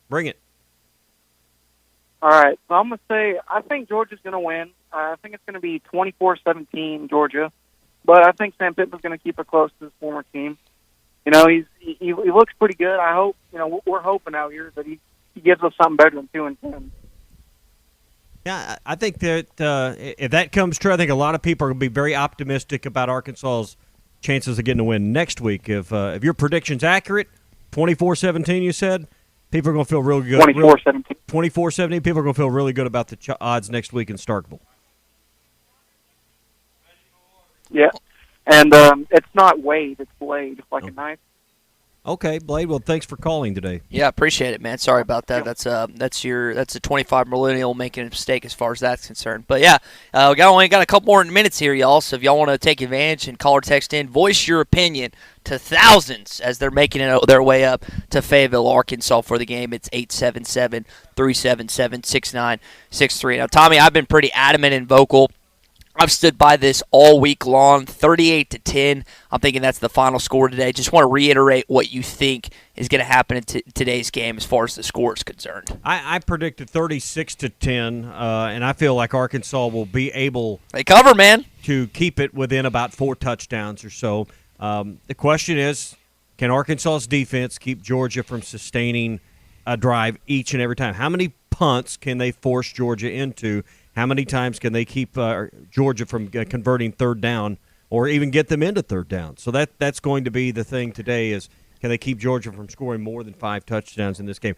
[SPEAKER 1] Bring it.
[SPEAKER 4] All right, so I'm going to say I think Georgia's going to win. I think it's going to be 24-17 Georgia. But I think Sam Pittman's going to keep it close to his former team. You know, he looks pretty good. I hope, we're hoping out here that he gives us something better than 2-10.
[SPEAKER 1] Yeah, I think that if that comes true, I think a lot of people are going to be very optimistic about Arkansas's chances of getting a win next week. If your prediction's accurate, 24-17, you said, people are going to feel real good.
[SPEAKER 4] 24-17.
[SPEAKER 1] 24-17, people are going to feel really good about the odds next week in Starkville.
[SPEAKER 4] Yeah, and it's not Wade, it's Blade, like a knife.
[SPEAKER 1] Okay, Blade. Well, thanks for calling today.
[SPEAKER 2] Yeah, appreciate it, man. Sorry about that. That's a 25 millennial making a mistake as far as that's concerned. But yeah, we only got a couple more minutes here, y'all. So if y'all want to take advantage and call or text in, voice your opinion to thousands as they're making their way up to Fayetteville, Arkansas for the game. It's 877-377-6963. Now, Tommy, I've been pretty adamant and vocal. I've stood by this all week long, 38-10. I'm thinking that's the final score today. Just want to reiterate what you think is going to happen in today's game as far as the score is concerned.
[SPEAKER 1] I predicted 36-10, and I feel like Arkansas will be able
[SPEAKER 2] they cover, man,
[SPEAKER 1] to keep it within about 4 touchdowns or so. The question is, can Arkansas's defense keep Georgia from sustaining a drive each and every time? How many punts can they force Georgia into? How many times can they keep Georgia from converting third down or even get them into third down? So that's going to be the thing today is can they keep Georgia from scoring more than 5 touchdowns in this game?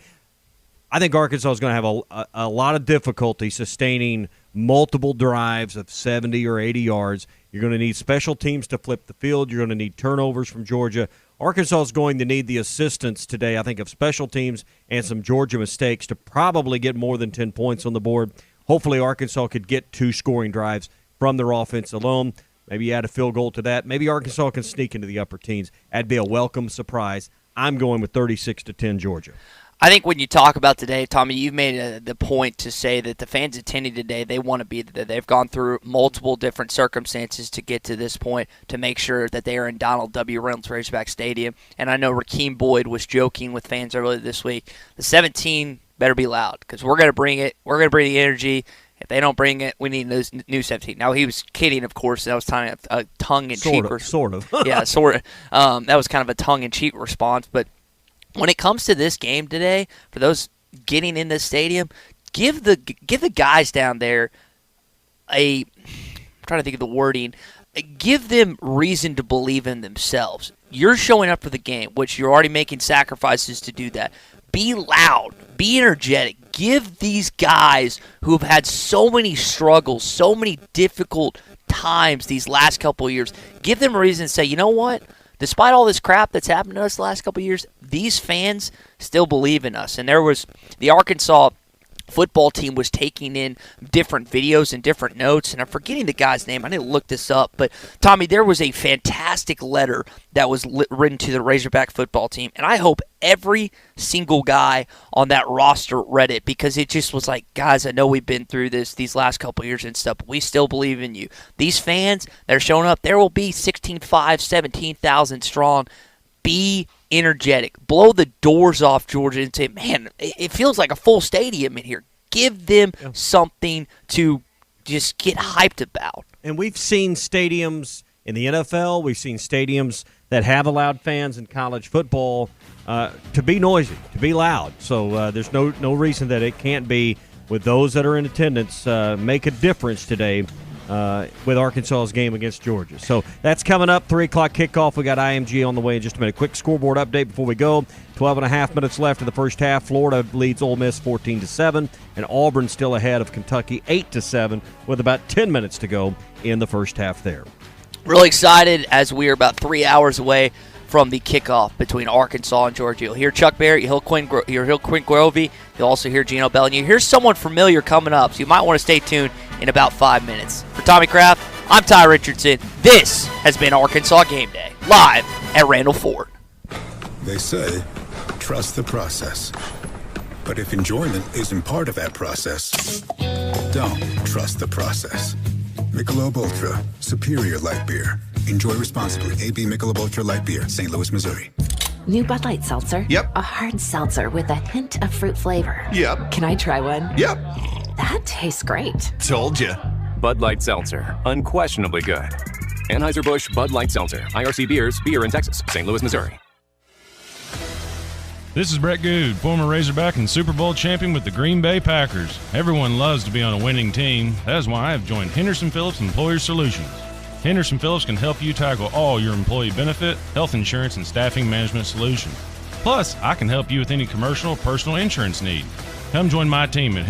[SPEAKER 1] I think Arkansas is going to have a lot of difficulty sustaining multiple drives of 70 or 80 yards. You're going to need special teams to flip the field. You're going to need turnovers from Georgia. Arkansas is going to need the assistance today, I think, of special teams and some Georgia mistakes to probably get more than 10 points on the board. Hopefully Arkansas could get 2 scoring drives from their offense alone. Maybe add a field goal to that. Maybe Arkansas can sneak into the upper teens. That'd be a welcome surprise. I'm going with 36-10 Georgia.
[SPEAKER 2] I think when you talk about today, Tommy, you've made the point to say that the fans attending today, they want to be there. They've gone through multiple different circumstances to get to this point to make sure that they are in Donald W. Reynolds Razorback Stadium. And I know Rakeem Boyd was joking with fans earlier this week. The 17 better be loud because we're going to bring it. We're going to bring the energy. If they don't bring it, we need new 17. Now, he was kidding, of course. That was kind of a tongue-in-cheek.
[SPEAKER 1] Sort of.
[SPEAKER 2] Yeah, sort of. That was kind of a tongue-in-cheek response. But when it comes to this game today, for those getting in the stadium, give the guys down there I'm trying to think of the wording. Give them reason to believe in themselves. You're showing up for the game, which you're already making sacrifices to do that. Be loud. Be energetic. give these guys who have had so many struggles, so many difficult times these last couple of years, give them a reason to say, you know what? Despite all this crap that's happened to us the last couple of years, these fans still believe in us. And there was the Arkansas football team was taking in different videos and different notes, and I'm forgetting the guy's name. I didn't look this up, but Tommy, there was a fantastic letter that was written to the Razorback football team, and I hope every single guy on that roster read it, because it just was like, guys, I know we've been through these last couple of years and stuff, but we still believe in you. These fans that are showing up, there will be 16,500, 17,000 strong. Be energetic. Blow the doors off Georgia and say, man, it feels like a full stadium in here. Give them something to just get hyped about.
[SPEAKER 1] And we've seen stadiums in the NFL. We've seen stadiums that have allowed fans in college football to be noisy, to be loud. So there's no reason that it can't be with those that are in attendance make a difference today with Arkansas's game against Georgia. So that's coming up, 3 o'clock kickoff. We got IMG on the way in just a minute. Quick scoreboard update before we go. 12.5 minutes left in the first half. Florida leads Ole Miss 14-7, and Auburn still ahead of Kentucky 8-7 with about 10 minutes to go in the first half there.
[SPEAKER 2] Really excited as we are about 3 hours away from the kickoff between Arkansas and Georgia. You'll hear Chuck Barrett, you'll hear Quinn Grovey, you'll also hear Gino Bell, and you hear someone familiar coming up, so you might want to stay tuned in about 5 minutes. For Tommy Kraft, I'm Ty Richardson. This has been Arkansas Game Day, live at Randall Ford.
[SPEAKER 15] They say, trust the process. But if enjoyment isn't part of that process, don't trust the process. Michelob Ultra, superior light beer. Enjoy responsibly. AB Michelob Ultra Light Beer, St. Louis, Missouri.
[SPEAKER 16] New Bud Light Seltzer?
[SPEAKER 15] Yep.
[SPEAKER 16] A hard seltzer with a hint of fruit flavor?
[SPEAKER 15] Yep.
[SPEAKER 16] Can I try one?
[SPEAKER 15] Yep.
[SPEAKER 16] That tastes great.
[SPEAKER 15] Told ya.
[SPEAKER 20] Bud Light Seltzer. Unquestionably good. Anheuser-Busch Bud Light Seltzer. IRC Beers. Beer in Texas. St. Louis, Missouri.
[SPEAKER 17] This is Brett Good, former Razorback and Super Bowl champion with the Green Bay Packers. Everyone loves to be on a winning team. That is why I have joined Henderson Phillips Employer Solutions. Henderson Phillips can help you tackle all your employee benefit, health insurance, and staffing management solutions. Plus, I can help you with any commercial or personal insurance need. Come join my team at